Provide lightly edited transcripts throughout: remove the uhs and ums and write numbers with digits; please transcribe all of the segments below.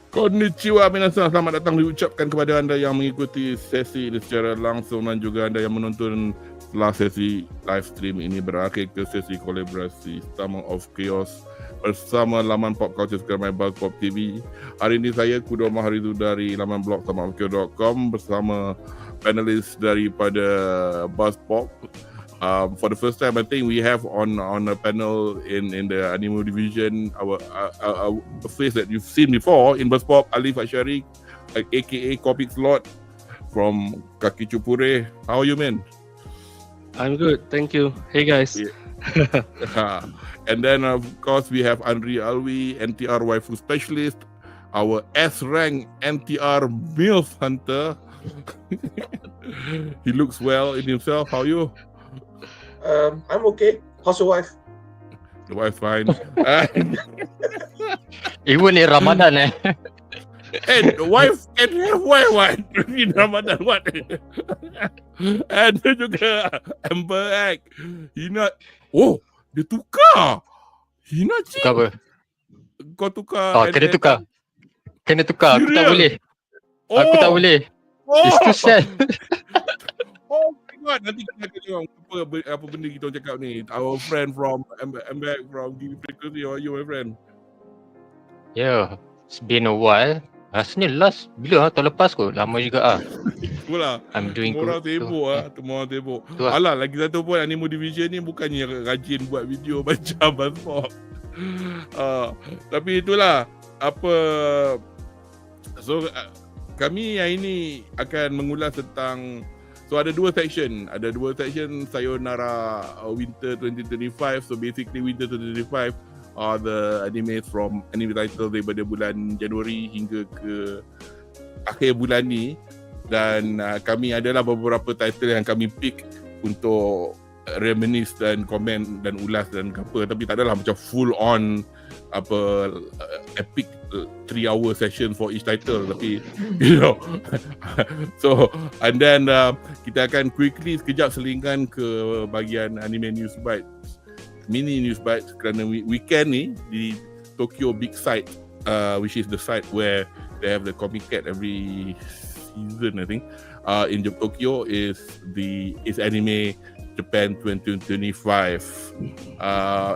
Konnichiwa minasan, selamat datang diucapkan kepada anda yang mengikuti sesi ini secara langsung dan juga anda yang menonton setelah sesi live stream ini berakhir ke sesi kolaborasi Summer of Chaos bersama laman Pop Culture Sekarang Buzz Pop TV. Hari ini saya Kudo Maharizu dari laman blog summerofchaos.com bersama panelis daripada Buzz Pop. For the first time, I think we have on a panel in the anime division our face that you've seen before in Buzz Pop, Alif Ashari, aka Copic Slot from Kaki Cupure. How are you, man? I'm good, thank you. Hey guys. Yeah. And then of course we have ANRI ALWI, NTR waifu specialist, our S-rank NTR MILF hunter. He looks well in himself. How are you? I'm okay. How's your wife? The wife fine. Even in Ramadan And the wife can have wife what? In Ramadan what? And juga Amber Egg. Hina. Oh, dia tukar. Hina cik. Tukar apa? Kau tukar. Oh, kena tukar. Kena tukar. Aku tak Serious? boleh. Oh. Aku tak boleh. Oh. It's too sad. Oh my god, nanti kita akan tengok apa benda kita cakap ni. Our friend from Amber Egg from TV Frequency. How are you, my friend? Yeah, it's been a while. Rasanya last bila tahun lepas kot. Lama juga Itulah. I'm doing Semua orang good. sibuk semua orang sibuk. Betul. Alah, lagi satu pun Animo Division ni bukannya rajin buat video macam Buzz Pop. Tapi itulah apa. So kami yang ini akan mengulas tentang, so ada dua section Sayonara Winter 2025. So basically Winter 2025 are the animes from anime title daripada bulan Januari hingga ke akhir bulan ni. Dan kami adalah beberapa title yang kami pick untuk reminisce dan komen dan ulas dan apa, tapi tak adalah macam full on apa epic 3-hour session for each title, tapi you know. So and then kita akan quickly sekejap selingkan ke bahagian anime NEWSBITES, mini NEWSBITES, kerana weekend ni di Tokyo Big Site, which is the site where they have the Comic Cat every season, I think. In Tokyo is anime Japan 2025.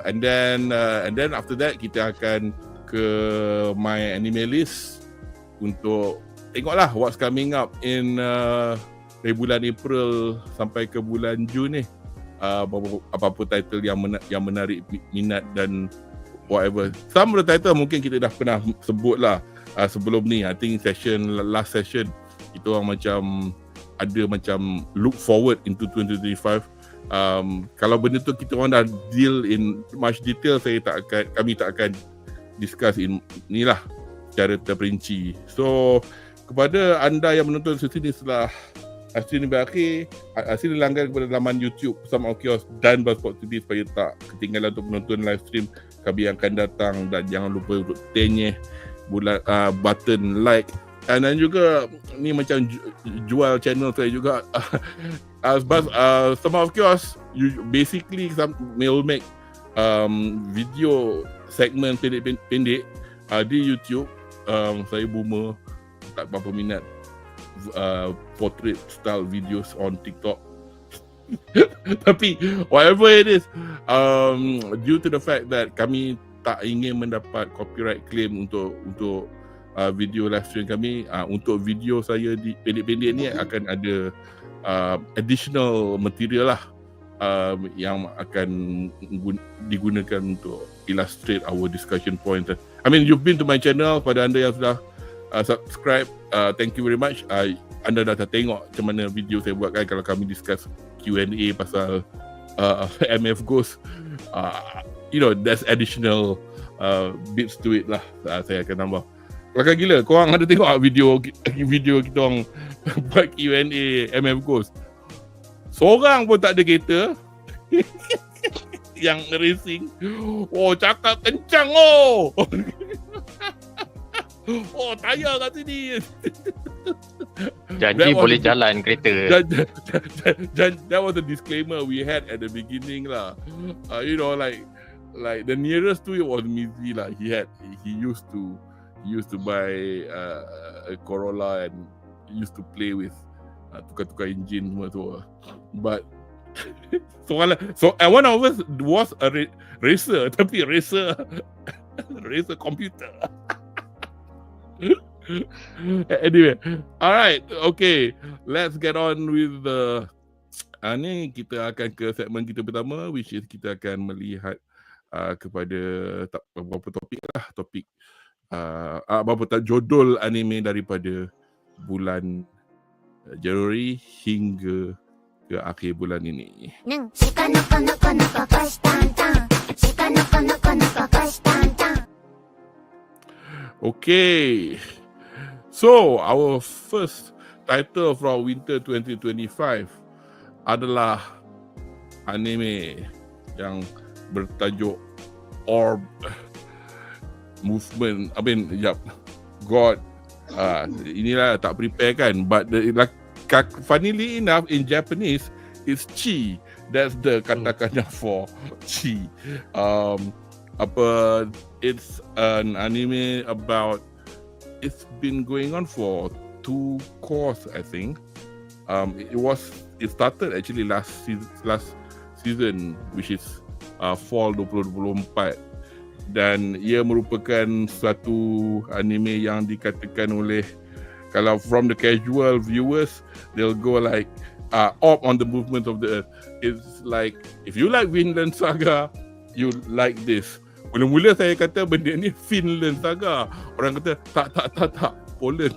And then after that kita akan ke my anime list untuk tengoklah what's coming up in dari bulan April sampai ke bulan Jun ni. Apa-apa title yang menarik minat dan whatever. Some of the title mungkin kita dah pernah sebut lah sebelum ni. I think last session kita orang macam ada macam look forward into 2025. Kalau benda tu kita orang dah deal in much detail, kami tak akan discuss ni lah secara terperinci. So kepada anda yang menonton sesi ni setelah stream ni berakhir, sila langgan kepada laman YouTube Bersama Chaos dan Buzz Pop TV supaya tak ketinggalan untuk menonton live stream kami yang akan datang. Dan jangan lupa untuk tenyeh button like. Dan juga ni macam jual channel saya juga. Bersama Chaos basically will make video segmen pendek di YouTube. Saya boomer, tak berapa minat portrait style videos on TikTok. Tapi whatever it is, due to the fact that kami tak ingin mendapat copyright claim untuk video live stream kami, untuk video saya di pendek-pendek ni akan ada additional material lah yang akan digunakan untuk illustrate our discussion point. I mean, you've been to my channel. Pada anda yang sudah subscribe, thank you very much. Anda dah tengok macam mana video saya buat kan, kalau kami discuss Q&A pasal MF Ghost. You know, there's additional bits to it lah. Saya akan tambah. Kelakar gila, korang ada tengok video kita orang buat Q&A MF Ghost. Seorang pun tak ada kereta yang racing. Oh, cakap kencang oh. Oh, tayar kat sini. Janji boleh jalan kereta. That was the disclaimer we had at the beginning lah. You know, like the nearest to it was Mizi lah. He used to buy a Corolla and used to play with tukar-tukar engine semua tu. But and one of us was a racer, tapi racer computer. Anyway, alright, okay, let's get on with the ni kita akan ke segmen kita pertama, which is kita akan melihat kepada beberapa topik beberapa judul anime daripada bulan Januari hingga ke akhir bulan ini. Okay, so our first title from Winter 2025 adalah anime yang bertajuk Orb Movement. God. Inilah tak prepare kan, but funnily enough in Japanese it's chi. That's the katakana for chi. It's an anime about, it's been going on for 2 course, I think. It started actually last season, which is fall 2024, dan ia merupakan suatu anime yang dikatakan oleh, kalau from the casual viewers, they'll go like up on the movement of the earth. It's like, if you like Vinland Saga, you like this. Mula-mula saya kata benda ni Finland Saga, orang kata tak, Poland,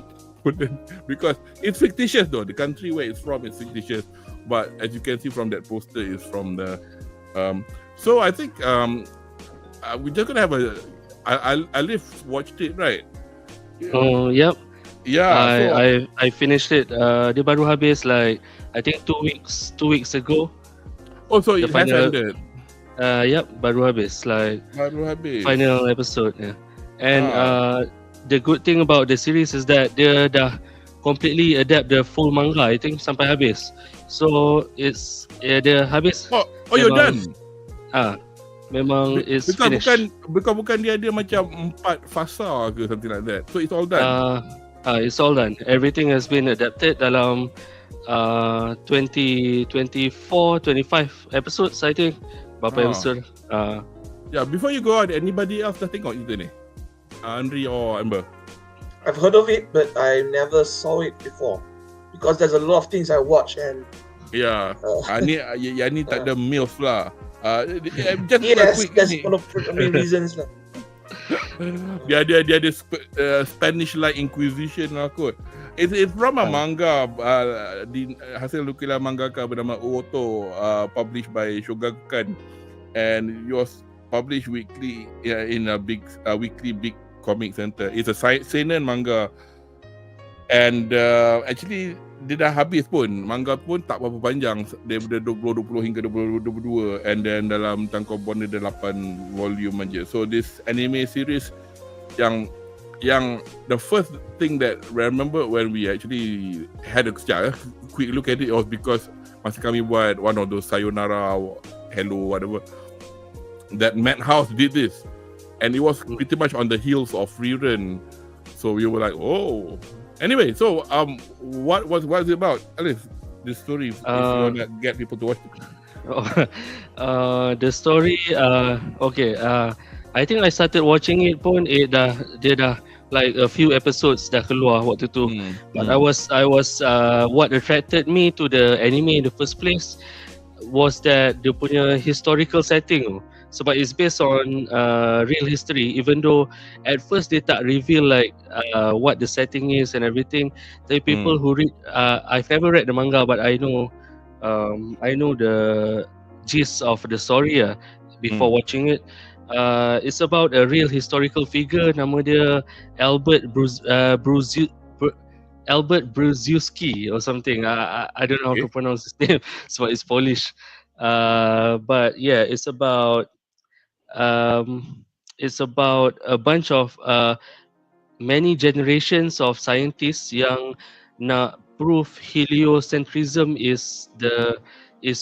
because it's fictitious though. The country where it's from is fictitious, but as you can see from that poster, is from the so I think we're just gonna have Alif watched it, right? Oh, yep. Yeah, I finished it. Dia baru habis like I think 2 weeks ago. Oh, so The it has final- ended. Yep, baru habis like Baru habis. final episode. Yeah. And the good thing about the series is that dia dah completely adapt the full manga, I think, sampai habis. So it's dia habis. Oh, you're memang- done. Memang it's finished. Bukan dia ada macam 4 fasa ke something like that. So it's all done. It's all done. Everything has been adapted dalam 25 episodes, I think. Berapa episode? Yeah, before you go on, anybody else dah tengok itu ni? Andri or Amber? I've heard of it, but I never saw it before because there's a lot of things I watch and Yeah. Ni tak ada MILF lah. Just yes, quick that's ni. one of the main reasons lah. Dia ada Spanish like Inquisition lah kot. It's from a manga hasil lukisan mangaka bernama Uoto, published by Shogakukan, and it was published weekly in a weekly big comic center. It's a seinen manga, and actually dia dah habis pun. Manga pun tak berapa panjang, daripada 2020 hingga 2022, and then dalam tangkuban dia ada 8 volume aja. So this anime series yang the first thing that I remember when we actually had a quick look at it was because masa kami buat one of those Sayonara, Hello, whatever, that Madhouse did this, and it was pretty much on the heels of Rerun. So we were like, oh. Anyway, so what was it about? Alif, this story, if you want to get people to watch it. The story, okay. I think I started watching it pun dia dah like a few episodes dah keluar waktu tu. But I was what attracted me to the anime in the first place was that dia punya historical setting. Sebab it's based on real history, even though at first they tak reveal like what the setting is and everything. The people who read, I've never read the manga, but I know the gist of the story before watching it. It's about a real historical figure, nama dia Albert Brzezinski or something. I don't know how to pronounce his name, so it's Polish. But yeah, it's about a bunch of many generations of scientists yang nak prove heliocentrism is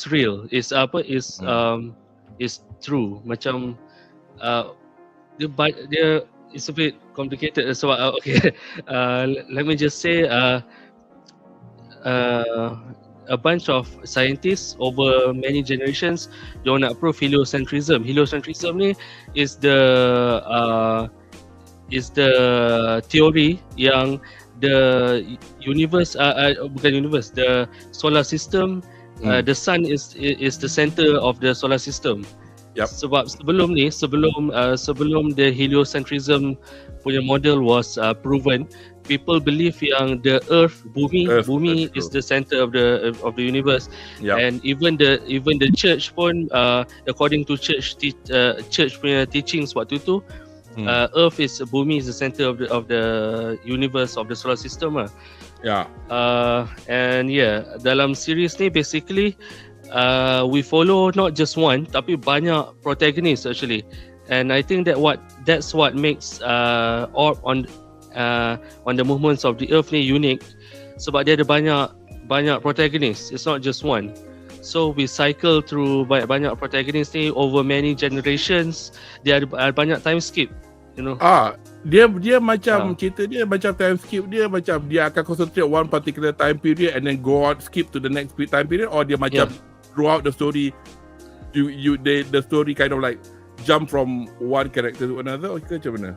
real, is true. Macam dia it's a bit complicated. So okay, let me just say a bunch of scientists over many generations diorang nak prove heliocentrism. Heliocentrism ni is the theory yang the universe bukan universe, the solar system, the sun is the center of the solar system. Yep. Sebab sebelum the heliocentrism punya model was proven, people believe yang the earth bumi is the center of the universe. Yep. And even the church pun according to church punya teachings waktu tu, bumi is the center of the universe, of the solar system lah. Yeah. And yeah, dalam series ni basically we follow not just one tapi banyak protagonist actually, and I think that's what makes Orb on the movements of the earth ni unique, sebab dia ada banyak protagonist. It's not just one. So we cycle through banyak protagonist ni over many generations. Dia ada banyak time skip, you know. Dia macam cerita dia macam time skip, dia macam dia akan concentrate one particular time period and then go out skip to the next time period, or dia macam throughout the story the story kind of like jump from one character to another, or ke macam mana?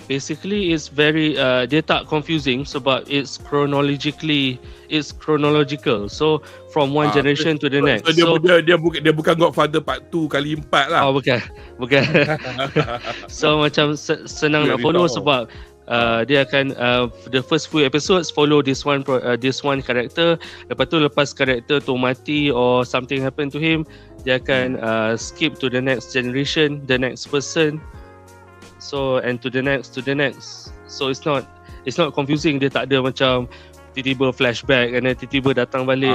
Basically it's very dia tak confusing sebab it's chronological. So from one generation to the next. So dia bukan Godfather part 2 kali 4 lah. Oh bukan. So macam senang nak follow sebab dia akan the first few episodes follow this one character. Lepas character tu mati or something happen to him, dia akan skip to the next generation, the next person. So and to the next. So it's not confusing. Dia tak ada macam tiba-tiba flashback and then tiba-tiba datang balik.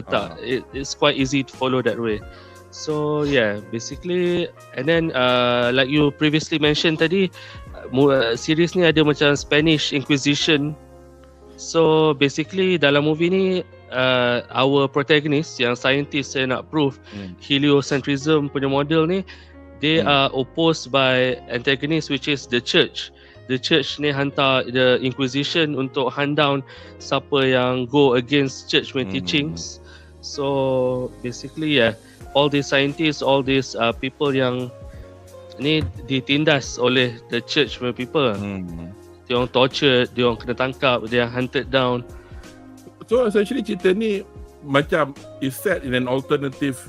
Tak, it's quite easy to follow that way. So yeah, basically, and then like you previously mentioned tadi, series ni ada macam Spanish Inquisition. So basically dalam movie ni our protagonist yang scientist yang nak prove heliocentrism punya model ni, they are opposed by antagonist which is the church. The church ni hantar the Inquisition untuk hunt down siapa yang go against church punya teachings. So basically all these scientists, all these people yang ni ditindas oleh the church punya people. Dia orang tortured, dia orang kena tangkap, they are hunted down. So essentially cerita ni macam is set in an alternative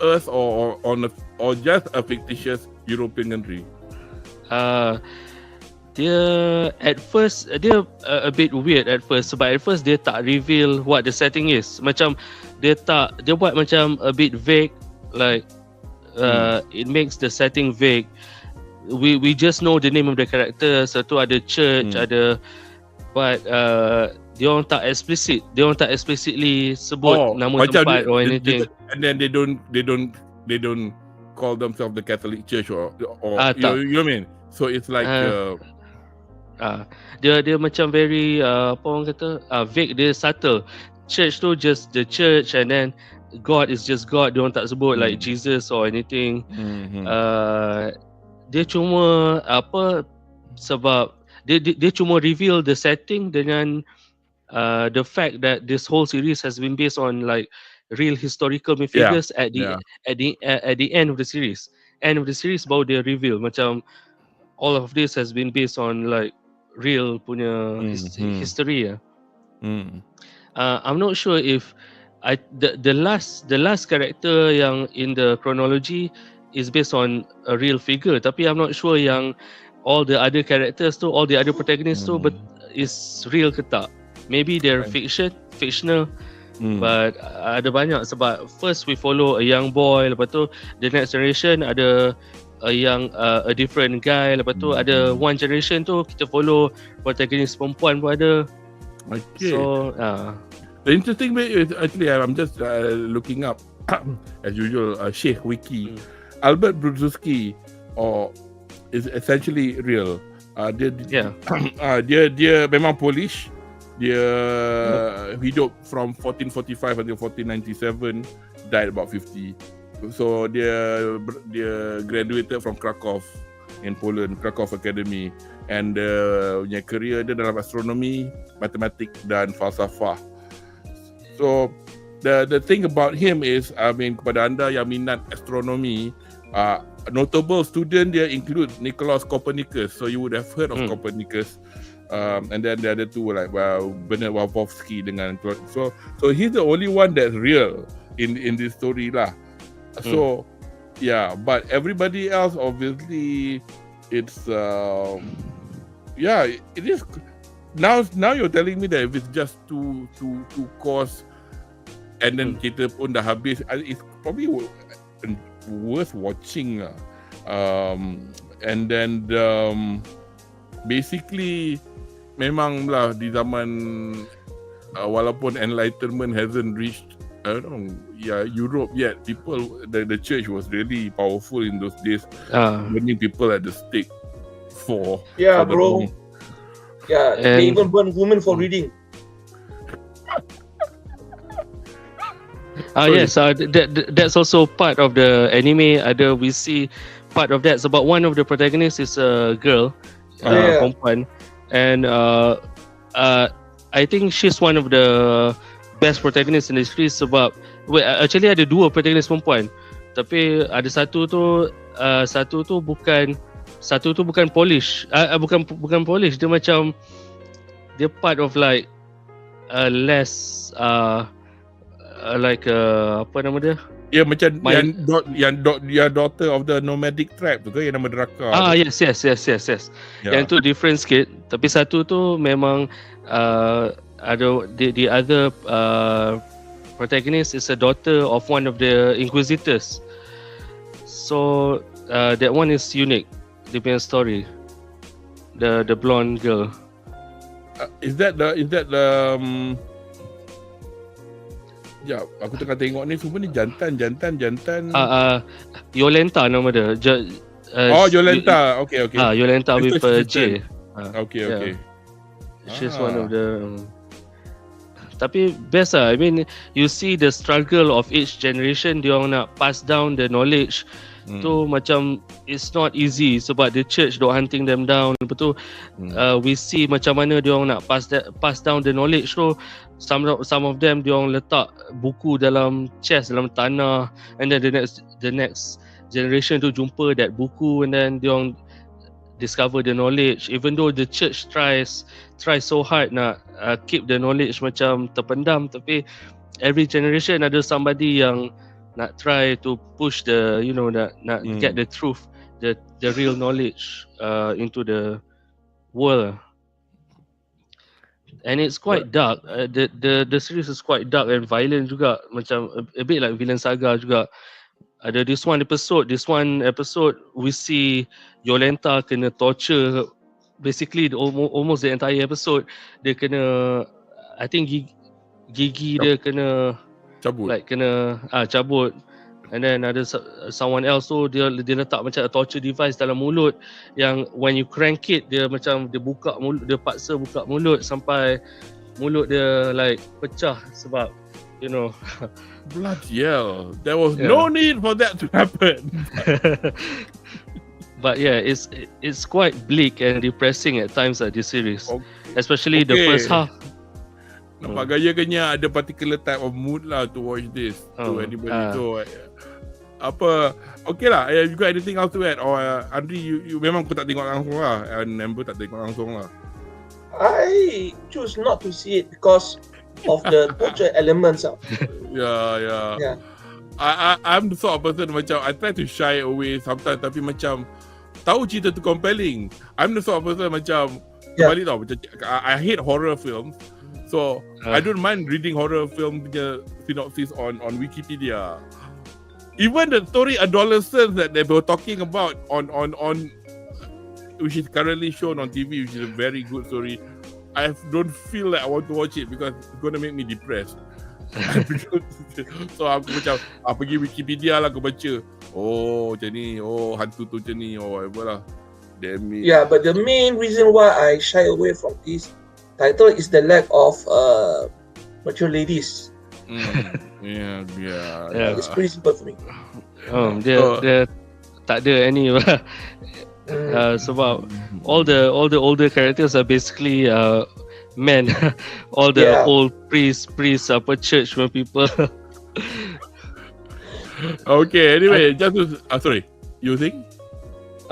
Earth or just a fictitious European country. Dia at first dia a bit weird at first sebab at first dia tak reveal what the setting is. Macam dia buat macam a bit vague, like it makes the setting vague. We just know the name of the character. So tu ada church, ada, but dia orang tak explicitly sebut nama tempat or anything. And then they don't call themselves the Catholic Church or you know what I mean? So it's like dia macam very apa orang kata vague, dia subtle. Church tu just the church, and then God is just God. Dia orang tak sebut like Jesus or anything. Dia cuma sebab dia cuma reveal the setting dengan the fact that this whole series has been based on like real historical figures at the end of the series. End of the series baru dia reveal macam all of this has been based on like real punya history. I'm not sure if the last character yang in the chronology is based on a real figure, tapi I'm not sure yang all the other characters tu, all the other protagonists tu is real ke tak. Maybe they're fictional, but ada banyak sebab first we follow a young boy, lepas tu the next generation ada a different guy, lepas tu ada one generation tu kita follow protagonist perempuan pun ada. Okay. So the interesting bit is actually I'm just looking up as usual Sheikh Wiki. Albert Brudzinski is essentially real. Dia memang Polish. Dia hidup from 1445 until 1497, died about 50 So dia graduated from Krakow in Poland, Krakow Academy, and punya career dia dalam astronomi, matematik dan falsafah. So the thing about him is, I mean, kepada anda yang minat astronomi, notable student dia include Nicolaus Copernicus. So you would have heard of Copernicus. And then the other two like Bernard Wavovsky dengan so he's the only one that's real in this story lah. So yeah, but everybody else obviously it's it is now you're telling me that if it's just two course and then kita pun dah habis, it's probably worth watching lah. And then basically memang lah di zaman walaupun enlightenment hasn't reached Europe yet, the church was really powerful in those days, burning people at the stake for bro. Yeah, they even burn women for reading. Yes, that's also part of the anime. We see part of that. Sebab one of the protagonists is a girl, perempuan, and I think she's one of the best protagonists in the series sebab actually ada dua protagonist perempuan, tapi ada satu tu bukan polish, bukan polish, dia macam dia part of like less like apa nama dia? Ya, macam yang daughter of the nomadic tribe tu ke yang nama Draka. Yes. Yang tu different sikit, tapi satu tu memang ada the other protagonist is a daughter of one of the inquisitors. So that one is unique. Dia punya story. The blonde girl. Is that the ya, aku tengah tengok ni semua ni jantan. Yolenta nama dia. Yolenta. Okay. Yolenta with a J. Okay. She's one of the tapi best lah. I mean, you see the struggle of each generation, dia orang nak pass down the knowledge. Tu macam it's not easy sebab the church dok hunting them down. Lepas tu we see macam mana dia orang nak pass down the knowledge. So some of them dia orang letak buku dalam chest, dalam tanah, and then the next generation tu jumpa that buku, and then dia orang discover the knowledge, even though the church try so hard nak keep the knowledge macam terpendam, tapi every generation ada somebody yang nak try to push the nak get the truth, the real knowledge into the world. And it's quite dark. The series is quite dark and violent juga, macam a bit like Villain Saga juga. Ada this one episode we see Yolenta kena torture, basically almost the entire episode. Dia kena, I think gigi dia kena cabut, like kena cabut, and then ada someone else tu dia letak macam a torture device dalam mulut yang when you crank it, dia macam dia buka mulut, dia paksa buka mulut sampai mulut dia like pecah sebab bloody hell, there was no need for that to happen. But yeah, it's quite bleak and depressing at times this series, especially the first half. Nampak gaya-gaya ada particular type of mood lah to watch this to anybody. So okay lah, you got anything else to add? Or Andri, you memang kau tak tengok langsung lah, and Amber tak tengok langsung lah. I choose not to see it because of the torture elements. Yeah. I'm the sort of person macam I try to shy away sometimes, tapi macam tahu cerita tu compelling. I'm the sort of person macam kembali tau, macam I hate horror films. So I don't mind reading horror film punya synopsis on Wikipedia. Even the story Adolescence that they were talking about on which is currently shown on TV, which is a very good story, I don't feel like I want to watch it because it's going to make me depressed. So aku macam pergi Wikipedia lah, aku baca macam ni, hantu tu macam ni, whatever lah. Damn it. Yeah, but the main reason why I shy away from this title is the lack of mature ladies. Yeah. Yeah. It's pretty simple for me. Dia tak ada any sebab all the older characters are basically men. All the Yeah. old priests, church people. Okay, anyway, just to, sorry, you think?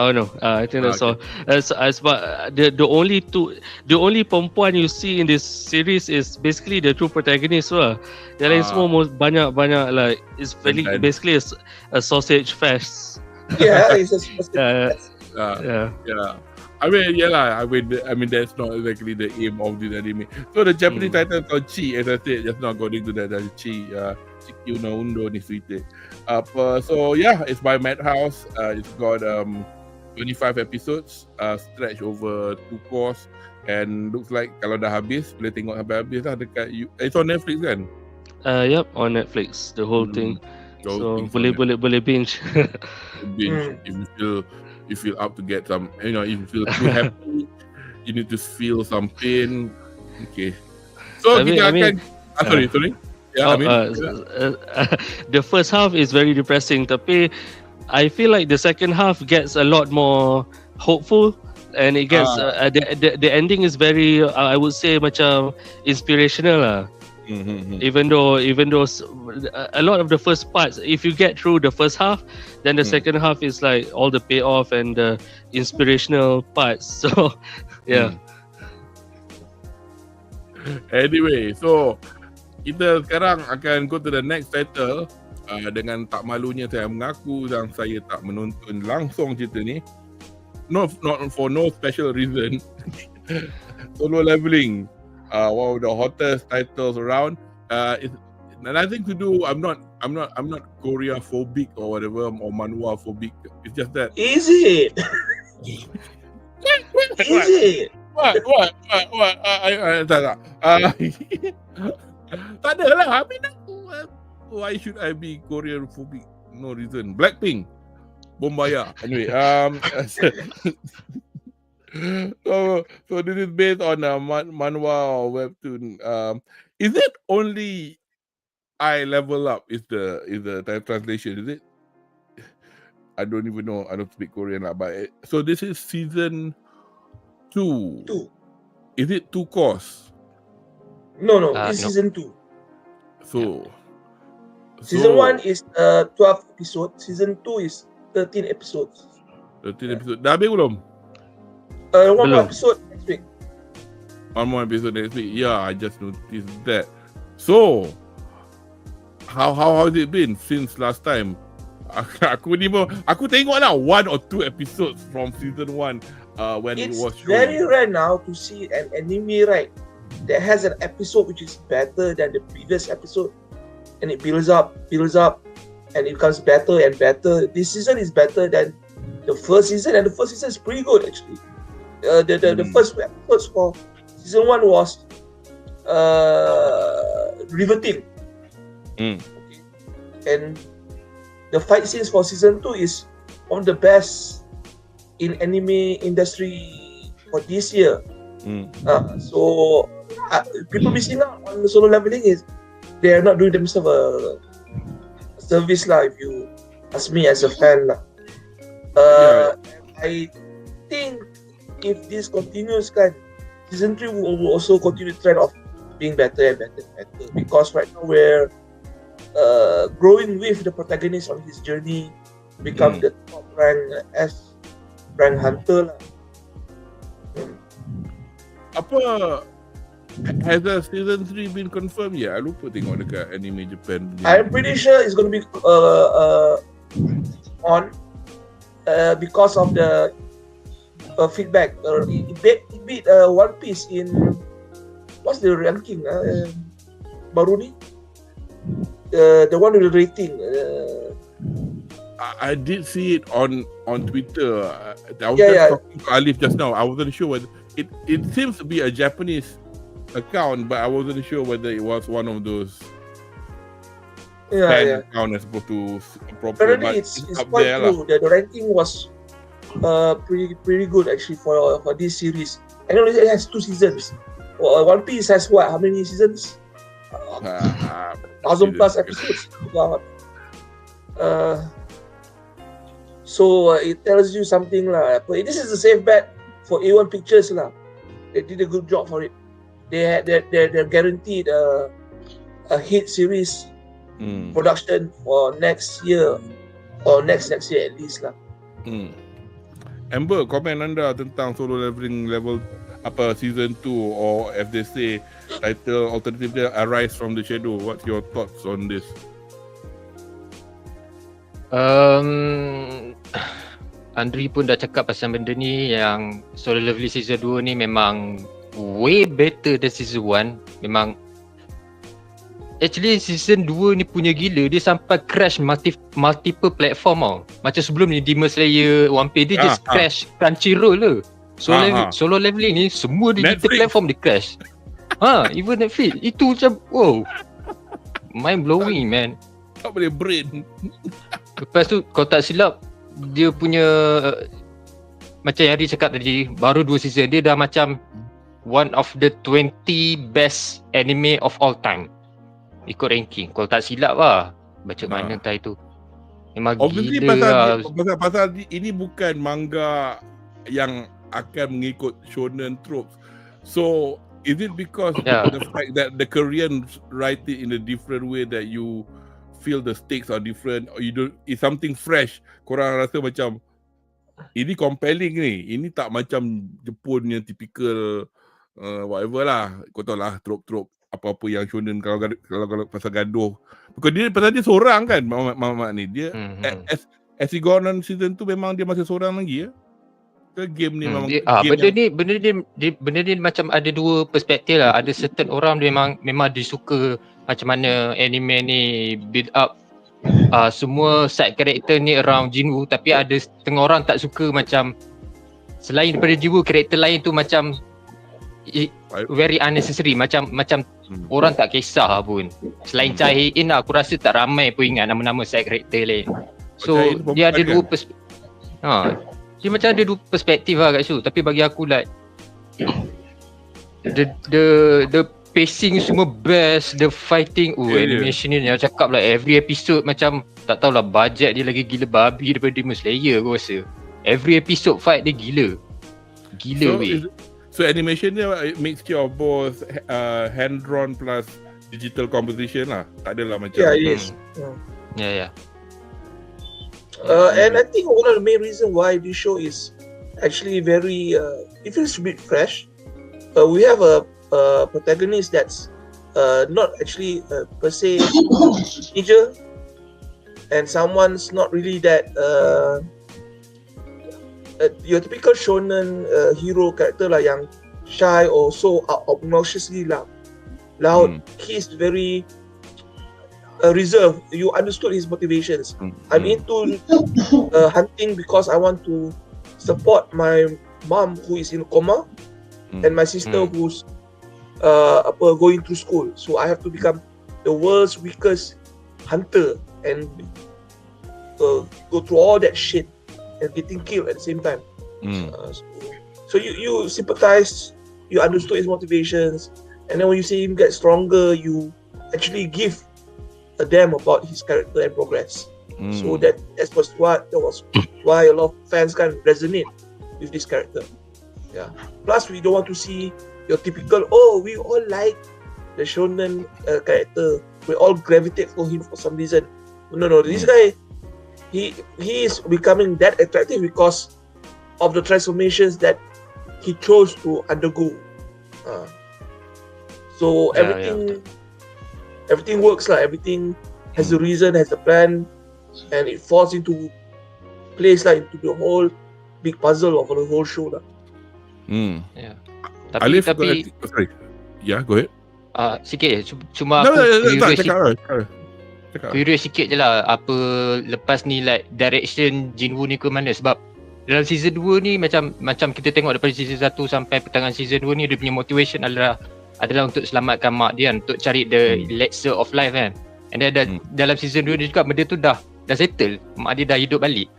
Oh no, I think that's Okay. all. Sebab the only perempuan you see in this series is basically the two protagonists lah. Yang lain semua banyak like it's Content. basically a sausage fest. Yeah, it's a Yeah. I mean that's not exactly the aim of this anime. So the Japanese title called Chi, as I said just now, according to that, Chi, Chiki no Undo ni suite. So yeah, it's by Madhouse. It's got 25 episodes, stretch over 2 course, and looks like kalau dah habis, boleh tengok sampai habis lah dekat it's on Netflix kan? Yep, on Netflix, the whole thing. The whole So thing's on boleh binge. binge. If you feel up to get some, if you feel too happy, you need to feel some pain. Okay. So kita akan sorry. Yeah, the first half is very depressing, tapi I feel like the second half gets a lot more hopeful, and it gets the ending is very I would say macam inspirational lah. Even though a lot of the first parts, if you get through the first half, then the second half is like all the payoff and the inspirational parts. So yeah. Anyway, so kita sekarang akan go to the next title. Dengan tak malunya saya mengaku yang saya tak menonton langsung cerita ni. Not for no special reason. Solo Leveling, one of the hottest titles around. It's nothing to do. I'm not Korea phobic or whatever, or manhwa phobic. It's just that. Is it? Is it? What? Tak ada lah. I mean, why should I be Korean phobic? No reason. Blackpink, Bombaya. Anyway, so this is based on a manhwa or webtoon. Is it only I Level Up? Is the translation? Is it? I don't even know. I don't speak Korean lah. But so this is season 2. Is it 2 course? No. It's No. season 2. So Season 1 is 12 episodes. Season 2 is 13 episodes. 13 episode. Dah habis belum? One more episode next week. One more episode next week. Yeah, I just noticed that. So, how has it been since last time? Aku tengok lah 1 or 2 episodes from season 1 when it was It's shown. very rare now to see an anime, right, that has an episode which is better than the previous episode, and it builds up, and it becomes better and better. This season is better than the first season, and the first season is pretty good actually. The first episodes for season 1 was riveting. Okay. And the fight scenes for season 2 is one of the best in anime industry for this year. So people missing out on the Solo Leveling is they are not doing themselves a service lah, if you ask me as a fan lah. I think if this continues, season 3 will also continue the trend of being better and better, because right now we're growing with the protagonist on his journey to become the top rank as rank hunter lah. Has the season 3 been confirmed yet? I lupa tengok dekat Anime Japan. I'm pretty sure it's going to be on because of the feedback. It beat One Piece in what's the ranking? Baru ni, the one with the rating. I did see it on Twitter. I was just talking to Alif just now. I wasn't sure whether it seems to be a Japanese account, but I wasn't sure whether it was one of those fan account as opposed to proper. Apparently, it's quite true. The ranking was pretty good actually for this series. I know it has 2 seasons. One Piece has what? How many seasons? 1,000 plus episodes. Wow. So it tells you something lah. But this is a safe bet for A1 Pictures lah. They did a good job for it. They're guaranteed a hit series production for next year or next year at least lah. Amber, komen anda tentang Solo Leveling level season 2, or if they say title alternatively Arise from the Shadow, what's your thoughts on this? Andri pun dah cakap pasal benda ni, yang Solo Leveling season 2 ni memang way better than season 1. Memang actually season 2 ni punya gila, dia sampai crash multiple platform tau. Macam sebelum ni Demon Slayer, One Piece dia just crash Crunchyroll le. Solo Leveling ni semua digital platform dia crash. Even Netflix. Itu macam wow, mind blowing man. Tak boleh brain. Lepas tu kalau tak silap, dia punya macam yang Ari cakap tadi, baru 2 season dia dah macam one of the 20 best anime of all time ikut ranking. Kalau tak silap lah, baca mana entah itu. Memang obviously gila pasal ini bukan manga yang akan mengikut shonen tropes. So is it because the fact that the Koreans write it in a different way that you feel the stakes are different, or you don't, it's something fresh, korang rasa macam ini compelling ni, ini tak macam Jepun yang typical whatever lah, kau tahu lah trop-trop apa-apa yang shonen kalau pasal gaduh. Pasal dia seorang kan Mamat ni, dia as he gone on season 2 memang dia masih seorang lagi ya. Ke game ni memang benda ni macam ada dua perspektif lah. Ada certain orang dia memang dia suka macam mana anime ni build up semua side character ni around Jinwoo, tapi ada setengah orang tak suka, macam selain daripada Jinwoo, karakter lain tu macam very unnecessary, macam orang tak kisah pun. Selain Chae-in aku rasa tak ramai pun ingat nama-nama side character lain. So dia ada dua dia macam ada dua perspektif lah kat situ. Tapi bagi aku like the pacing semua best, the fighting, animation ni yang cakap lah, every episode macam tak tahulah budget dia lagi gila babi daripada Demon Slayer aku rasa. Every episode fight dia gila weh. So animation dia mixture of both hand drawn plus digital composition lah. Tak adalah macam yes. Yeah. And I think one of the main reason why this show is actually very it feels a bit fresh. We have a protagonist that's not actually per se teenager, and someone's not really that your typical shonen hero character lah, yang shy or so obnoxiously loud. He's very reserved. You understood his motivations. I'm into hunting because I want to support my mom who is in coma and my sister who's going through school. So I have to become the world's weakest hunter and go through all that shit and getting killed at the same time. So you sympathize, you understood his motivations, and then when you see him get stronger, you actually give a damn about his character and progress. So that was why a lot of fans can resonate with this character. Yeah. Plus, we don't want to see your typical we all like the shonen character. We all gravitate for him for some reason. No. This guy, he is becoming that attractive because of the transformations that he chose to undergo. So everything works lah. Everything has a reason, has a plan, and it falls into place like into the whole big puzzle of the whole show lah. Yeah. Alif, Tapi sorry. Yeah, go ahead. Sikit cuma curious sikit je lah, apa lepas ni like direction Jinwoo ni ke mana. Sebab dalam season 2 ni macam kita tengok daripada season 1 sampai pertengahan season 2 ni, dia punya motivation adalah untuk selamatkan mak dia kan, untuk cari the elixir of life kan. And then dalam season 2 ni juga benda tu dah settle. Mak dia dah hidup balik,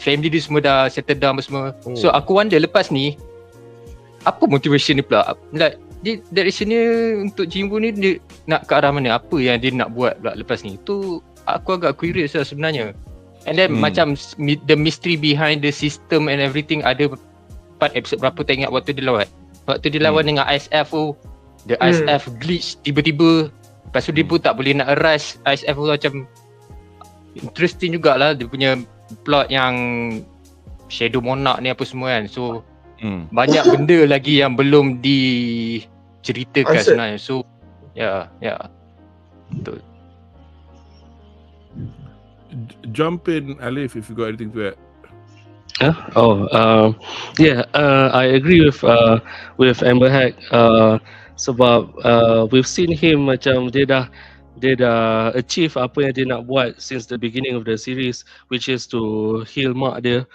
family dia semua dah settle down semua. So aku wonder lepas ni apa motivation ni pula. Like directionnya untuk Jinwoo ni dia nak ke arah mana? Apa yang dia nak buat pula lepas ni? Tu aku agak curious lah sebenarnya. And then macam the mystery behind the system and everything, ada part episode berapa tak ingat waktu dia lawan. Waktu dia lawan dengan ISF tu, the ISF glitch tiba-tiba. Lepas tu dia pun tak boleh nak rush ISF tu. Macam interesting jugalah dia punya plot yang Shadow Monarch ni apa semua kan. So banyak benda lagi yang belum diceritakan sebenarnya. So ya betul. Jump in, Alif, if you got anything to add. I agree with Amber Hack. Sebab we've seen him macam dia dah achieve apa yang dia nak buat since the beginning of the series, which is to heal mak dia,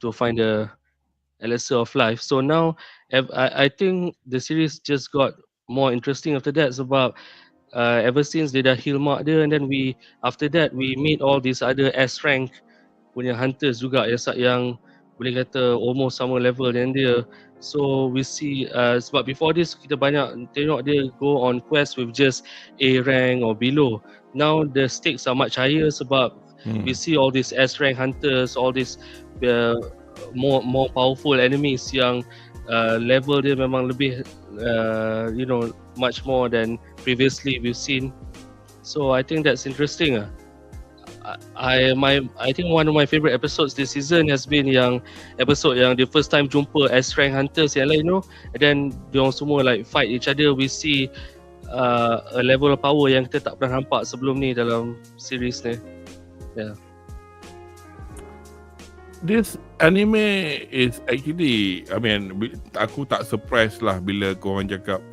to find the elixir of life. So now I think the series just got more interesting after that, sebab ever since dia dah heal mak dia, and then after that we meet all these other S rank punya hunters juga yang boleh kata almost sama level dengan dia. So we see sebab before this kita banyak tengok dia go on quest with just A rank or below. Now the stakes are much higher sebab we see all these S rank hunters, all these more powerful enemies yang level dia memang lebih much more than previously we've seen. So I think that's interesting. I think one of my favorite episodes this season has been yang episode yang the first time jumpa S rank hunters yang lain, and then diorang semua like fight each other. We see a level of power yang kita tak pernah nampak sebelum ni dalam series ni. This anime is actually, aku tak surprise lah bila korang cakap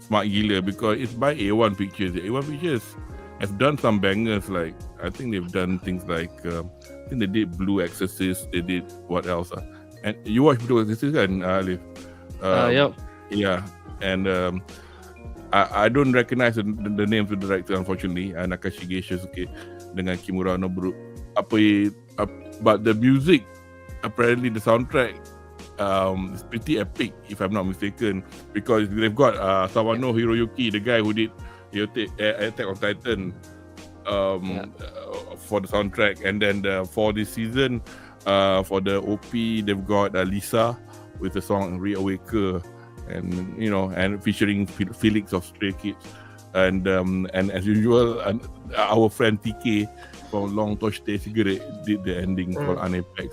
smart gila, because it's by A1 Pictures. A1 Pictures have done some bangers, like I think they've done things like I think they did Blue Exorcist, they did what else? And you watch Blue Exorcist kan, Alif? Yep. Yeah, and I don't recognize the name of the director, unfortunately. Nakashi Geishizuke dengan Kimura Noboru. But the music, apparently the soundtrack is pretty epic, if I'm not mistaken, because they've got Sawano Hiroyuki, the guy who did Attack on Titan, for the soundtrack. And then for this season, for the OP, they've got Lisa with the song Reawaker, and featuring Felix of Stray Kids, and as usual, our friend TK from Long Tosh Tay Cigarette did the ending for Anepex.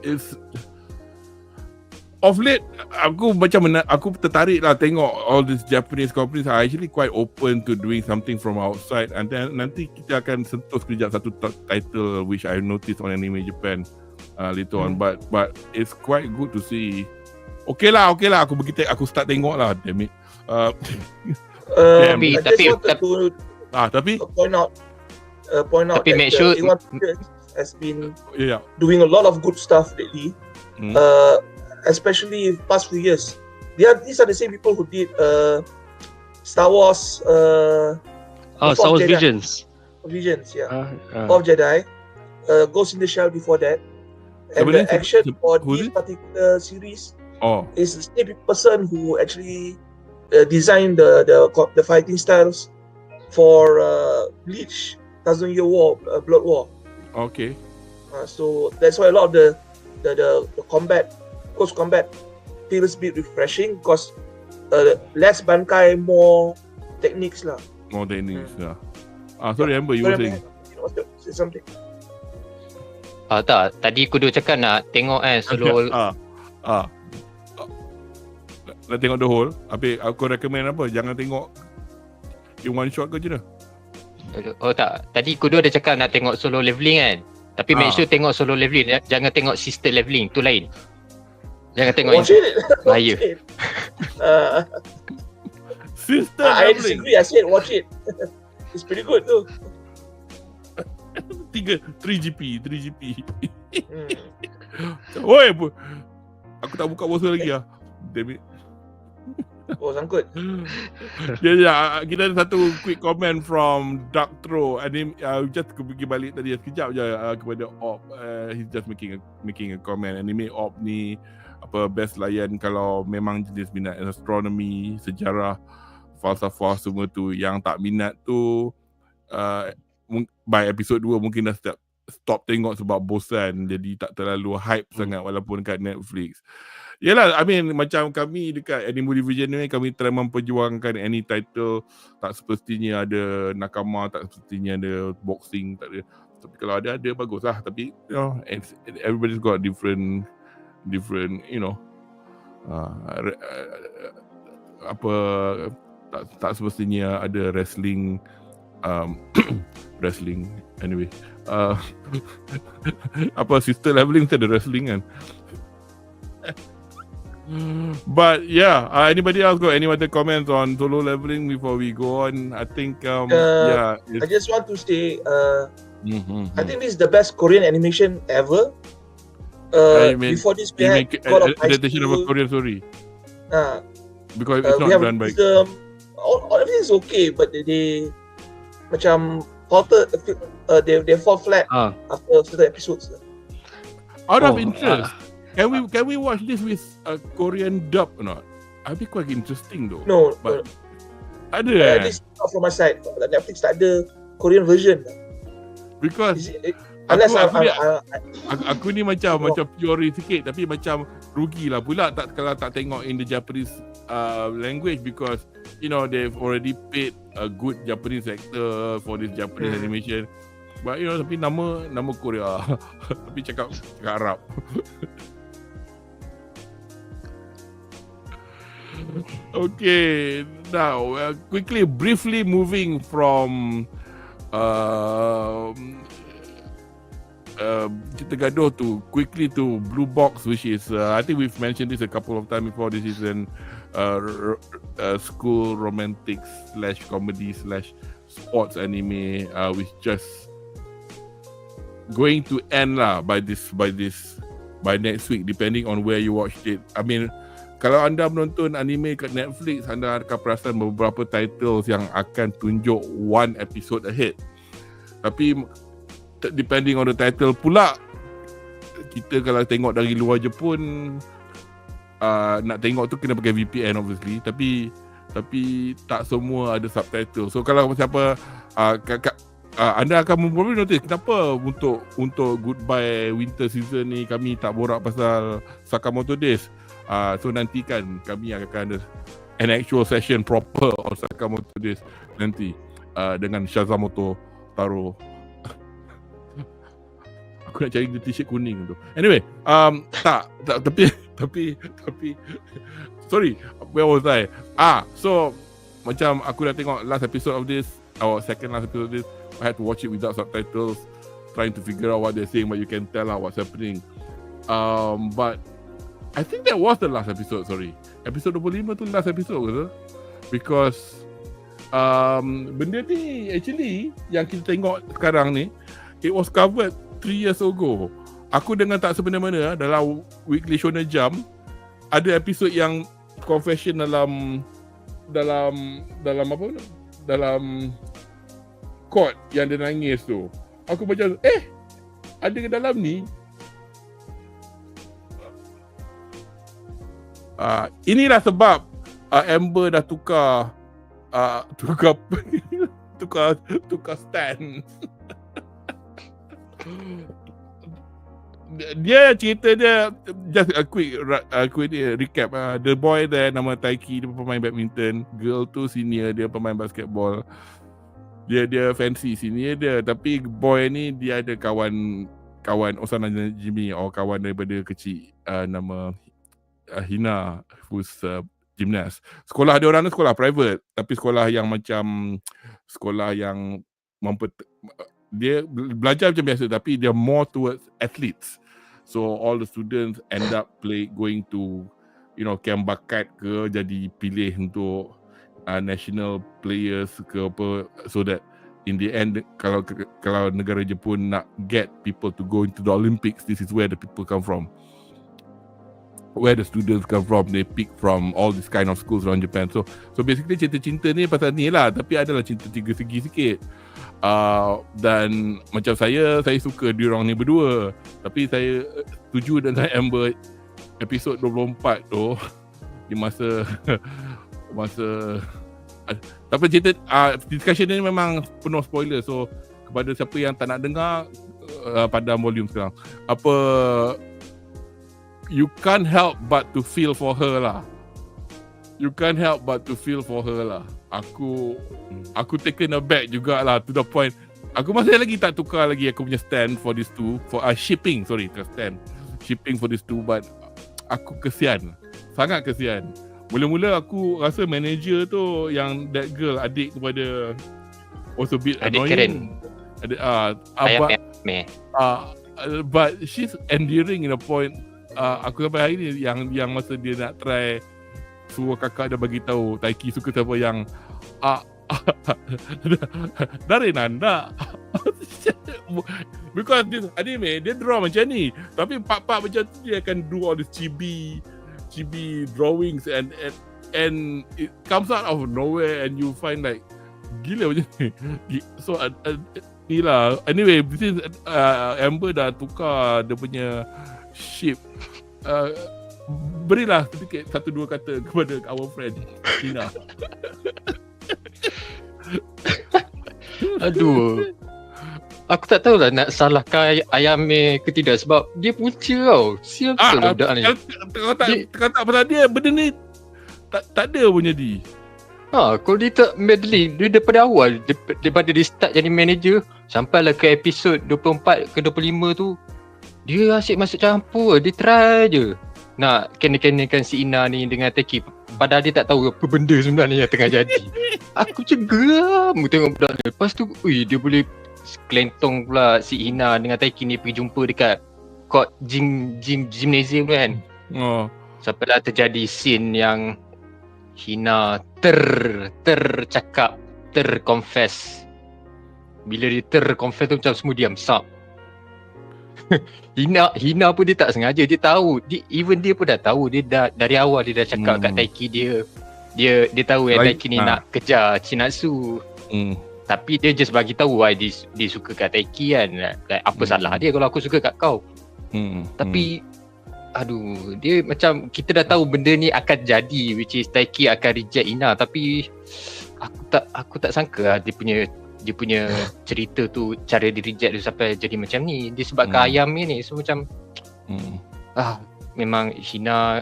It's of late aku tertarik lah tengok all these Japanese companies are actually quite open to doing something from outside, and then nanti kita akan sentuh sekejap satu title which I noticed on Anime Japan later on, but it's quite good to see. Okay lah aku start tengok lah, damn it. Tapi point out tapi that make sure A1 has been doing a lot of good stuff lately. Especially past few years. These are the same people who did Star Wars Star Wars Visions, of Jedi, Ghost in the Shell before that, and the action for this particular series is the same person who actually designed the fighting styles for Bleach, Thousand Year War, Blood War. Okay. So that's why a lot of the combat, close combat, feels a bit refreshing because less bankai, more techniques lah. More techniques lah. Sorry Amber, you were saying? Say something. Tak, tadi Kudo cakap nak tengok solo. Nak tengok the whole. Habis aku recommend apa? Jangan tengok in one shot ke je dah? Tak, tadi Kudo ada cakap nak tengok solo leveling kan. Tapi make sure tengok solo leveling, jangan tengok sister leveling, tu lain. Jangan tengok bahaya. Sister I leveling. disagree, I said watch it. It's pretty good tu. 3GP. Oi, aku tak buka browser lagi lah. Damn it. Oh, sangkut. Kita ada satu quick comment from Dark Throw. Just pergi balik tadi sekejap je kepada Op. He's just making a comment. Anime Op ni best layan kalau memang jenis minat astronomy, sejarah, falsafah semua tu. Yang tak minat tu by episode 2 mungkin dah stop tengok sebab bosan, jadi tak terlalu hype sangat walaupun kat Netflix. Yalah, macam kami dekat Anime Division ni, kami try memperjuangkan any title. Tak sepestinya ada nakama, tak sepestinya ada boxing, tak ada. Tapi kalau ada bagus lah. Tapi everybody's got different tak semestinya ada wrestling wrestling anyway. Sister leveling tu ada wrestling kan. But yeah, anybody else got any other comments on Solo Leveling before we go on? I think I just want to say I think this is the best Korean animation ever. Before this we had adaptation of a Korean story. Because it's not done by all everything is okay, but they macam falter, they fall flat after certain episodes. Out of interest, can we watch this with a Korean dub or not? I'd be quite interesting though. No, but ada this not from my side. Netflix tak ada Korean version. Because unless aku ni macam purist sikit, tapi macam rugilah pula kalau tak tengok in the Japanese language, because they've already paid a good Japanese actor for this Japanese animation. But tapi nama Korea tapi cakap Arab. Okay, now briefly moving from kita gaduh to quickly to Blue Box, which is I think we've mentioned this a couple of times before. This is an school romantic / comedy / sports anime, which just going to end lah by next week, depending on where you watched it. Kalau anda menonton anime kat Netflix, anda akan perasan beberapa titles yang akan tunjuk one episode ahead. Tapi depending on the title pula, kita kalau tengok dari luar je pun nak tengok tu kena pakai VPN obviously, tapi tak semua ada subtitle. So kalau siapa anda akan probably notice kenapa untuk Goodbye Winter Season ni kami tak borak pasal Sakamoto Days. So nantikan kami akan ada an actual session proper on Sakamoto Days nanti dengan Shazamoto Taro. Aku nak cari t-shirt kuning tu. Anyway, tapi sorry, where was I? So macam aku dah tengok last episode of this, or second last episode of this, I had to watch it without subtitles, trying to figure out what they're saying, but you can tell what's happening. But I think that was the last episode, sorry. Episode 25 tu last episode ke? Because benda ni actually yang kita tengok sekarang ni, it was covered 3 years ago. Aku dengan tak semena-mena dalam Weekly Shonen Jump ada episod yang confession dalam apa? Dalam court yang dia nangis tu. Aku macam ada ke dalam ni? Inilah sebab Amber dah tukar stand. Dia cerita dia, just a quick recap. The boy there nama Taiki, dia pemain badminton. Girl tu senior dia pemain basketball. Dia fancy senior dia, tapi boy ni dia ada kawan Osana Jimmy, or kawan daripada kecil nama Hina, who's gymnast. Sekolah dia orang ni sekolah private, tapi sekolah yang macam dia belajar macam biasa, tapi dia more towards athletes. So all the students end up going to camp bakat ke, jadi pilih untuk national players ke apa, so that in the end kalau negara Jepun nak get people to go into the Olympics, this is where the people come from. where the students come from. They pick from all this kind of schools around Japan. So basically cinta-cinta ni pasal ni lah. Tapi adalah cinta tiga segi sikit. Dan macam saya suka diorang ni berdua. Tapi saya setuju dengan Amber episod 24 tu. Di masa tapi cerita discussion ni memang penuh spoiler. So kepada siapa yang tak nak dengar, padam volume sekarang. You can't help but to feel for her lah. Aku taken aback jugalah, to the point aku masih lagi tak tukar lagi aku punya stand for these two, for shipping for these two. But aku kesian, sangat kesian. Mula-mula aku rasa manager tu yang that girl, adik kepada also bit annoying. But she's endearing in a point. Aku sampai hari ni yang masa dia nak try suruh kakak dia bagi tahu Taiki suka siapa, yang dari Nanda. Because this anime dia draw macam ni, tapi part-part macam tu dia akan do all this chibi drawings and it comes out of nowhere and you find like gila macam ni. So ni lah. Anyway, this is Amber dah tukar dia punya ship. Berilah sedikit 1-2 kata kepada our friend Tina. Aduh, aku tak tahulah nak salahkan Ayame ke tidak, sebab dia punca tau. Siap betul budak ni. Kau tak pasal dia, benda ni tak ada pun jadi. Kalau dia tak meddling, dia daripada awal, daripada dia start jadi manager sampailah ke episod 24 ke 25 tu, dia asyik masuk campur. Dia try je nak kena-kenakan si Ina ni dengan Taiki, padahal dia tak tahu apa benda sebenarnya yang tengah jadi. Aku geram tengok budak ni. Lepas tu dia boleh kelentong pula si Ina dengan Taiki ni pergi jumpa dekat court gymnasium kan. Sampailah terjadi scene yang Hina tercakap, terconfess. Bila dia terconfess tu macam semua diam sap. Hina pun dia tak sengaja, dia tahu, even dia pun dah tahu. Dia dah dari awal dia dah cakap kat Taiki dia tahu yang Taiki ni nak kejar Chinatsu. Tapi dia just bagi tahu why dia suka kat Taiki kan. Like, apa salah dia kalau aku suka kat kau. Tapi aduh, dia macam kita dah tahu benda ni akan jadi, which is Taiki akan reject Ina. Tapi aku tak sangka lah dia punya cerita tu, cara dia reject dia sampai jadi macam ni. Disebabkan ayam ni. So macam memang Hina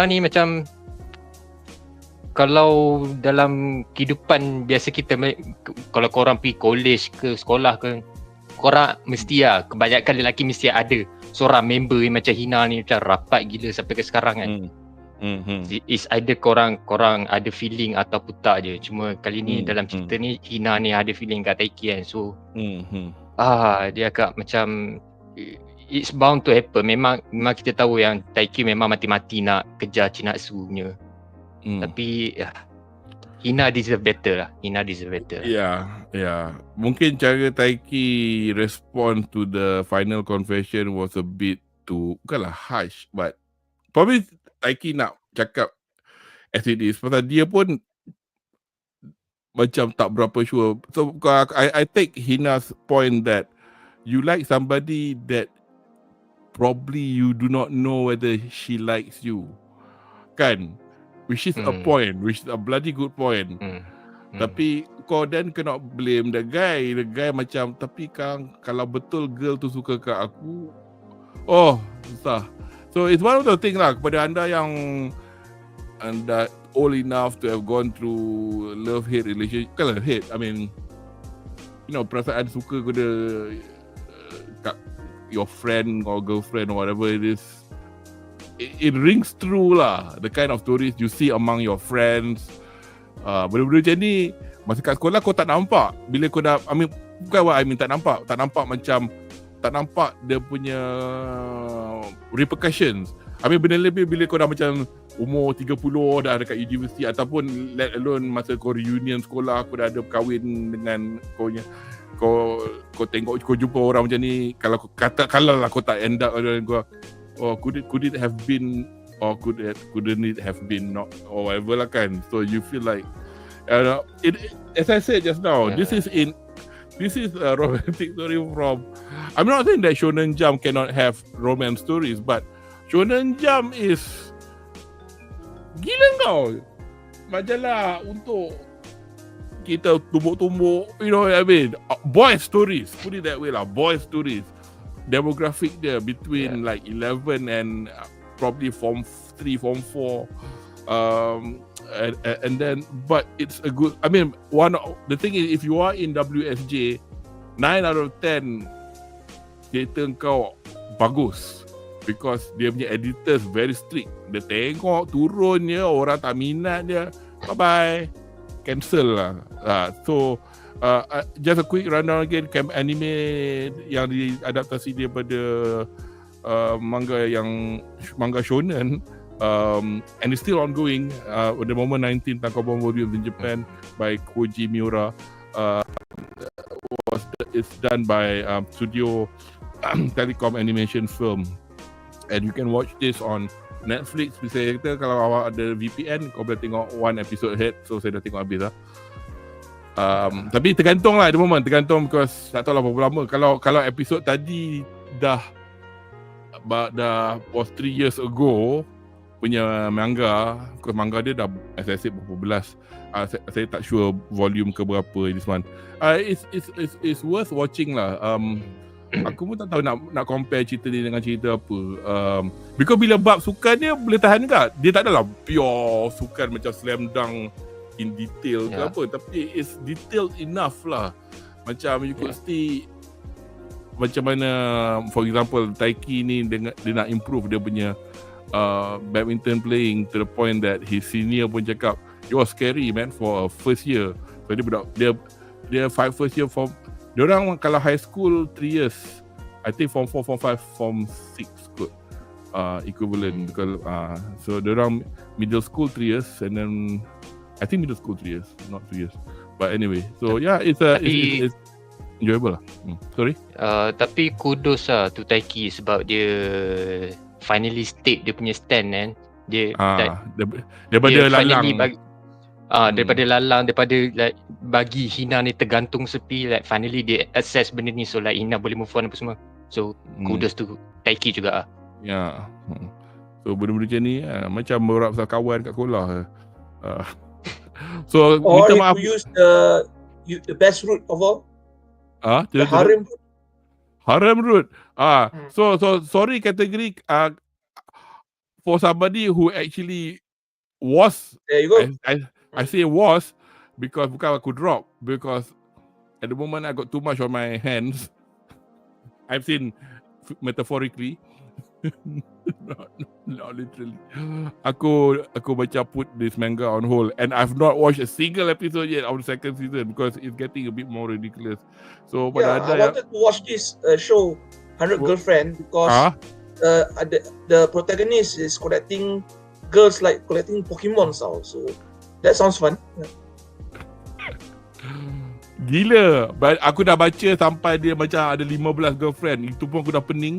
ni macam kalau dalam kehidupan biasa kita, kalau korang pergi college ke sekolah ke, korang mesti kebanyakan lelaki mesti ada seorang member yang macam Hina ni, macam rapat gila sampai ke sekarang kan. It's either korang ada feeling ataupun tak je. Cuma kali ni dalam cerita ni Hina ni ada feeling kat Taiki kan. So dia agak macam it's bound to happen. Memang kita tahu yang Taiki memang mati-mati nak kejar Chinatsu punya. Tapi Hina deserve better lah. Yeah. Mungkin cara Taiki respond to the final confession was a bit too, bukanlah harsh, but probably Taiki nak cakap as it is. Pasal dia pun macam tak berapa sure. So I take Hina's point that you like somebody that probably you do not know whether she likes you, kan? Which is a point, which is a bloody good point. Tapi kau then cannot blame the guy macam, tapi kalau betul girl tu suka kat aku, susah. So it's one of the thing lah, kepada anda yang anda old enough to have gone through love-hate relationship. Bukanlah hate, I mean, perasaan suka kepada your friend or girlfriend or whatever it is. It rings true lah, the kind of stories you see among your friends. Benda-benda macam ni masa kat sekolah kau tak nampak. Bila kau dah, bukan what I mean tak nampak macam tak nampak dia punya repercussions. Benda lebih bila kau dah macam umur 30 dah dekat universiti, ataupun let alone masa kau reunion sekolah, kau dah ada berkahwin dengan kau tengok, kau jumpa orang macam ni. Kalau lah kau tak end up dengan kau, or could it have been, or couldn't it have been, not, or whatever lah kan. So you feel like as I said just now, this is a romantic story from. I'm not saying that Shonen Jump cannot have romance stories, but Shonen Jump is gila kau majalah untuk kita tumbuk-tumbuk, you know what I mean? Boys stories, put it that way lah. Boys stories, demographic dia between like 11 and probably form 3, form 4, and then, but it's a good. I mean, the thing is, if you are in WSJ, 9 out of 10 cerita kau bagus, because dia punya editors very strict. Dia tengok turun je, orang tak minat dia, bye bye, cancel lah. So just a quick rundown again. Anime yang diadaptasi daripada manga shonen, and it's still ongoing. At the moment, 19 tankobon volumes in Japan by Koji Miura. It's done by Studio Telecom Animation Film, and you can watch this on Netflix. Bisa kata kalau awak ada VPN, kau boleh tengok one episode ahead. So saya dah tengok habis lah. Tapi tergantung lah, the moment tergantung, because tak tahu lah berapa lama. Kalau episode tadi dah was 3 years ago punya manga, because manga dia dah, as I said, berapa belas. Saya tak sure volume ke berapa this one. It's worth watching lah. Aku pun tak tahu nak compare cerita ni dengan cerita apa. Because bila bab sukan dia boleh tahan juga. Dia tak adalah pure sukan macam slam dunk in detail ke apa, tapi it's detailed enough lah. Macam you could see macam mana, for example, Taiki ni dia nak improve dia punya badminton playing to the point that his senior pun cakap it was scary, man, for a first year. So dia first year form. Diorang kalau high school 3 years, I think form 4, form 5, form 6 kot equivalent. So diorang middle school 3 years, and then I think middle school 3 years, not 2 years. But anyway, so yeah, it's enjoyable lah. Sorry? Tapi kudos lah to Taiki sebab dia finally state dia punya stand kan. Daripada lalang. Daripada lalang, daripada like bagi Hina ni tergantung sepi, like finally dia access benda ni, so like Hina boleh move on apa semua. So kudos to Taiki juga lah. Ya. So benda-benda macam ni macam beberapa pasal kawan kat sekolah. So or minta maaf. Or if you use the best route of all, the harem route. Harem route. So sorry category for somebody who actually was. There you go. I say was because bukan aku drop, because at the moment I got too much on my hands. I've seen metaphorically, not literally. Aku baca put this manga on hold, and I've not watched a single episode yet of the second season because it's getting a bit more ridiculous. So I wanted to watch this show 100 Girlfriend because the protagonist is collecting girls like collecting Pokemon so that sounds fun. Gila. Aku dah baca sampai dia macam ada 15 girlfriend. Itu pun aku dah pening.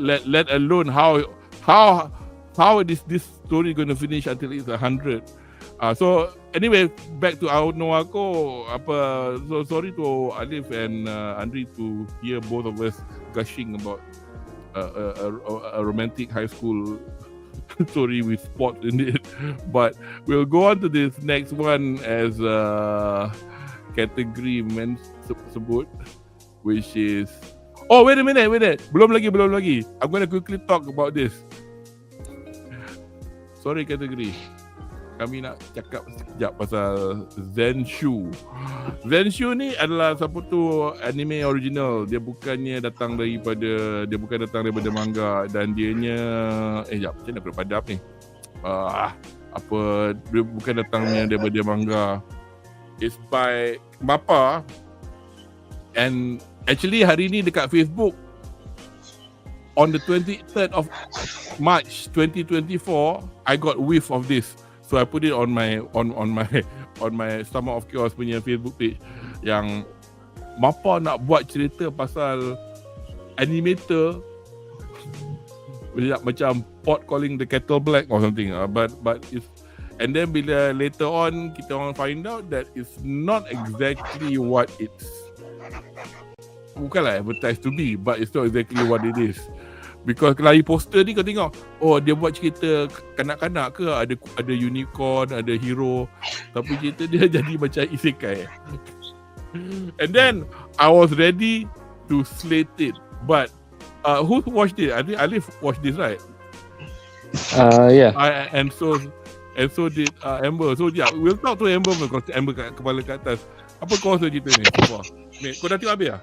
let alone how is this story going to finish until it's 100. So anyway, back to Awako. So sorry to Alif and Andri to hear both of us gushing about a romantic high school story with sport in it, but we'll go on to this next one as category men sebut, which is wait a minute, belum lagi. I'm gonna quickly talk about this. Sorry category, kami nak cakap sekejap pasal ZENSHU. ZENSHU ni adalah satu anime original. Dia bukan datang daripada manga, dan dianya macam mana aku padam ni? Dia bukan datangnya daripada manga. It's by MAPPA, and actually hari ni dekat Facebook on the 23rd of March 2024 I got whiff of this. So I put it on my Stomach of Chaos punya Facebook page, yang MAPPA nak buat cerita pasal animator macam pot calling the kettle black or something. But it's, and then bila later on kita orang find out that it's not exactly what it's, bukanlah advertised to be, but it's not exactly what it is. Because kalau poster ni kau tengok, oh dia buat cerita kanak-kanak ke, ada unicorn, ada hero, tapi cerita dia jadi macam isekai. And then I was ready to slate it, but who watched it? I think Alif watched this, right? Yeah. And so did Amber. So yeah, we'll talk to Amber because Amber kepala kat atas. Apa kau rasa cerita ni? Kau dah tengok habis lah?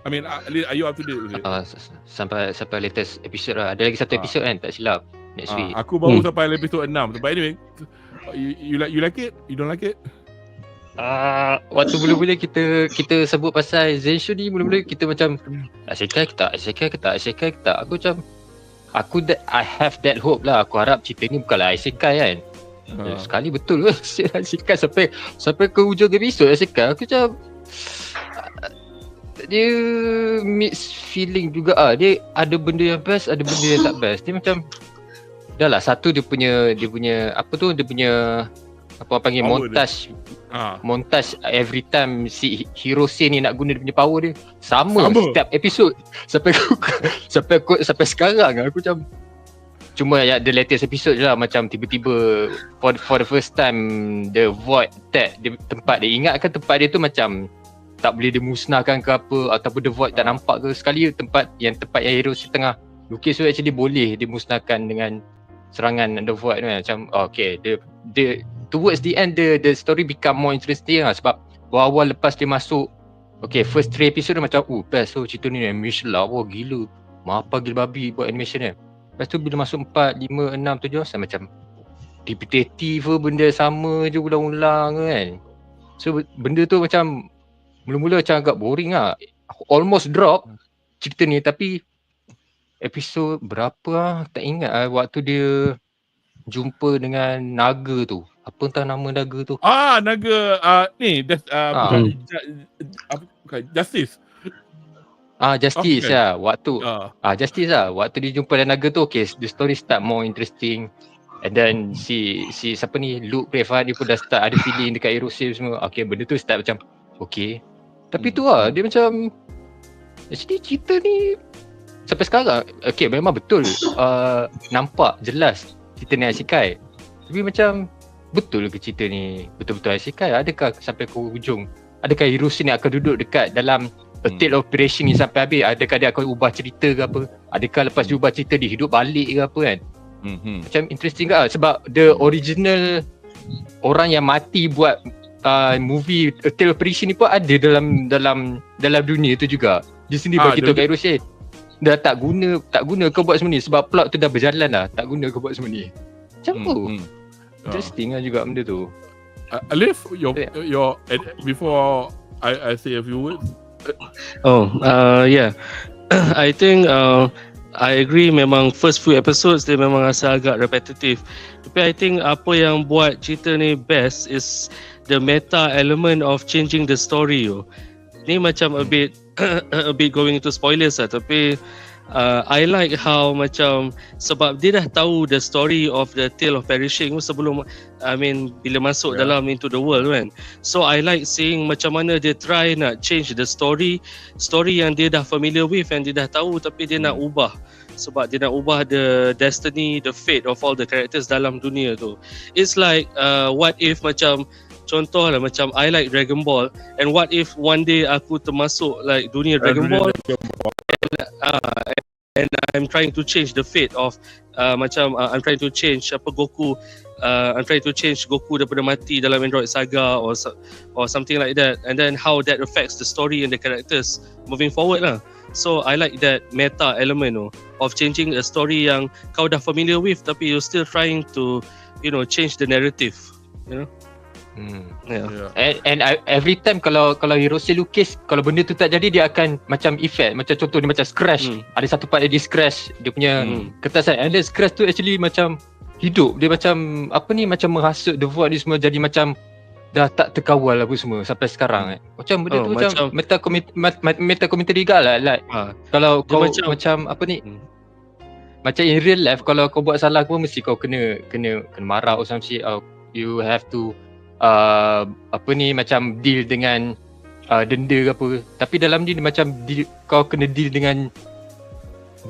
I mean, are you up to date with it? Sampai latest episode lah. Ada lagi satu episode kan, tak silap. Next week. Aku baru sampai episode 6. But anyway, you like it? You don't like it? Waktu mula-mula kita sebut pasal ZENSHU ni, mula-mula kita macam isekai ke tak. Aku macam I have that hope lah. Aku harap cerita ni bukanlah isekai kan. Sekali betul ke isekai sampai ke hujung episod isekai. Aku macam dia mixed feeling juga dia ada benda yang best, ada benda yang tak best. Dia macam dah lah, satu dia punya apa tu, dia punya apa orang panggil montage every time si hero scene ni nak guna dia punya power dia sama. Setiap episod sampai sekarang aku macam, cuma ya the latest episode je lah macam tiba-tiba for the first time the void attack dia, tempat dia ingatkan tempat dia tu macam tak boleh dimusnahkan ke apa, ataupun the void tak nampak ke. Sekali tempat yang hero si tengah lukis tu actually boleh dimusnahkan dengan serangan the void tu kan. Macam okay, the towards the end the story become more interesting lah. Sebab awal lepas dia masuk, okay, first 3 episode dia macam best. So cerita ni animation lah, wah gila, apa gila babi buat animation dia. Lepas tu bila masuk 4, 5, 6, 7 saya macam repetitive, benda sama je ulang-ulang kan. So benda tu macam mula-mula macam agak boring lah. Almost drop cerita ni, tapi episod berapa lah tak ingat lah, waktu dia jumpa dengan naga tu. Apa entah nama naga tu? Naga ni Justice. Justice lah. Justice lah. Waktu dia jumpa dengan naga tu, okay, the story start more interesting. And then si siapa ni, Luke Prevan, dia pun dah start ada feeling dekat Aerosave semua. Okay, benda tu start macam okay. Tapi tu lah, dia macam actually cerita ni sampai sekarang, okay, memang betul nampak jelas cerita ni isekai. Tapi macam betul ke cerita ni betul-betul isekai? Adakah sampai ke hujung? Adakah hero ni akan duduk dekat dalam a tale operation ni sampai habis? Adakah dia akan ubah cerita ke apa? Adakah lepas dia ubah cerita dia hidup balik ke apa kan? Macam interesting ke sebab the original orang yang mati buat movie A Tale of Operation ni pun ada dalam dunia tu juga. Dia sendiri bagi tahu kat Erosia, dah tak guna kau buat semua ni sebab plot tu dah berjalan dah. Tak guna kau buat semua ni. Macam tu. Interesting lah juga benda tu. Alif, your before I say a few words. Yeah. I think I agree, memang first few episodes dia memang rasa agak repetitive. Tapi I think apa yang buat cerita ni best is the meta element of changing the story. Ni macam a bit going into spoilers lah, tapi I like how macam sebab dia dah tahu the story of the Tale of Perishing sebelum, I mean bila masuk dalam into the world kan. So I like seeing macam mana dia try nak change the story yang dia dah familiar with and dia dah tahu, tapi dia nak ubah sebab dia nak ubah the destiny, the fate of all the characters dalam dunia tu. It's like what if macam contoh lah macam I like Dragon Ball, and what if one day aku termasuk like dunia Dragon Ball and I'm trying to change the fate of macam I'm trying to change Goku, I'm trying to change Goku daripada mati dalam Android Saga or something like that, and then how that affects the story and the characters moving forward lah. So I like that meta element of changing a story yang kau dah familiar with tapi you're still trying to change the narrative, And every time kalau Hiroshi lukis, kalau benda tu tak jadi, dia akan macam effect, macam contoh dia macam scratch. Ada satu part dia scratch dia punya kertas kan, and then scratch tu actually macam hidup. Dia macam macam menghasut the void ni semua jadi macam dah tak terkawal apa semua sampai sekarang kan. Macam benda tu macam meta commentary juga lah, like kalau kau macam macam in real life kalau kau buat salah pun mesti kau kena marah or some shit, or you have to macam deal dengan denda ke apa. Tapi dalam ni macam kau kena deal dengan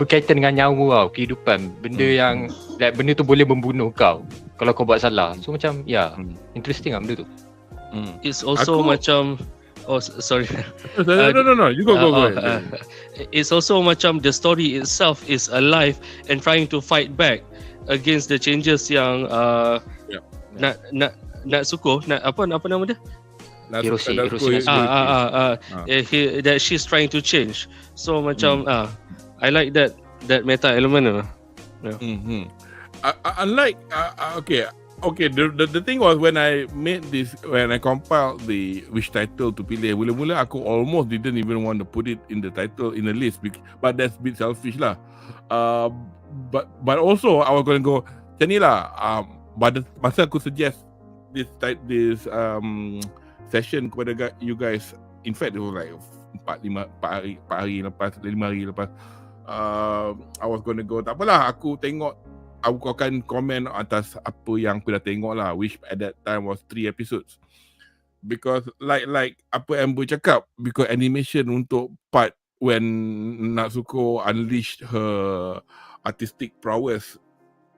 berkaitan dengan nyawa kau, kehidupan, benda yang benda tu boleh membunuh kau kalau kau buat salah. So macam interesting benda tu. It's also macam sorry. No. You go. It's also macam the story itself is alive and trying to fight back against the changes yang nak suko, apa nama dia? Hiroshi. That she's trying to change. So macam I like that meta element. Unlike okay. The thing was when I made this, when I compiled which title to pilih, mula-mula aku almost didn't even want to put it in the title in the list, but that's a bit selfish lah. But also I was going to go macam ni lah. Masa aku suggest this session kepada you guys, in fact it was like 5 hari lepas, I was going to go, tak apalah, aku akan komen atas apa yang aku dah tengok lah, which at that time was 3 episodes. Because like apa Amber cakap, because animation untuk part when Natsuko unleashed her artistic prowess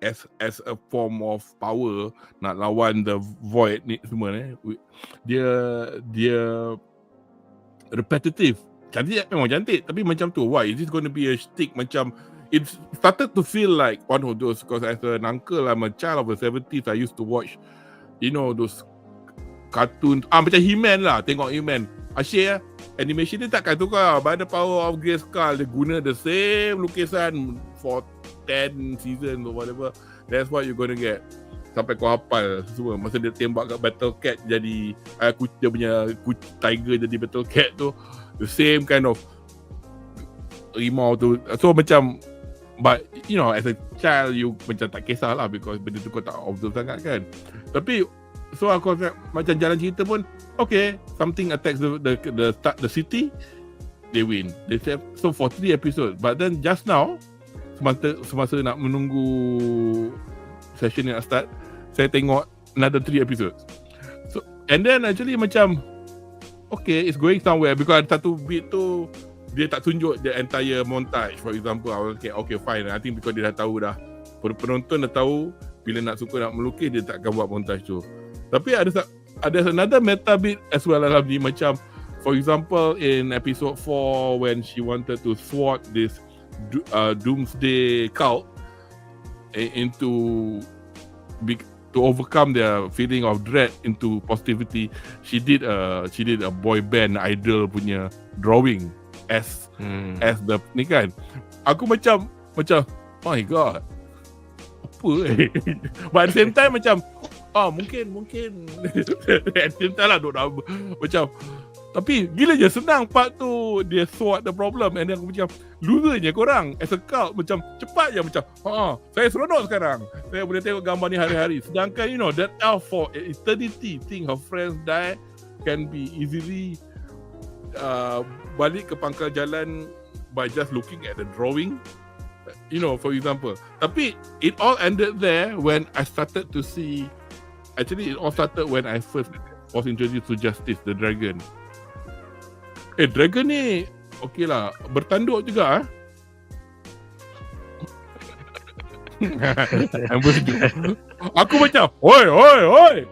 as a form of power nak lawan the void ni semua dia repetitive. Cantik, memang cantik, tapi macam tu, why is this going to be a stick? Macam it started to feel like one of those, because as an uncle, I'm a child of the 70s, I used to watch, those cartoon, macam He-Man lah, tengok He-Man. Asyik animation dia takkan tukar. By the power of Grayskull, dia guna the same lukisan for 10 seasons or whatever. That's what you're gonna get. Sampai kau hafal semua. Masa dia tembak kat Battle Cat jadi dia punya tiger jadi Battle Cat tu, the same kind of rimau tu. So macam, but as a child you macam tak kisah lah, because benda tu kau tak observe sangat kan. Tapi so aku macam jalan cerita pun okay, something attacks the city, they win. They say, so for 3 episodes. But then just now semasa nak menunggu session yang start, saya tengok another 3 episodes. So and then actually macam okay, it's going somewhere, because ada satu bit tu dia tak tunjuk the entire montage. For example, I was okay fine. I think because dia dah tahu dah, penonton dah tahu bila nak suka nak melukis, dia takkan buat montage tu. Tapi ada another meta bit as well dalam ni, macam for example in episode 4 when she wanted to thwart this doomsday cult to overcome their feeling of dread into positivity, she did a boy band idol punya drawing as the ni kan. Aku macam my god, apa but at the same time macam mungkin at the same time lah macam, tapi gila je senang part tu, dia sort the problem, and then aku macam losernya korang as a cult, macam cepat je macam saya seronok sekarang, saya boleh tengok gambar ni hari-hari, sedangkan that elf for eternity think her friends die can be easily balik ke pangkal jalan by just looking at the drawing, for example. Tapi it all ended there when I started to see, actually it all started when I first was introduced to Justice the Dragon. Dragon ni okey lah, bertanduk juga aku macam oi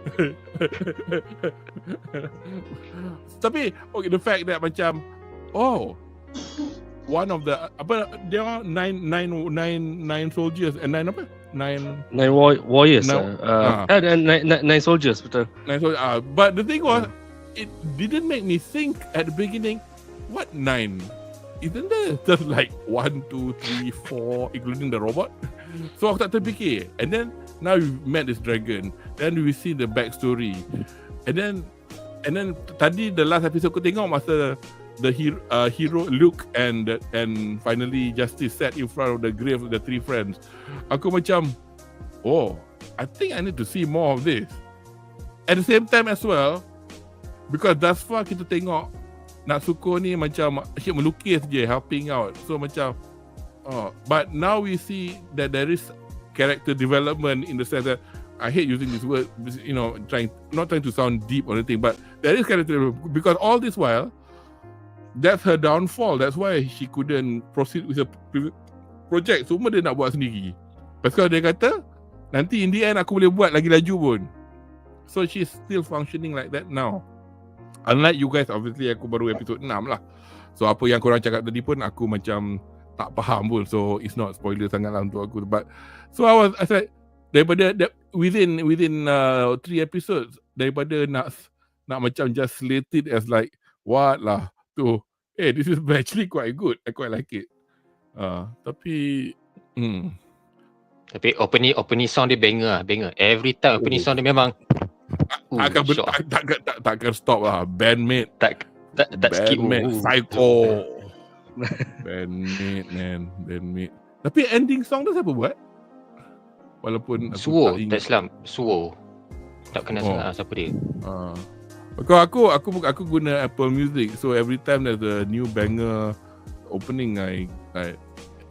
tapi okay, the fact that macam one of the there are nine soldiers and nine warriors, nine soldiers, betul. But the thing was, it didn't make me think at the beginning, what 9? Isn't there just like 1, 2, 3, 4 including the robot? So aku tak terfikir. And then now we met this dragon, then we see the backstory, and then tadi the last episode aku tengok masa the hero Luke and finally Justice sat in front of the grave of the 3 friends. Aku macam I think I need to see more of this. At the same time as well, because thus far kita tengok Natsuko ni macam asyik melukis je, helping out. So macam But now we see that there is character development in the sense that I hate using this word, not trying to sound deep or anything, but there is character development because all this while, that's her downfall. That's why she couldn't proceed with the project. Semua dia nak buat sendiri. Pasal dia kata, nanti in the end aku boleh buat lagi laju pun. So she's still functioning like that now. Unlike you guys, obviously aku baru episode 6 lah. So apa yang korang cakap tadi pun aku macam tak faham pun. So it's not spoiler sangat lah untuk aku. But so I said daripada within 3 episodes, daripada nak macam just slate it as like what lah tu, this is actually quite good. I quite like it. Tapi opening song dia banger. Every time opening song dia memang takkan stop lah. Bandmate tak skip. Psycho. Bandmate. Tapi ending song tu siapa buat? Walaupun Suo, tak Islam. Suo. Tak kenal sangat siapa dia. Aku guna Apple Music. So every time there's a new banger opening,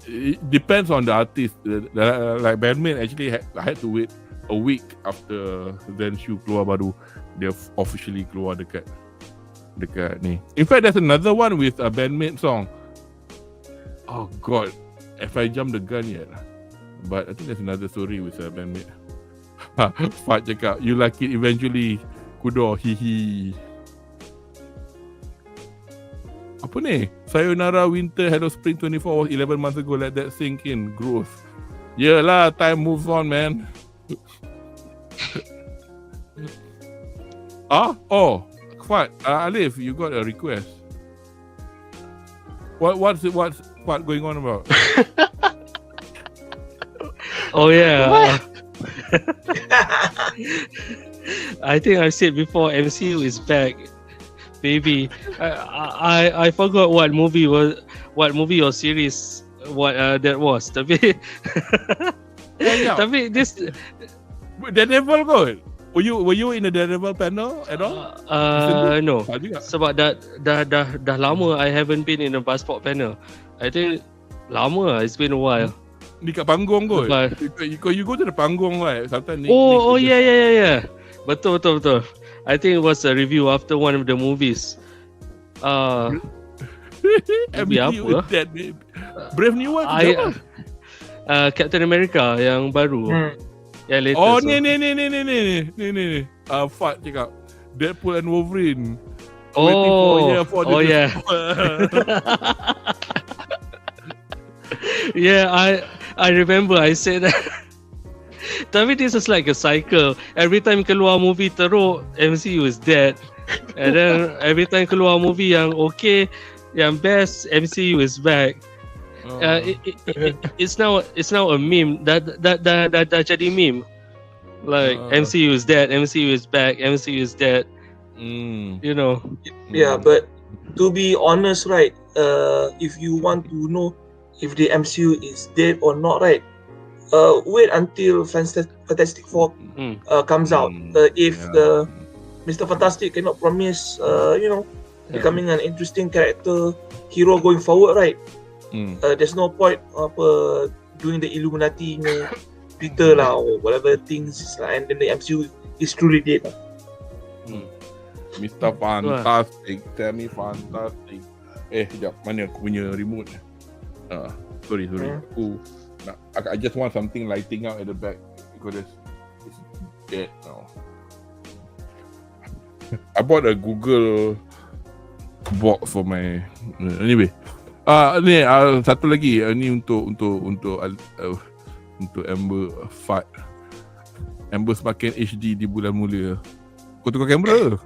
it depends on the artist. Like Bandmate actually I had to wait a week after ZENSHU keluar baru dia officially keluar dekat ni. In fact, there's another one with a Bandmate song. Oh god, if I jump the gun yet. But I think there's another story with a Bandmate. Fat cakap, you like it eventually. Kudo, hihi. Apa ni? Sayonara Winter Hello Spring 24 was 11 months ago. Let that sink in. Growth. Yelah, time moves on, man. Fat. Alif, you got a request. What's going on about? Oh yeah. I think I said before, MCU is back, baby. I forgot what movie or series that was. Tapi tapi this Daredevil kot. Were you in the Daredevil panel at all? No. Sebab dah lama I haven't been in a passport panel. I think lama. It's been a while. Di kat panggung kot. You go to the panggung right? Sometimes Yeah. Betul. I think it was a review after one of the movies. Movie apa? Brave New World. Captain America yang baru. Yang latest. Oh ni. Fat cakap Deadpool and Wolverine. Yeah. Yeah, I remember I said that. Tapi this is like a cycle. Every time keluar movie teruk, MCU is dead. And then every time keluar movie yang okay, yang best, MCU is back. It's now a meme. Dah jadi meme. Like MCU is dead, MCU is back, MCU is dead. You know. Yeah, but to be honest, right? If you want to know if the MCU is dead or not, right? Wait until Fantastic Four comes out. If the Mr. Fantastic cannot promise, becoming an interesting character hero going forward, right? There's no point doing the Illuminati Twitter lah or whatever things, and then the MCU is truly dead. Mr. Fantastic, tell me Fantastic. Sekejap, mana aku punya remote? Sorry. I just want something lighting up at the back because it's dead now. I bought a Google box for my anyway. Ni satu lagi ni untuk Amber Fat. Amber semakin HD di bulan mula. Kau tukar kamera?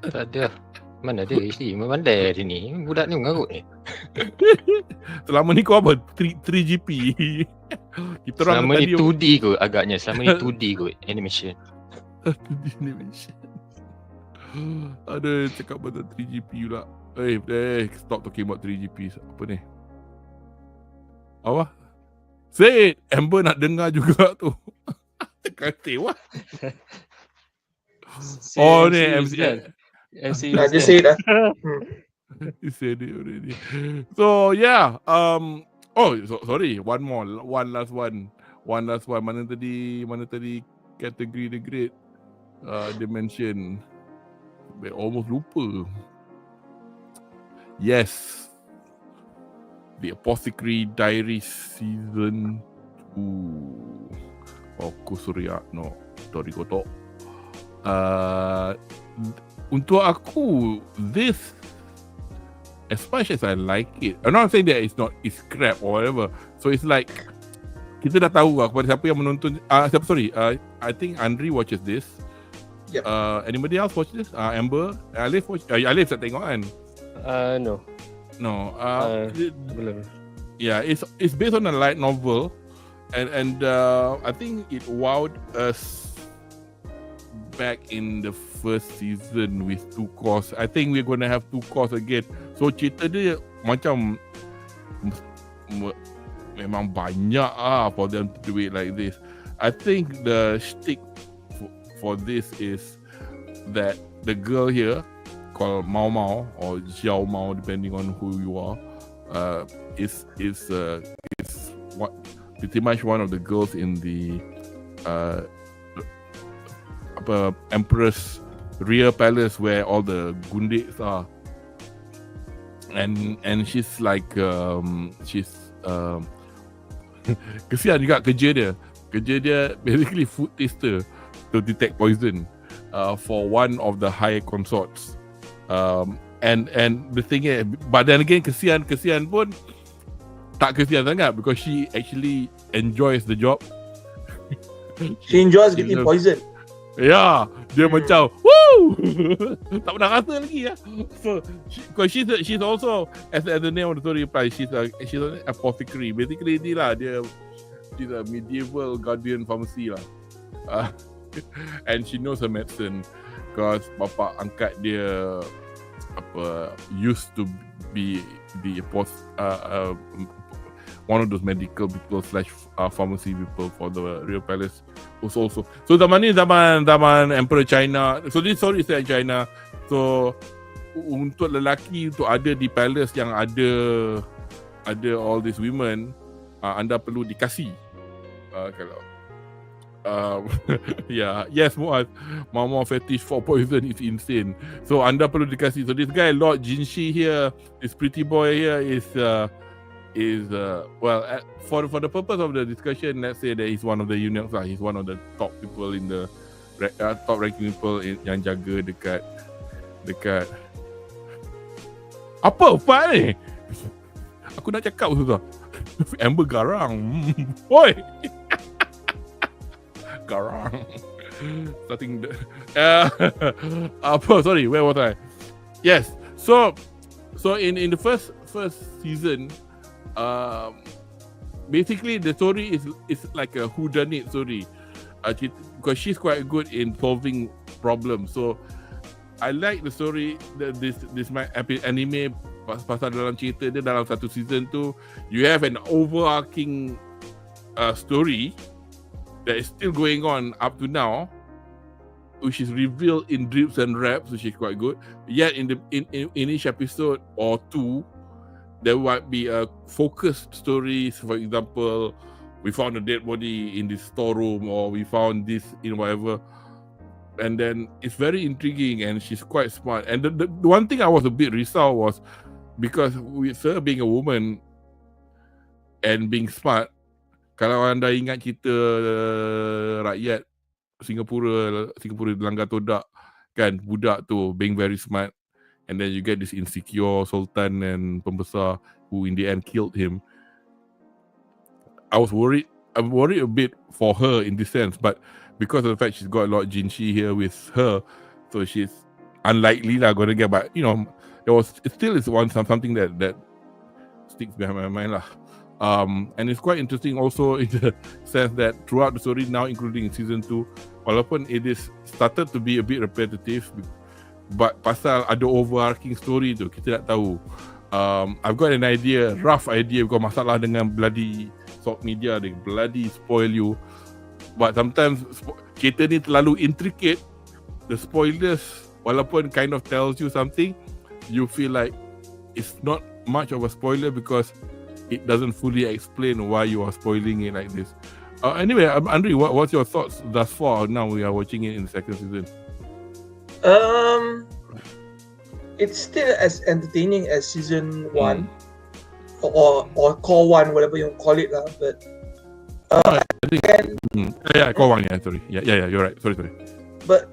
Tak ada. Mana ada HD? Memandai hari ni. Budak ni mengarut ni. Selama ni kau apa? 3GP. Kita orang selama ni 2D kot agaknya. Selama ni 2D kot animation. 2D animation. Ada cakap pasal 3GP pula. Stop talking about 3GP. Apa ni? Apa? Say it. Amber nak dengar juga tu. Kata wah. Oh ni MCU. Just say it. You said it already. So yeah. Sorry. One last one. Mana tadi category the grade. They mention. Almost lupa. Yes. The Apothecary Diaries Season 2. Kusuria no Torikoto. Untuk aku, this, as much as I like it, I'm not saying that it's crap or whatever. So it's like kita dah tahu lah kepada siapa yang menonton. I think Andri watches this. Yep. Anybody else watch this? Amber, Alif watch. Alif tak tengok kan? No. Belum. Yeah, it's based on a light novel, and I think it wowed us back in the first season with 2 course. I think we're gonna have 2 course again. So cerita dia macam memang banyak for them to do it like this. I think the shtick for this is that the girl here called Mao Mao or Xiao Mao, depending on who you are, is what pretty much one of the girls in the Empress rear palace where all the gundiks are, and she's like kesian juga kerja dia basically food taster to detect poison for one of the high consorts, and the thing is, but then again kesian pun tak kesian sangat because she actually enjoys the job. She enjoys getting poison. Yeah, dia macam woo, tak pernah rasa lagi ya. So, because she's also as the name of the story implies, she's an apothecary. Basically ni lah she's a medieval guardian pharmacy lah. And she knows her medicine because bapa angkat dia used to be the one of those medical people / pharmacy people for the real palace also. So zaman ni zaman Emperor China. So this story is set in China. So untuk lelaki untuk ada di palace yang ada all these women, anda perlu dikasih kalau yeah, yes, Muaz. Mama fetish for poison is insane. So anda perlu dikasih. So this guy Lord Jinshi here, this pretty boy here is well, for the purpose of the discussion, let's say that he's one of the eunuchs lah. He's one of the top people in the top ranking people yang jaga dekat apa ni? Aku nak cakap susah. Amber garang. Oi. Garang. Starting sorry, where was I? Yes. So in the first season, basically the story is like a whodunit story, because she's quite good in solving problems. So I like the story. This anime pasal dalam cerita dia dalam satu season tu, you have an overarching story that is still going on up to now, which is revealed in drips and raps, which is quite good. Yet in each episode or two, there might be a focused stories. For example, we found a dead body in this storeroom, or we found this in whatever. And then it's very intriguing, and she's quite smart. And the one thing I was a bit risau was because with her being a woman and being smart, kalau anda ingat cerita rakyat Singapura Langgar Todak kan, budak tu being very smart, and then you get this insecure sultan and pembesar who in the end killed him. I'm worried a bit for her in this sense, but because of the fact she's got a lot of Jinshi here with her, so she's unlikely gonna get. But you know, it still is something that sticks behind my mind lah. And it's quite interesting also in the sense that throughout the story now, including in season 2, walaupun it is started to be a bit repetitive, but pasal ada overarching story tu, kita tak tahu. I've got an idea, rough idea, because masalah dengan bloody social media, they bloody spoil you. But sometimes cerita ni terlalu intricate, the spoilers walaupun kind of tells you something, you feel like it's not much of a spoiler because it doesn't fully explain why you are spoiling it like this. Anyway, Andri, what's your thoughts thus far? Now we are watching it in the second season. It's still as entertaining as season 1 or core 1, whatever you call it lah. But I think core 1. Yeah, sorry. Yeah, you're right. Sorry. But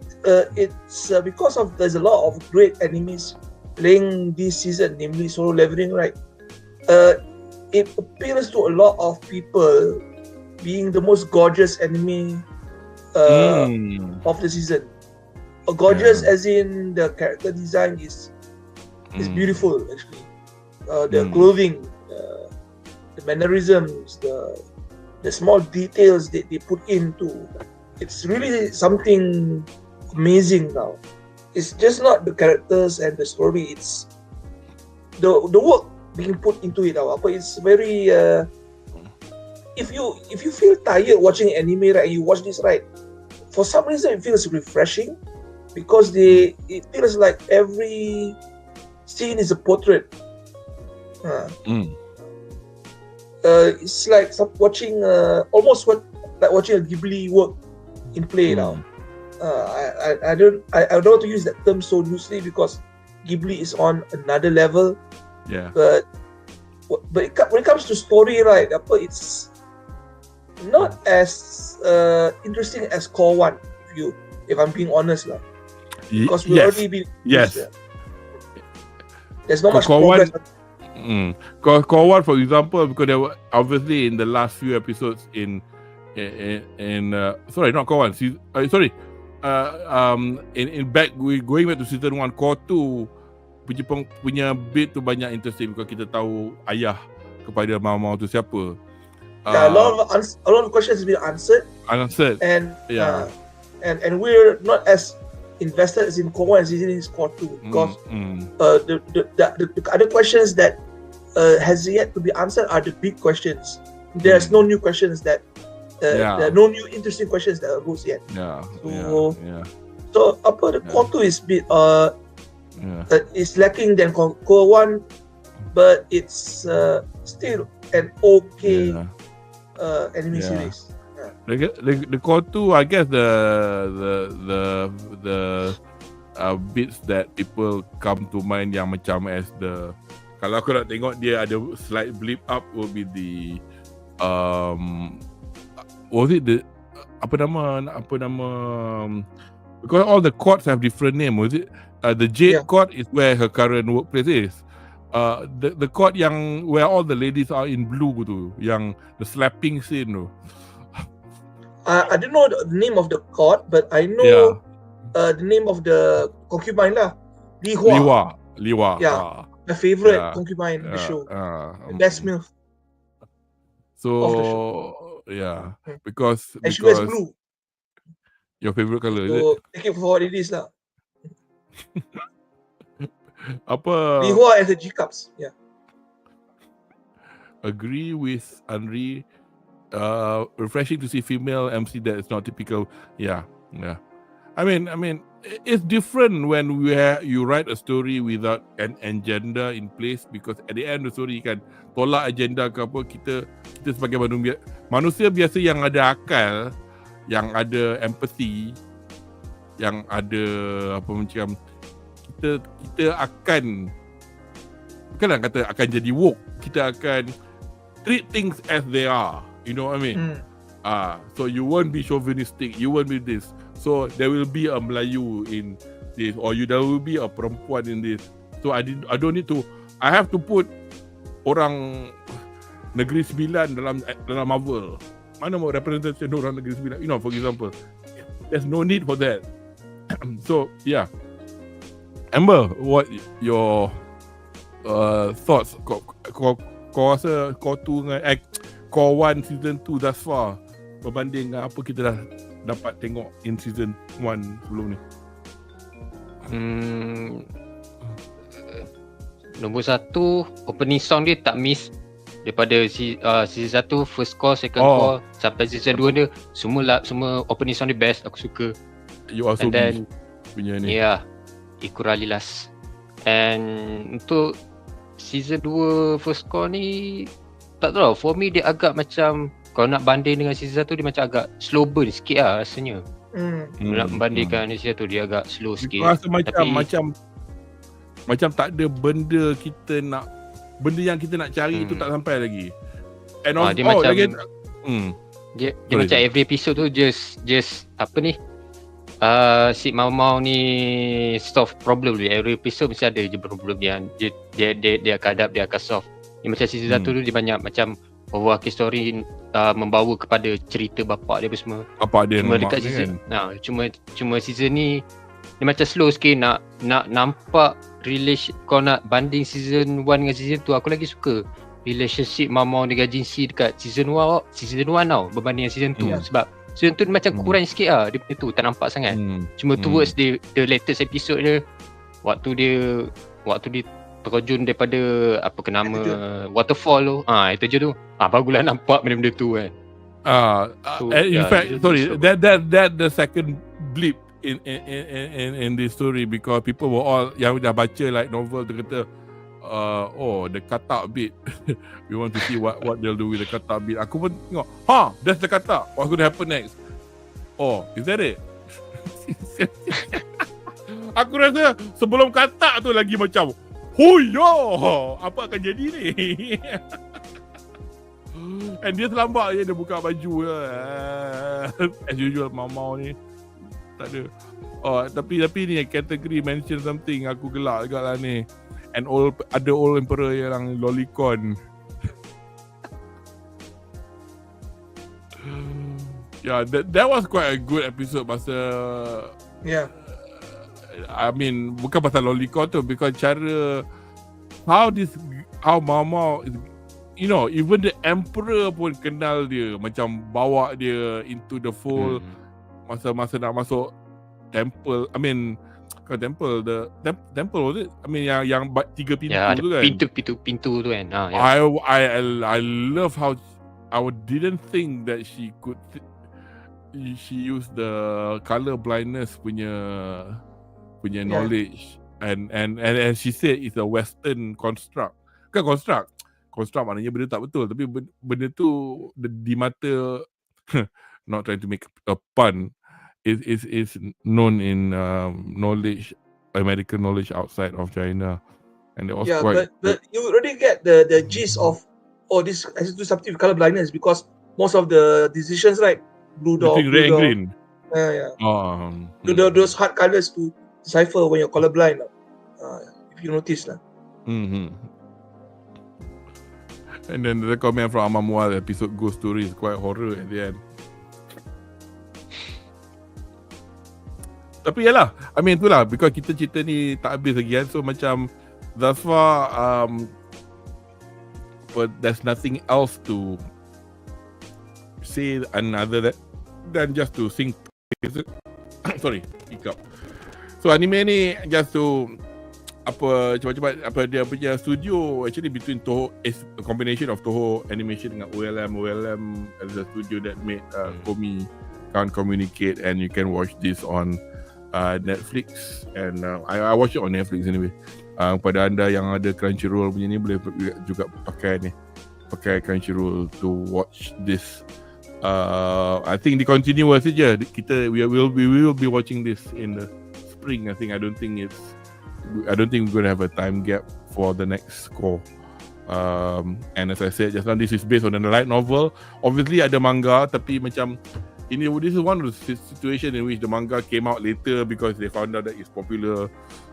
it's because of there's a lot of great animes playing this season, namely Solo Leveling, right? It appeals to a lot of people being the most gorgeous anime of the season. Gorgeous as in the character design is beautiful actually. The clothing, the mannerisms, the small details that they put into. It's really something amazing now. It's just not the characters and the story. It's the work being put into it. It's very. If you feel tired watching anime, right, and you watch this, right, for some reason it feels refreshing because it feels like every scene is a portrait. It's like watching almost like watching a Ghibli work in play now. I don't want to use that term so loosely because Ghibli is on another level. Yeah. But when it comes to story, right, it's not as interesting as core 1. If I'm being honest, lah. Because we've already been. Yes. There's not much core progress. Core 1, for example, because there were obviously in the last few episodes in sorry, not core 1. Sorry. In going back to season 1, core 2 punya bit tu banyak interesting because kita tahu ayah kepada Mama tu siapa. A lot of questions have been answered. And and we're not as invested as in core 1 as in core 2 because the other questions that has yet to be answered are the big questions. There's no new questions that there are no new interesting questions that arose yet. So the core 2 is bit is lacking than core 1, but it's still an okay anime series. The core 2, I guess the bits that people come to mind yang macam as the, kalau aku nak tengok dia ada slight blip up will be the was it the apa nama because all the courts have different name. Was it the Jade Court is where her current workplace is. The court yang where all the ladies are in blue tu, yang the slapping scene tu. I don't know the name of the court, but I know the name of the concubine lah. Li Hua. Yeah, my favorite concubine in the show. The best MILF. So because she wears blue. Your favorite color, so, is it? Take it for what it is lah. Apa? Li Hua and the G cups. Yeah. Agree with Anri. Refreshing to see female MC that is not typical. Yeah. I mean, it's different when you write a story without an agenda in place because at the end of the story kan tolak agenda ke apa, kita sebagai manusia biasa yang ada akal, yang ada empathy, yang ada apa macam kita akan bukanlah kata akan jadi woke, kita akan treat things as they are. You know what I mean? So you won't be chauvinistic, you won't be this. So there will be a Melayu in this, or there will be a perempuan in this. So I don't need to. I have to put orang Negeri Sembilan dalam Marvel. Mana mau representation orang Negeri Sembilan? You know, for example, there's no need for that. So yeah, Amber, what your thoughts? Kau rasa Core 2 dengan Core 1 season 2 thus far berbanding dengan apa kita dah dapat tengok in season 1 sebelum ni? Nombor 1, opening song dia tak miss. Daripada season 1, first core, second core sampai season 2 dia semua opening song dia best, aku suka. You also then punya ni. Ikuralilas. And untuk season 2 first call ni tak tahu lah, for me dia agak macam kalau nak banding dengan season 1 dia macam agak slow burn sikit lah rasanya. Nak membandingkan season tu dia agak slow sikit. Aku rasa macam tak ada benda yang kita nak cari tu tak sampai lagi. And dia macam dia macam every episode tu just apa ni, si Mau ni solve problem dia. Every episode mesti ada je problem dia akan hadap, dia akan solve. Dia macam season 1 tu dia banyak macam overarching story, membawa kepada cerita bapak dia apa semua. Bapak dia cuma dekat season kan? Cuma season ni dia macam slow sikit. Nak nampak kau nak banding season 1 dengan season 2, aku lagi suka relationship Mau dengan Jinsi dekat season 1 tau berbanding dengan season 2. Sebab season 2 macam kurang sikit lah, dia punya tu tak nampak sangat. Cuma towards the latest episode dia, waktu dia terjun daripada apa ke nama waterfall tu, itu je tu, bagulah nampak benda-benda tu kan. In fact, sorry, that the second blip in this story, because people were all yang dah baca like novel tu kata, the katak bit. We want to see what they'll do with the katak bit. Aku pun tengok, that's the katak. What's going to happen next? Is that it? Aku rasa sebelum katak tu lagi macam, apa akan jadi ni? And dia terlambat je, dia buka baju as usual. Mau ni tak ada. Tapi ni kategori mention something, aku gelak juga lah ni. Ada old emperor yang lolicon. Yeah, that was quite a good episode pasal I mean bukan pasal lolicon tu, because cara how Mau is, you know, even the emperor pun kenal dia, macam bawa dia into the fold masa nak masuk temple. I mean bukan temple, temple was it? I mean yang 3 pintu tu kan. Pintu tu kan. I love how I didn't think that she could she used the color blindness punya knowledge, and she said it's a western construct. Bukan construct maknanya benda tak betul, tapi benda tu di mata not trying to make a pun, is known in knowledge, American knowledge outside of China, and it was quite. But you already get the gist of this has to do something with color blindness, because most of the decisions, right, blue dot, red and green. Those hard colors to decipher when you're colorblind. If you notice lah. And then the comment from Amamwa, the episode Ghost Story is quite horror at the end. Tapi yalah, I mean itulah, because kita cerita ni tak habis lagi kan. So macam thus far but there's nothing else to say another than just to sing sorry, hiccup. So anime ni just to cepat-cepat dia punya studio actually between Toho, is a combination of Toho Animation dengan OLM as a studio that made Komi Can't Communicate, and you can watch this on Netflix, and I watch it on Netflix anyway. Pada anda yang ada Crunchyroll punya ni, boleh juga pakai Crunchyroll to watch this. I think the continuous saja. We will be watching this in the spring. I don't think we're going to have a time gap for the next COUR. And as I said just now, this is based on a light novel. Obviously ada manga, tapi macam this is one of the situation in which the manga came out later because they found out that it's popular,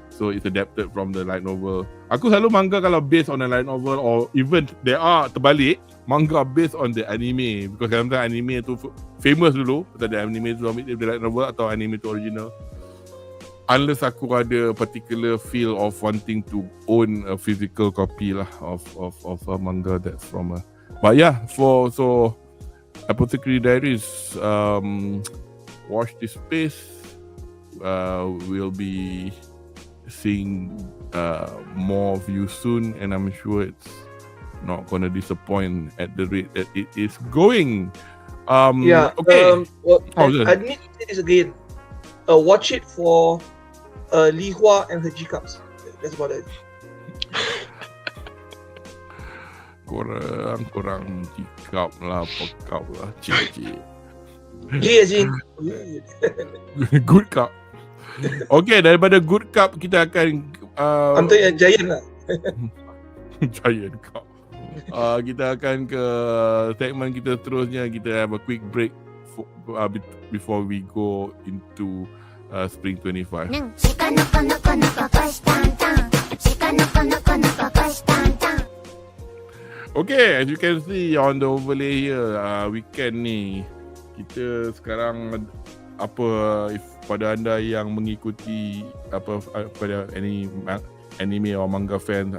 so it's adapted from the light novel. Aku selalu manga kalau based on a light novel, or even there are terbalik manga based on the anime, because kadang-kadang anime tu famous dulu, ada anime tu ambil the light novel atau anime tu original. Unless aku ada particular feel of wanting to own a physical copy lah of a manga that's from a. But yeah, so Apothecary Diaries, watch this space. We'll be seeing more of you soon, and I'm sure it's not gonna disappoint at the rate that it is going. Okay. I need to say this again. Watch it for Li Hua and her G-Cups. That's about it. korang cakap lah, pekap lah, cik. Good cup. Okay, daripada good cup kita akan Untuk yang giant lah. Giant cup. Kita akan ke segmen kita seterusnya. Kita have a quick break before we go into Spring 25. Okay, as you can see on the overlay here, weekend ni kita sekarang pada anda yang mengikuti pada anime atau manga fans,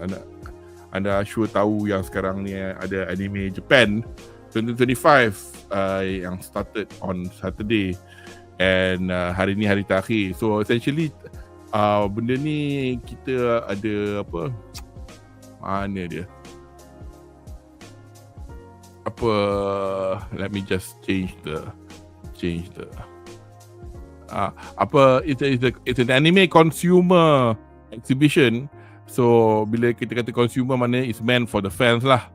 anda sure tahu yang sekarang ni ada anime Japan 2025 yang started on Saturday, and hari ni hari terakhir. So essentially benda ni kita ada mana dia? Let me just change the it's an anime consumer exhibition. So bila kita kata consumer, maknanya it's meant for the fans lah.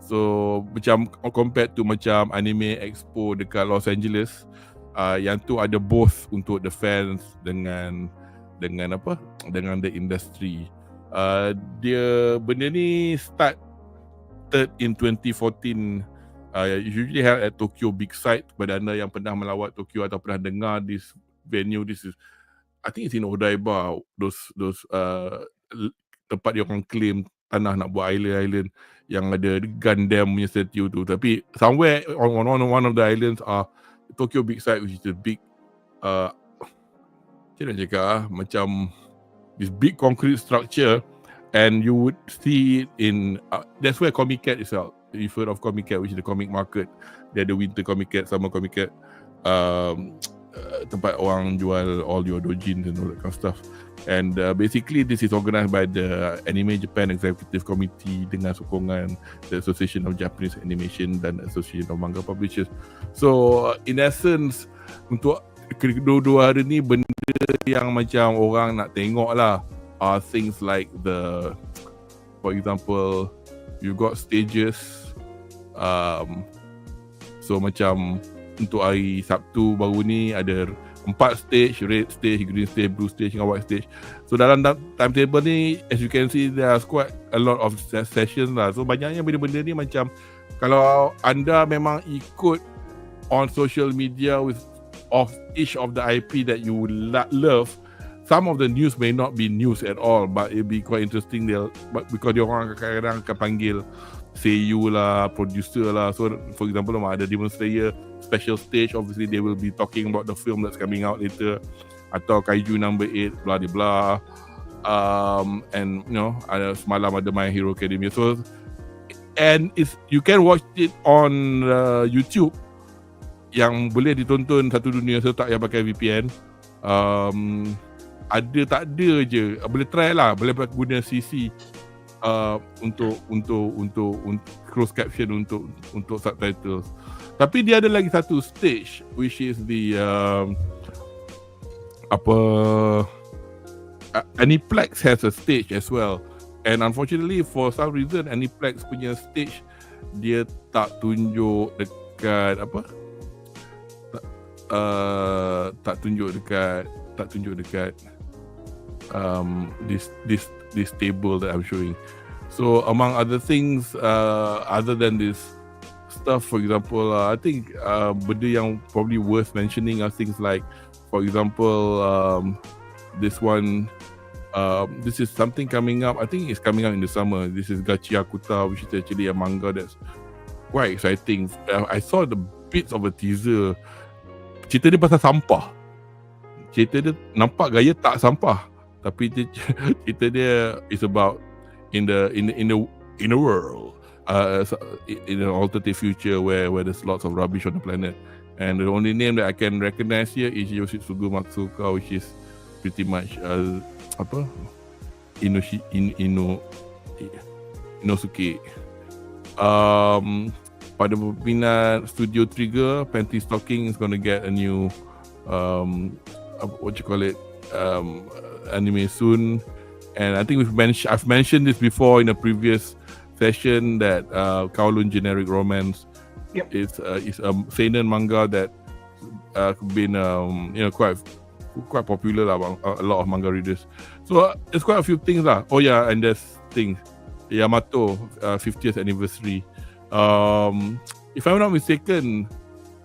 So macam compared to macam anime expo dekat Los Angeles, yang tu ada both untuk the fans dengan the industry. Dia benda ni started in 2014. Usually held at Tokyo Big Sight. Kepada anda yang pernah melawat Tokyo atau pernah dengar this venue, this is, I think it's in Odaiba, those tempat dia orang claim tanah nak buat island yang ada Gundam punya statue tu. Tapi somewhere on one of the islands are Tokyo Big Sight, which is a big macam nak cakap macam this big concrete structure, and you would see it in that's where Comic Cat itself. You've heard of Comic Cat, which is the comic market. Dia ada winter Comic Cat, summer Comic Cat, tempat orang jual all your dojins and all that kind of stuff. And basically this is organised by the Anime Japan Executive Committee dengan sokongan the Association of Japanese Animation dan Association of Manga Publishers. So in essence, untuk kedua-dua hari ni, benda yang macam orang nak tengok lah are things like for example, you got stages. So macam untuk hari Sabtu baru ni ada 4 stage, red stage, green stage, blue stage dengan white stage. So dalam timetable ni, as you can see, there's quite a lot of sessions lah. So banyaknya benda-benda ni macam kalau anda memang ikut on social media of each of the IP that you love, some of the news may not be news at all, but it'll be quite interesting because dia orang kadang-kadang akan panggil seiyu lah, producer lah. So for example, ada Demon Slayer special stage, obviously they will be talking about the film that's coming out later, atau Kaiju number 8 blah blah blah. And you know, semalam ada My Hero Academia. So and you can watch it on YouTube yang boleh ditonton satu dunia, so tak payah pakai VPN. Ada tak ada je, boleh try lah, boleh guna CC untuk closed caption, untuk subtitles. Tapi dia ada lagi satu stage, which is the Aniplex has a stage as well. And unfortunately for some reason, Aniplex punya stage dia tak tunjuk dekat tak tunjuk dekat this table that I'm showing. So among other things, other than this stuff, for example, I think benda yang probably worth mentioning are things like, for example, this one, this is something coming up. I think it's coming out in the summer. This is Gachi Akuta, which is actually a manga that's quite exciting. I saw the bits of a teaser. Cerita dia pasal sampah. Cerita dia nampak gaya tak sampah, tapi cerita dia is about in a world, in an alternative future where there's lots of rubbish on the planet, and the only name that I can recognize here is Yoshitsugu Matsuoka, which is pretty much Inosuke. Pada peminat Studio Trigger, Panty Stocking is going to get a new anime soon. And I think I've mentioned this before in a previous session that Kowloon Generic Romance Yep. is a seinen manga that been quite popular among a lot of manga readers. So there's quite a few things lah. Oh yeah, and there's things Yamato 50th anniversary. If I'm not mistaken,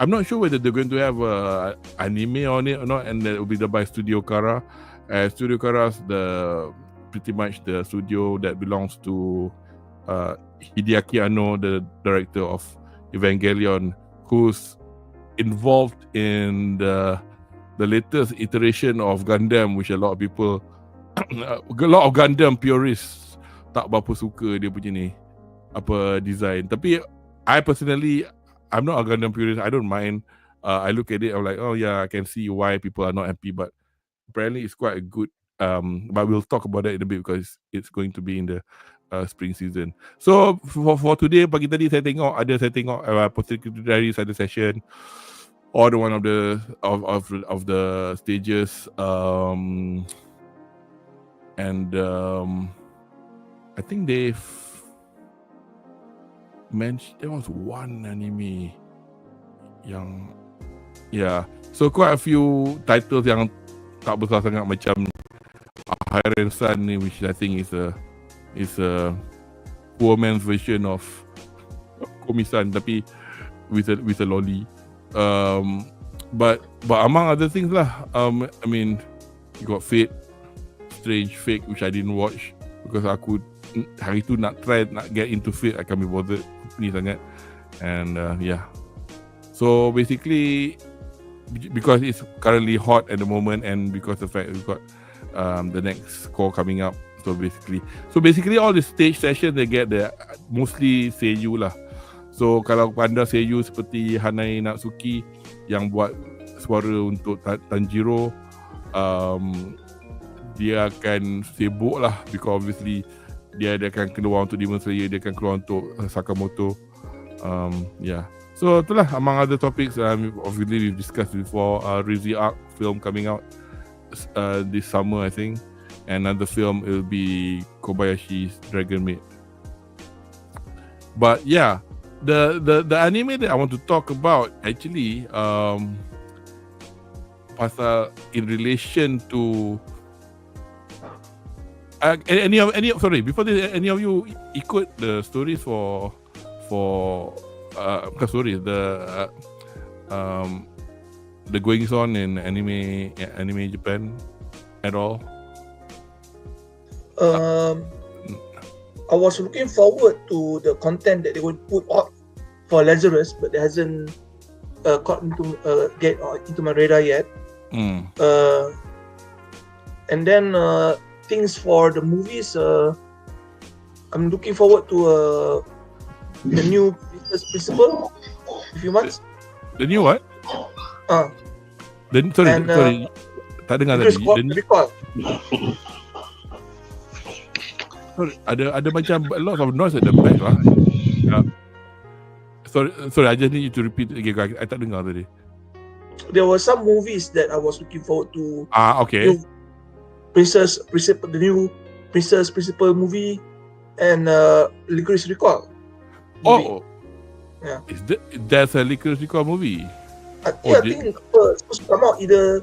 I'm not sure whether they're going to have anime on it or not, and that will be by Studio COUR. Studio COUR's pretty much the studio that belongs to Hideaki Anno, the director of Evangelion, who's involved in the latest iteration of Gundam, which a lot of people, a lot of Gundam purists tak berapa suka dia punya ni design. Tapi I personally, I'm not a Gundam purist. I don't mind. I look at it, I'm like, oh yeah, I can see why people are not happy. But apparently, it's quite a good. But we'll talk about that in a bit because it's going to be in the spring season. So for today, pagi tadi saya tengok Apothecary Diaries ada session, or the one of the stages, and I think they've mentioned there was one anime yang so quite a few titles yang tak besar sangat macam Hiren Sun ni, which I think is a poor man's version of Komi-san tapi with a lolly. But among other things lah, I mean, you got Fate, Strange Fake, which I didn't watch because aku hari tu nak get into Fate, I can't be bothered ni sangat. And so basically because it's currently hot at the moment, and because the fact we've got the next COUR coming up, so basically all the stage sessions they get there mostly seiyuu lah. So kalau anda seiyuu seperti Hanai Natsuki yang buat suara untuk Tanjiro, dia akan sibuk lah because obviously dia akan keluar untuk Demon Slayer, dia akan keluar untuk Sakamoto. So itulah among other topics. Obviously we've discussed before. Rizzy Arc film coming out this summer, I think. Another film will be Kobayashi's Dragon Maid. But yeah, the anime that I want to talk about actually pasal in relation to before this, any of you ikut the stories for the goings on in anime Japan at all? I was looking forward to the content that they would put out for Lazarus, but it hasn't get into my radar yet. And then things for the movies, I'm looking forward to the new Principal in a few months. The new what? Sorry. Tak dengar tadi. Sorry, ada macam a lot of noise at the back lah. Sorry, I just need you to repeat again. I tak dengar tadi. There were some movies that I was looking forward to. Okay. The new Princess Principal movie and Licorice Recall movie. Oh. Yeah. There's a Licorice Recall movie? I think it's supposed to come out either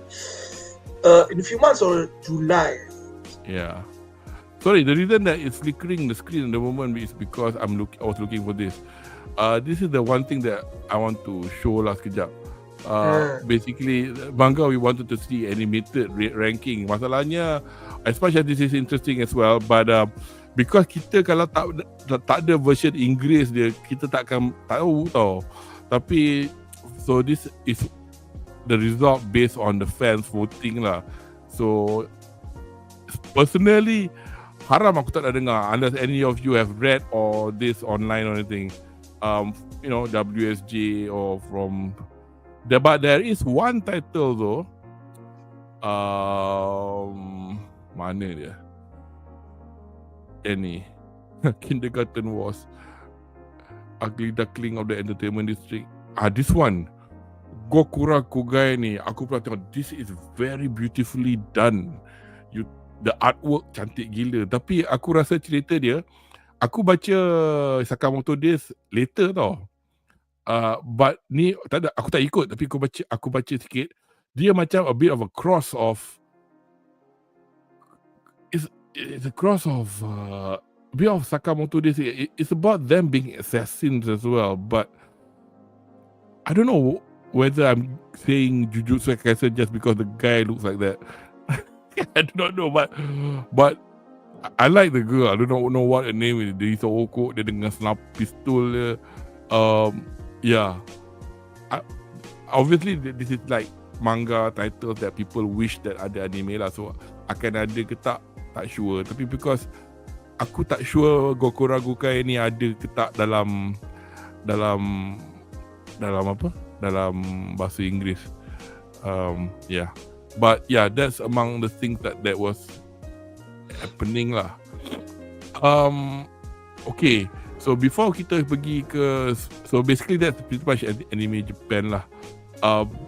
in a few months or July. Yeah. Sorry, the reason that it's flickering the screen at the moment is because I was looking for this. This is the one thing that I want to show lah sekejap. Basically, manga we wanted to see animated ranking. Masalahnya, as much as this is interesting as well, but because kita kalau tak ada version Inggeris dia, kita takkan tahu tau. Tapi so this is the result based on the fans voting lah. So personally, haram aku tak nak dengar unless any of you have read or this online or anything. WSJ or from but there is one title though. Mana dia? Any Kindergarten Wars, Ugly Duckling of the Entertainment District. This one, Gokura Kogai ni, aku pernah tengok. This is very beautifully done. The artwork cantik gila. Tapi aku rasa cerita dia aku baca Sakamoto Days later tau. But ni tak ada, aku tak ikut, tapi aku baca sikit. Dia macam a bit of a cross of it's a cross of a bit of Sakamoto Days. It's about them being assassins as well, but I don't know whether I'm saying Jujutsu Kaisen just because the guy looks like that. I do not know, but I like the girl. I do not know what her name is. Dia Isoko, dia dengan senap pistol dia. Yeah. Obviously this is like manga titles that people wish that ada anime lah. So akan ada ke tak sure. Tapi because aku tak sure Gokura Gukai ni ada ke tak dalam apa? Dalam bahasa Inggeris. Yeah. But yeah, that's among the things that was happening lah. Okay. So before kita pergi ke, so basically that's pretty much anime Japan lah.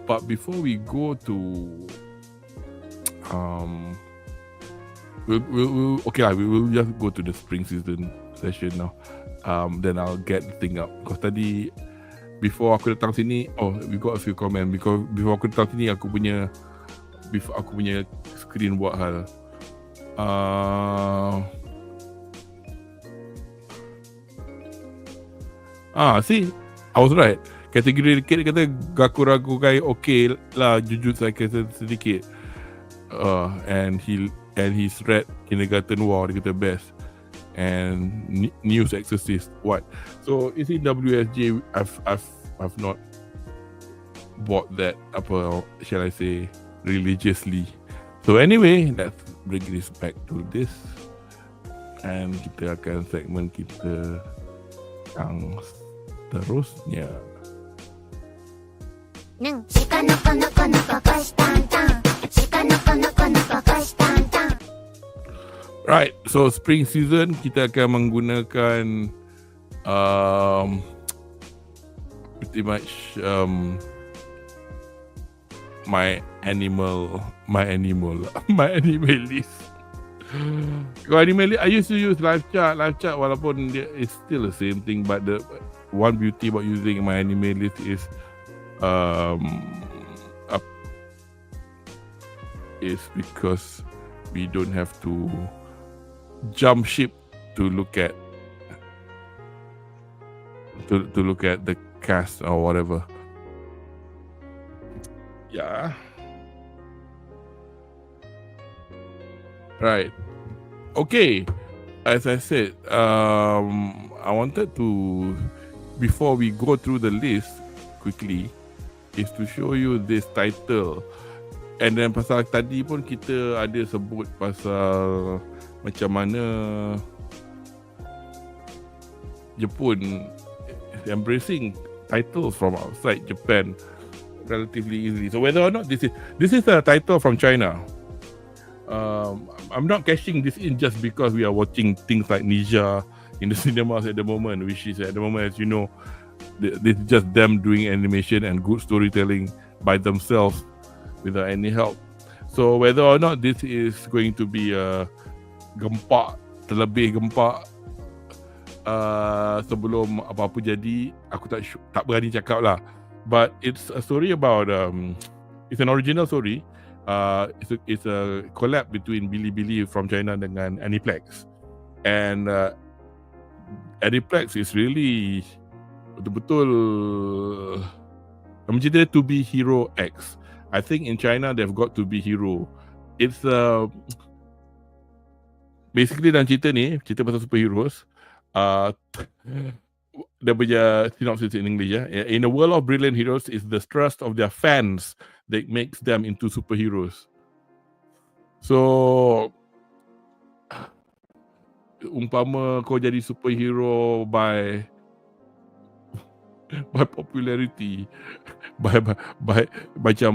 But before we go to we'll okay lah, we will just go to the spring season session now. Then I'll get the thing up. Because tadi before aku datang sini, we got a few comment. Because before aku datang sini, aku punya screen buat hal. See, I was right. Kategori sedikit kata Gakura Gukai okay lah, Jujutsu Kaisen sedikit. And he's read Kindergarten War, dia kata best. And News Exorcist, what? So is it WSJ? I've not bought that, apa shall I say, religiously. So anyway, let's bring this back to this. And kita akan segmen kita yang seterusnya. Right, so spring season kita akan menggunakan pretty much my animal list. Kalau anime list, I used to use live chat walaupun it's still the same thing, but the one beauty about using my anime list is because we don't have to jump ship to look at the cast or whatever. Yeah. Right. Okay. As I said, I wanted to, before we go through the list quickly, is to show you this title. And then pasal tadi pun kita ada sebut pasal macam mana Jepun embracing titles from outside Japan relatively easily. So whether or not this is a title from China, I'm not cashing this in just because we are watching things like Ninja in the cinemas at the moment, which is at the moment, as you know, this is just them doing animation and good storytelling by themselves without any help. So whether or not this is going to be a terlebih gempak sebelum apa-apa jadi, aku tak berani cakap lah. But it's a story about it's an original story. It's a collab between Bilibili from China dengan Aniplex. And Aniplex is really betul-betul mencerita To Be Hero X. I think in China they've got To Be Hero. It's basically dalam cerita ni, cerita pasal superheroes. Dia punya synopsis in English ya. In a world of brilliant heroes, it's the trust of their fans that makes them into superheroes. So umpama kau jadi superhero by popularity, by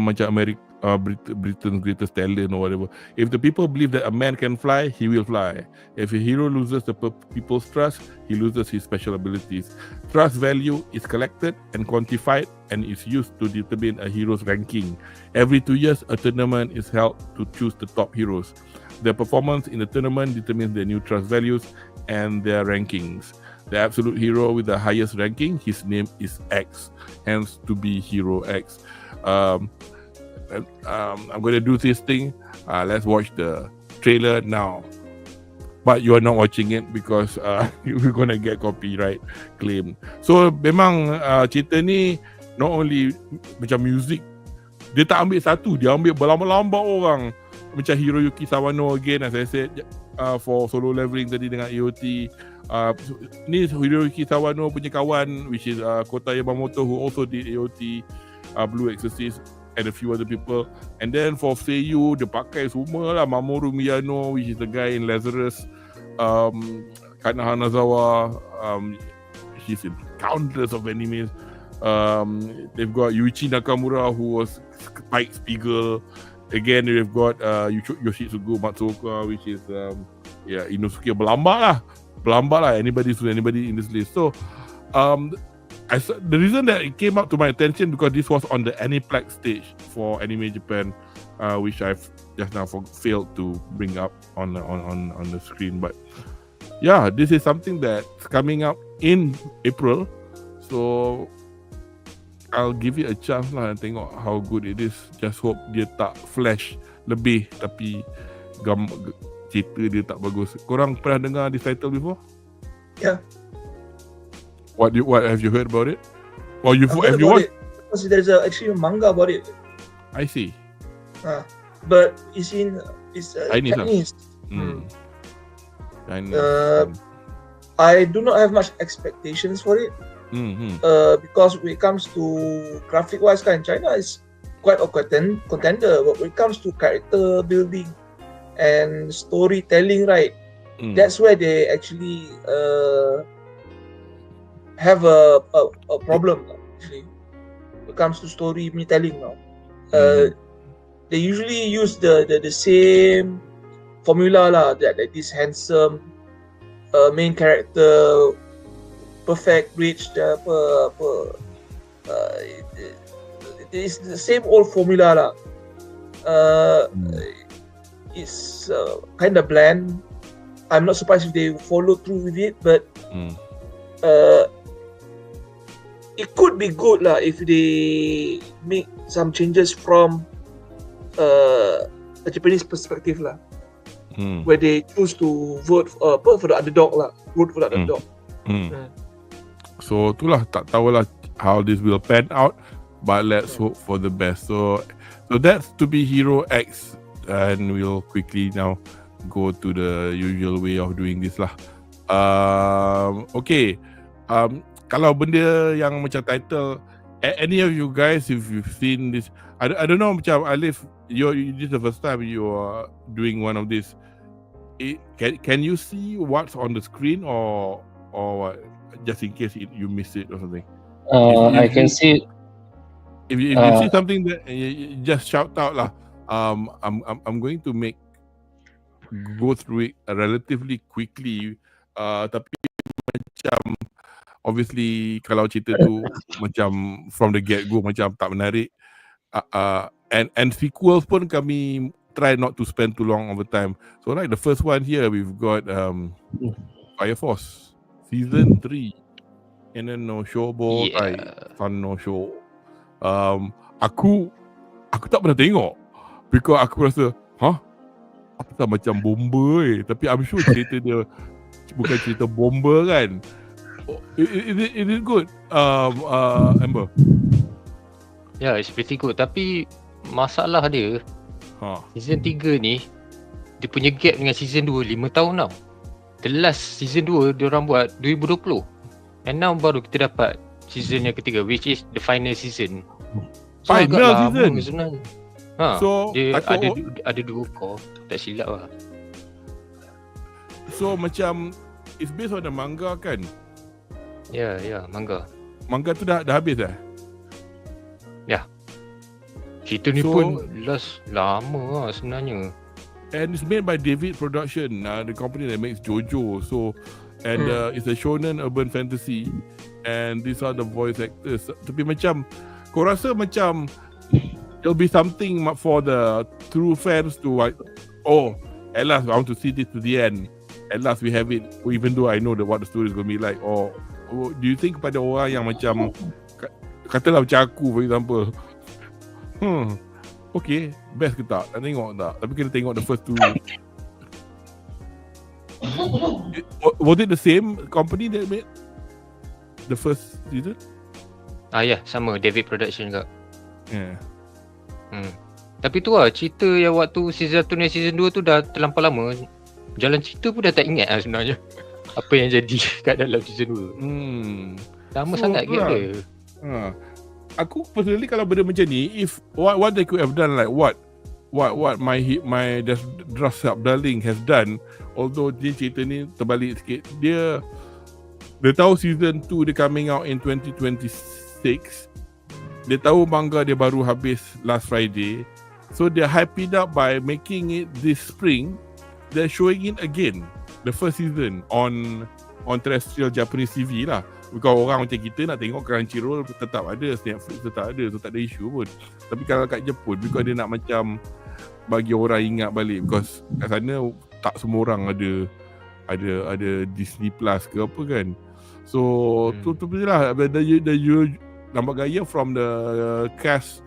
macam Britain's greatest talent or whatever. If the people believe that a man can fly, he will fly. If a hero loses the people's trust, he loses his special abilities. Trust value is collected and quantified and is used to determine a hero's ranking. Every 2 years, a tournament is held to choose the top heroes. Their performance in the tournament determines their new trust values and their rankings. The absolute hero with the highest ranking, his name is X, hence to be Hero X. I'm going to do this thing. Let's watch the trailer now. But you are not watching it because we're going to get copyright claim. So memang cerita ni not only macam music, dia tak ambil satu, dia ambil berlambak-lambak orang. Macam Hiroyuki Sawano again, as I said, for solo leveling tadi dengan AOT. Ni Hiroyuki Sawano punya kawan, which is Kota Yamamoto, who also did AOT, Blue Exorcist, and a few other people. And then for Seiyu, dia pakai semua lah. Mamoru Miyano, which is the guy in Lazarus, Kana Hanazawa, he's in countless of animes. They've got Yuichi Nakamura, who was Spike Spiegel. Again, they've got Yoshitsugu Matsuoka, which is Inosuke. Berlambak lah anybody in this list. So the reason that it came up to my attention because this was on the Aniplex stage for Anime Japan, which I've just now failed to bring up on the screen. But yeah, this is something that's coming up in April. So I'll give it a chance lah and tengok how good it is. Just hope dia tak flash lebih tapi cerita dia tak bagus. Korang pernah dengar this title before? Yeah. What have you heard about it? Or have you watched? Because there's actually a manga about it. I see. But it's Chinese. Chinese. Chinese. I do not have much expectations for it. Because when it comes to graphic-wise, China is quite a contender. But when it comes to character building and storytelling, right, that's where they actually have a problem. Actually, when it comes to storytelling now, they usually use the same formula lah. That this handsome main character. Perfect bridge, it's the same old formula lah. It's kind of bland. I'm not surprised if they follow through with it, but it could be good lah if they make some changes from a Japanese perspective lah, where they choose to vote for the underdog lah, vote for the underdog. So itulah, tak tahulah how this will pan out, but let's hope for the best. So that's to be Hero X, and we'll quickly now go to the usual way of doing this lah. Okay, kalau benda yang macam title, any of you guys, if you've seen this, I don't know, macam Alif, this is the first time you are doing one of this. Can you see what's on the screen or what? Just in case you miss it or something. I can see. If you see something that just shout out lah. I'm going to go through it relatively quickly. Tapi macam obviously kalau cerita tu macam from the get go macam tak menarik. And sequels pun kami try not to spend too long over time. So like the first one here, we've got Fire Force Season 3 and then no Shobo Fun no Show. Aku tak pernah tengok because aku rasa apa tak macam bomba tapi I'm sure cerita dia bukan cerita bomba kan. Is it good, Amber? Yeah, it's pretty good. Tapi masalah dia season 3 ni dia punya gap dengan season 2 5 tahun tau. The last season 2 diorang buat 2020 and now baru kita dapat season yang ketiga, which is the final season. So Final season sebenarnya. So dia ada dua core, tak silap lah. So macam it's based on the manga kan? Ya, manga. Manga tu dah habis dah? Ya. Cerita ni pun last lama lah sebenarnya. And it's made by David Production, the company that makes JoJo. So, and it's a shonen urban fantasy. And these are the voice actors. Tapi macam, kau rasa macam there'll be something for the true fans to like, oh, at last I want to see this to the end. At last we have it, even though I know what the story is going to be like. Or do you think kepada orang yang macam, katalah macam aku for example, okay, best ke tak? Nak tengok tak? Tapi kena tengok the first two. Was it the same company that made the first season? Ya, sama David Production juga. Yeah. Tapi tu lah, cerita yang waktu season 1 dan season 2 tu dah terlampau lama. Jalan cerita pun dah tak ingat lah sebenarnya. Apa yang jadi kat dalam season 2. Lama sangat gap dia. Aku personally kalau benda macam ni, if what they could have done, like what my Dress-Up Darling has done, although dia cerita ni terbalik sikit, dia tahu season 2 dia coming out in 2026. Dia tahu manga dia baru habis last Friday, so they hype it up by making it this spring. They're showing it again, the first season on terrestrial Japanese TV lah. Kalau orang macam kita nak tengok Crunchyroll tetap ada, Netflix tetap ada, so tak ada isu pun. Tapi kalau kat Jepun, because dia nak macam bagi orang ingat balik, because kat sana tak semua orang ada Disney Plus ke apa kan. So tu lah the nampak gaya from the cast,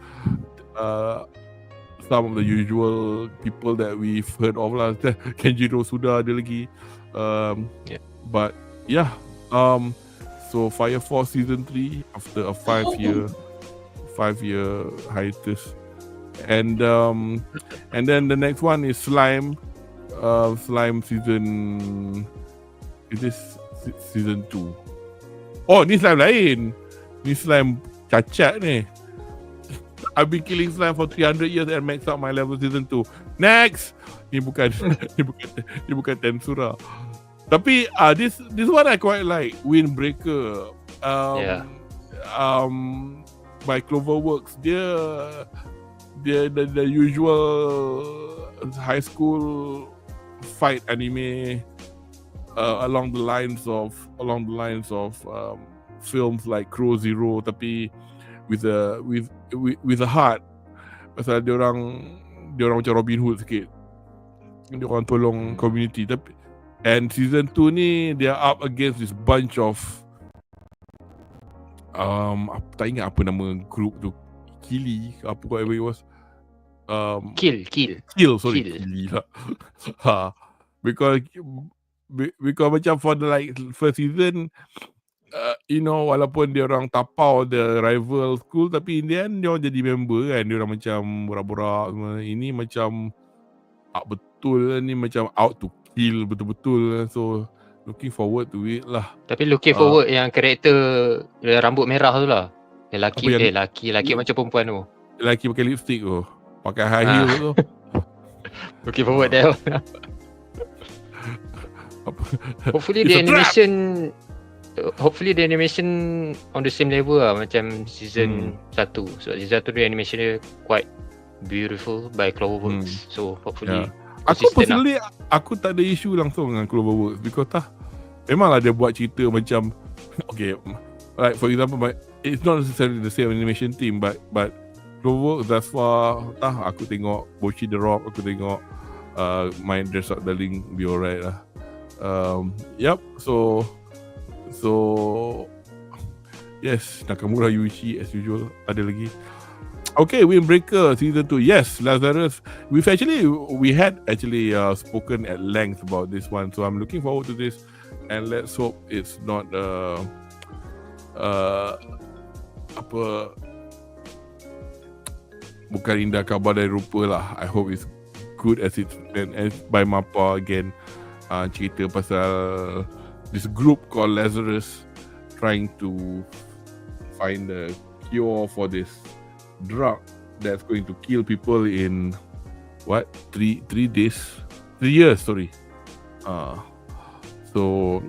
some of the usual people that we've heard of lah. Kenjiro sudah ada lagi, but yeah, so Fire Force season 3 after a 5-year hiatus, and then the next one is Slime season, it is season 2. Oh, ni slime lain, ni slime cacat ni. I've been killing slime for 300 years and max out my level season 2. Next. Ni bukan Tensura. Tapi this one I quite like, Windbreaker. By Cloverworks. Dia the usual high school fight anime, along the lines of films like Crow Zero, tapi with a heart. Pasal dia orang macam Robin Hood sikit. Dia orang tolong community. Tapi and season 2 ni they are up against this bunch of tak ingat apa nama group tu, Kili apa whatever it was, Kill sorry, Kili lah. because macam for the like first season, walaupun dia orang tapau the rival school, tapi in the end dia orang jadi member kan. Dia orang macam borak-borak semua. Ini macam betul, ni macam out to kill betul-betul. So looking forward to it lah. Tapi looking forward yang karakter rambut merah tu lah. Lelaki macam perempuan tu. Lelaki pakai lipstick tu, pakai high heel tu. Looking forward there. Hopefully the animation on the same level lah macam season 1. So season 1 the animation dia quite beautiful by Cloverworks. So hopefully aku personally aku tak ada isu langsung dengan Cloverworks, because memanglah dia buat cerita macam okay, like for example, it's not necessarily the same animation team, but Cloverworks thus far, aku tengok Boshi the Rock, aku tengok My Dress-Up Darling be alright lah. Yep, so yes, Nakamura Yuichi as usual ada lagi. Okay, Windbreaker season 2. Yes, Lazarus. We had actually spoken at length about this one, so I'm looking forward to this, and let's hope it's not bukan indah kabar dari rupa lah. I hope it's good as it's and as by Mappa again. Cerita pasal this group called Lazarus trying to find a cure for this drug that's going to kill people in 3 years, sorry. So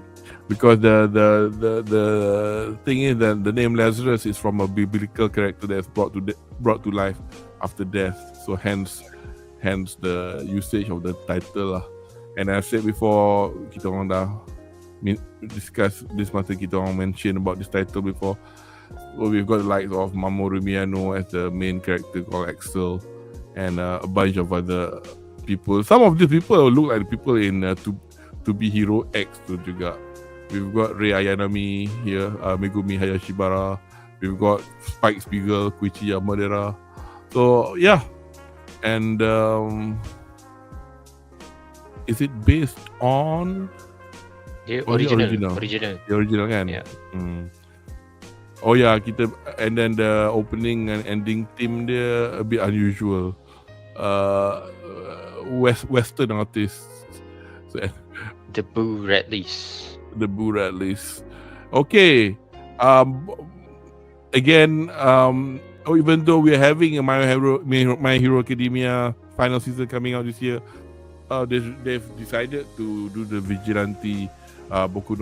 because the thing is that the name Lazarus is from a biblical character that's brought to life after death. So hence the usage of the title lah. And I said before, kita orang dah discuss this masa kita orang mention about this title before. So we've got the likes of Mamoru Miyano as the main character called Axel, and a bunch of other people. Some of these people look like the people in To Be Hero X tu juga. We've got Rei Ayanami here, Megumi Hayashibara. We've got Spike Spiegel, Koichi Yamadera. So yeah, and is it based on the original? The original kan? Yeah. Oh yeah, and then the opening and ending theme dia a bit unusual. Western artists. So, The Boo Radleys. Okay. Again, even though we're having a My Hero Academia final season coming out this year, they've decided to do the Vigilante Boku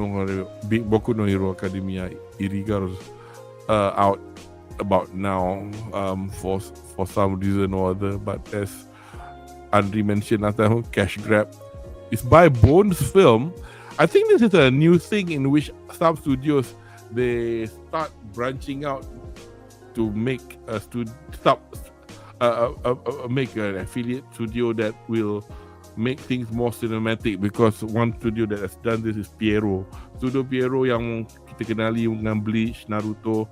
no Hero Academia Irregardless out about now for some reason or other. But as Andri mentioned last time, cash grab. It's by Bones Film. I think this is a new thing in which some studios they start branching out to make make an affiliate studio that will make things more cinematic, because one studio that has done this is Pierrot. Studio Pierrot yang kita kenali dengan Bleach, Naruto.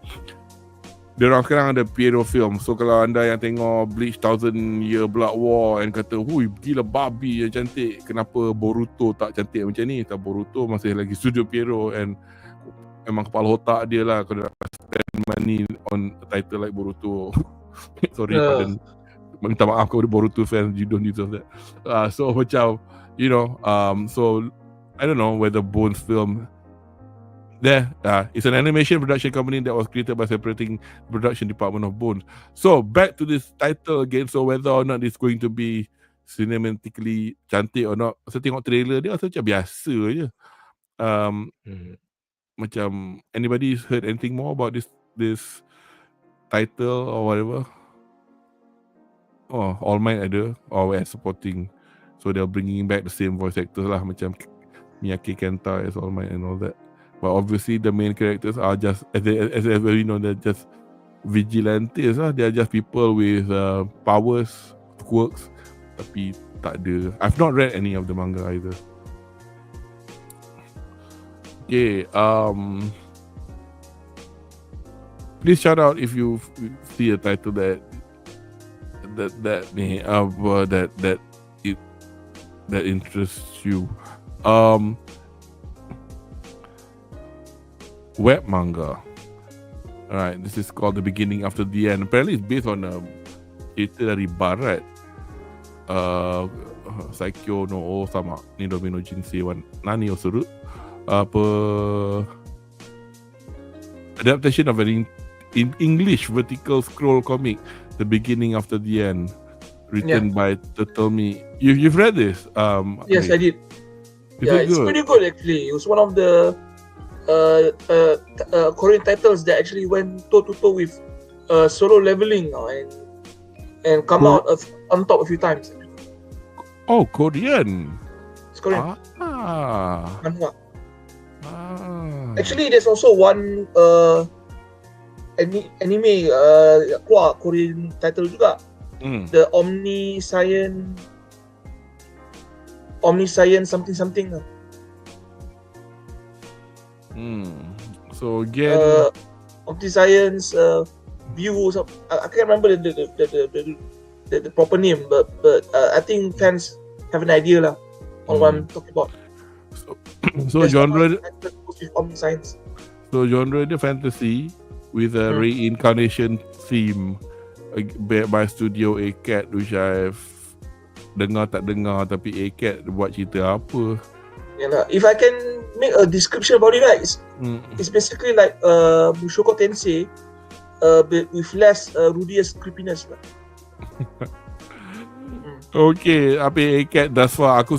Diorang sekarang ada Pierrot Film. So kalau anda yang tengok Bleach 1000 Year Blood War and kata, hui gila babi yang cantik, kenapa Boruto tak cantik macam ni? Tak, Boruto masih lagi Studio Pierrot, and memang kepala otak dia lah kalau nak spend money on a title like Boruto. Sorry, pardon. Minta maaf kepada Boruto fans, you don't deserve that. So macam, you know, so I don't know whether Bones Film it's an animation production company that was created by separating the production department of Bones. So back to this title again. So whether or not it's going to be cinematically cantik or not, saya tengok trailer dia macam biasa je. Macam anybody heard anything more about this title or whatever? Oh, All Might ada, as supporting. So they're bringing back the same voice actors lah, macam Miyake Kenta as All Might and all that. But obviously the main characters are just, as we know, they're just vigilantes lah. They're just people with powers, quirks, tapi tak ada. I've not read any of the manga either. Okay, please shout out if you see a title that interests you. Web manga. Alright, this is called The Beginning After the End. Apparently it's based on a cerita dari barat. Saikyo no O sama Nidomi no Jinsei wa Nani o Suru. Adaptation of an in English vertical scroll comic, The Beginning After the End, written by Totomi. You've read this? Yes, I did. It's pretty good actually. It was one of the Korean titles that actually went toe to toe with Solo Leveling and come out on top a few times. Oh, Korean. It's Korean. Manhwa. Actually, there's also one anime keluar Korean title juga. The Omniscient something. So again, Omniscience View. I can't remember the proper name, but I think fans have an idea lah on what I'm talking about. So genre. Omniscience. So genre dia fantasy with a reincarnation theme by Studio A-Cat, which I've dengar tapi A-Cat buat cerita apa? If I can make a description about it, right, it's basically like Mushoku Tensei, but with less Rudius creepiness. Okay, apa A-Cat thus far? Aku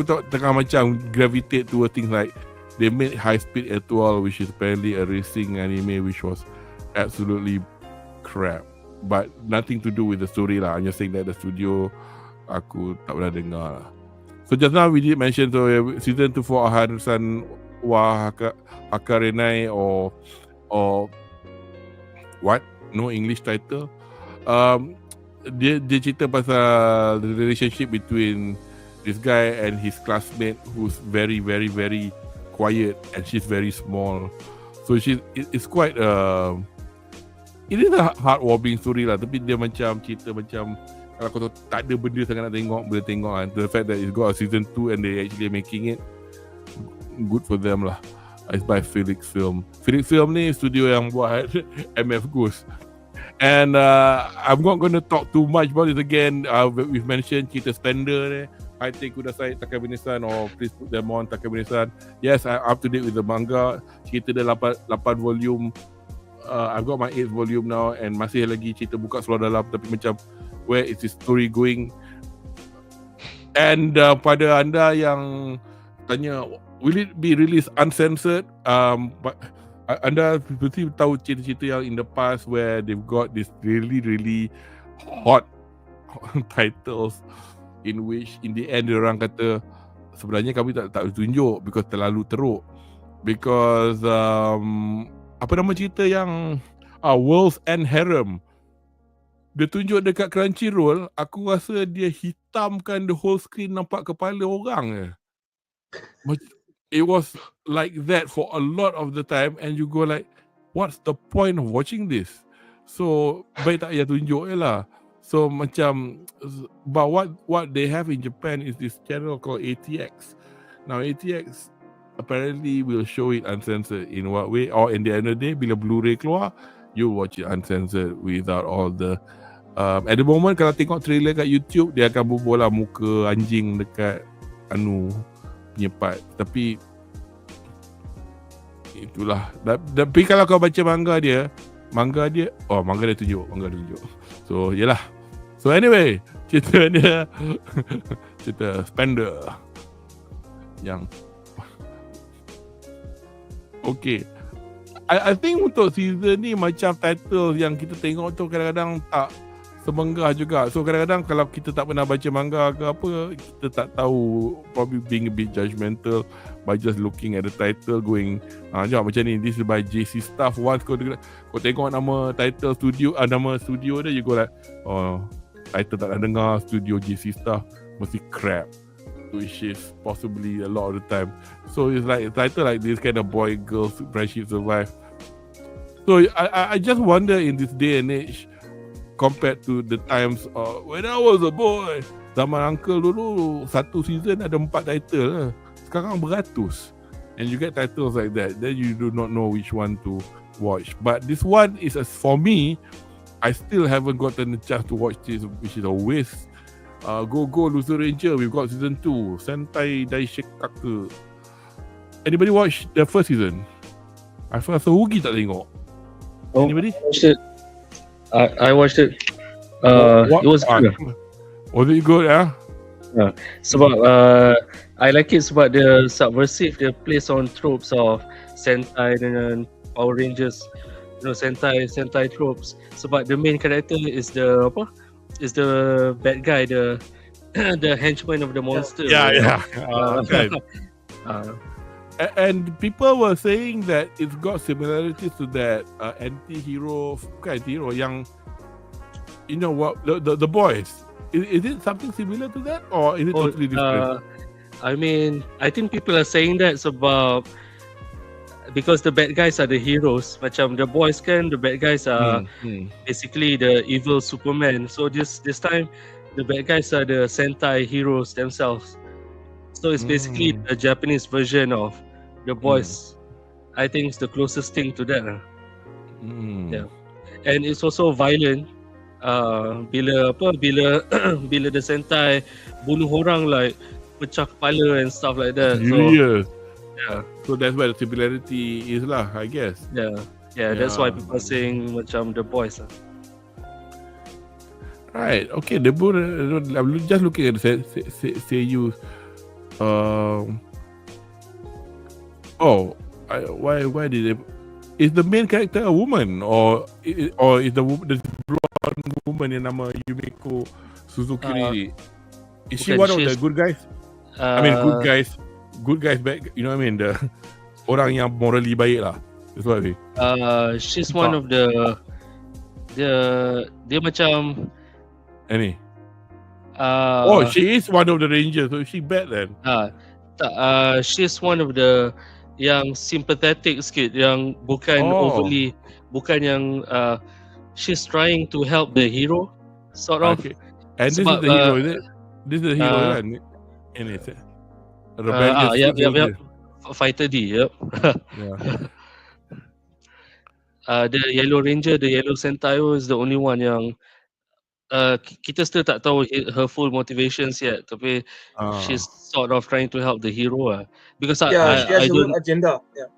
tengah macam gravitate towards things like they made High Speed Etoile, which is apparently a racing anime, which was absolutely crap. but nothing to do with the story lah. I'm just saying that the studio aku tak pernah dengar lah. So just now we did mention season 2 for Harusan wa Hakarenai or what? No English title. Dia cerita pasal the relationship between this guy and his classmate who's very very very quiet and she's very small. So it's quite it is a heartwarming story lah, tapi dia macam cerita macam kalau kau tak ada benda sangat nak tengok, boleh tengok kan. The fact that it's got a season 2 and they actually making it, good for them lah. It's by Felix Film. Felix Film ni studio yang buat MF Ghost. And I'm not going to talk too much about it again. We've mentioned cerita Spender ni, Haite Kudasai Takabine-san, or please put them on Takabine-san. Yes, I'm up to date with the manga. Cerita dia 8 volume. I've got my 8th volume now, and masih lagi cerita buka seluar dalam, tapi macam where is the story going? And pada anda yang tanya, will it be released uncensored? But anda mesti tahu cerita-cerita yang in the past where they've got this really hot titles in which in the end orang kata sebenarnya kami tak tunjuk because terlalu teruk. Because apa nama cerita yang World's End Harem, dia tunjuk dekat Crunchyroll, aku rasa dia hitamkan the whole screen, nampak kepala orang je. It was like that for a lot of the time, and you go like, what's the point of watching this? So baik tak payah tunjuk je lah. So macam, but what they have in Japan is this channel called ATX. Now ATX apparently will show it uncensored. In what way? Or in the end of the day, bila Blu-ray keluar, you watch it uncensored without all the at the moment kalau tengok trailer kat YouTube, dia akan berbual lah muka anjing dekat punya part. Tapi itulah. Tapi kalau kau baca manga dia tunjuk. So yelah. So anyway, cerita dia cerita Spender yang okay. I think untuk season ni macam title yang kita tengok tu kadang-kadang tak semenggah juga. So kadang-kadang kalau kita tak pernah baca manga ke apa, kita tak tahu, probably being a bit judgmental by just looking at the title going, jom macam ni, this is by JC Staff. Once kau tengok nama title studio, nama studio dia, you go like, oh, title tak nak dengar, studio JC Staff, mesti crap. Which is possibly a lot of the time. So it's like a title like this kind of boy-girl friendship survive. So I just wonder in this day and age, compared to the times when I was a boy, zaman uncle dulu satu season ada 4 title lah. Sekarang beratus. And you get titles like that, then you do not know which one to watch. But this one is, for me, I still haven't gotten the chance to watch this, which is a waste. Go Loser Ranger, we've got season 2, Sentai Daishikaku. Anybody watch the first season? I rasa Hugi tak tengok. Anybody? I watched it. It was good. Was it good? Sebab I like it sebab dia subversive, dia plays on tropes of Sentai dengan Power Rangers, Sentai tropes. Sebab the main character is the bad guy, the henchman of the monster. Okay. And people were saying that it's got similarities to that anti-hero, yang, you know what, the boys. Is it something similar to that, or is it totally different? I mean, I think people are saying that sebab because the bad guys are the heroes. Macam the boys kan, the bad guys are basically the evil Superman. So this time, the bad guys are the Sentai heroes themselves. So it's basically the Japanese version of the boys. I think it's the closest thing to that. Yeah, and it's also violent. Bila the Sentai bunuh orang, like pecah kepala and stuff like that. Serious? Yeah. So that's where the similarity is lah, I guess. Yeah. That's why people are saying macam the boys. Right. Okay. I'm just looking at the Seiyu. Why did they? Is the main character a woman, or is the blonde woman yang nama Yumiko Suzuki ni. Is she bukan, one of the she's- good guys? I mean good guys back, you know what I mean, the orang yang morally baik lah. That's what I mean. She's one of the dia macam Any. Oh, she is one of the rangers. So she bad then. she's one of the yang sympathetic sikit, yang bukan overly, bukan yang she's trying to help the hero sort of. Okay. And this Sebab, is the hero, is it? This is the hero kan? And it's rebellious. Yep. Fighter D, yep. Yeah. The Yellow Ranger, the Yellow Sentayo is the only one yang kita still tak tahu her full motivations yet, tapi she's sort of trying to help the hero because she has I her don't own agenda. Yeah.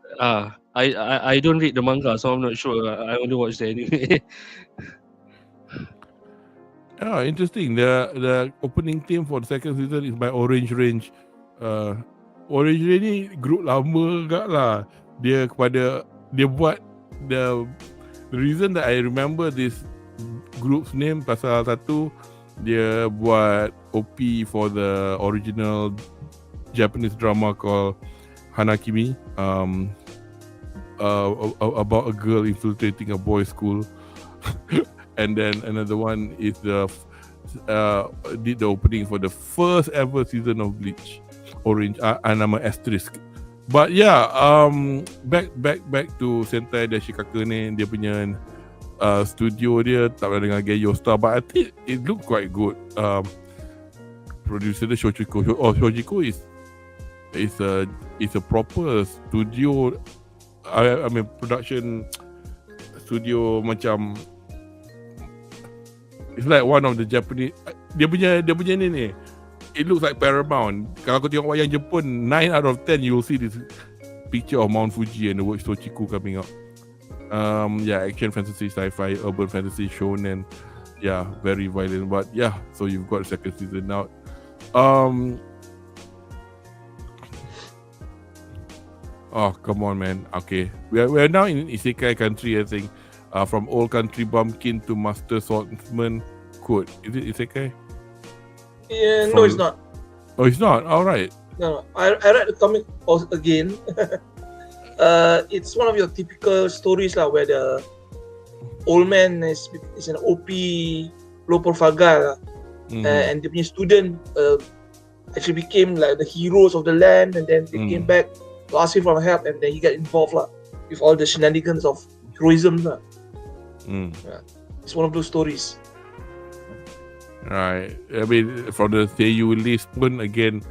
I don't read the manga, so I'm not sure. I only watch the anime. Interesting. The opening theme for the second season is by Orange Range. Orange Range ni group lama agak lah. Dia buat the reason that I remember this group's name pasal satu, dia buat OP for the original Japanese drama called Hanakimi, about a girl infiltrating a boys' school. And then another one is did the opening for the first ever season of Bleach, Orange, nama Asterisk. But yeah, back to Sentai Dashikaka ni, dia punya studio dia tak pernah dengar Geyo Star, but I think it looked quite good. Producer dia Shochiko. Shochiko is a proper studio. I mean production studio macam, it's like one of the Japanese. Dia punya ni. It looks like Paramount. Kalau kau tengok wayang Jepun, 9 out of 10 you will see this picture of Mount Fuji and the word Shochiku coming up. Action, fantasy, sci-fi, urban fantasy, shonen. Yeah, very violent. But yeah, so you've got a second season out. Oh, come on, man. Okay, we're now in Isekai country, I think. From old country bumpkin to master swordsman code. Is it Isekai? Yeah, no, it's not. Oh, it's not. All right. No, I read the comic again. It's one of your typical stories lah, where the old man is an OP low profile guy, and the student actually became like the heroes of the land, and then they came back to ask him for help, and then he got involved lah with all the shenanigans of heroism lah. Yeah. It's one of those stories. Right. I mean, from the Seiyu list pun again,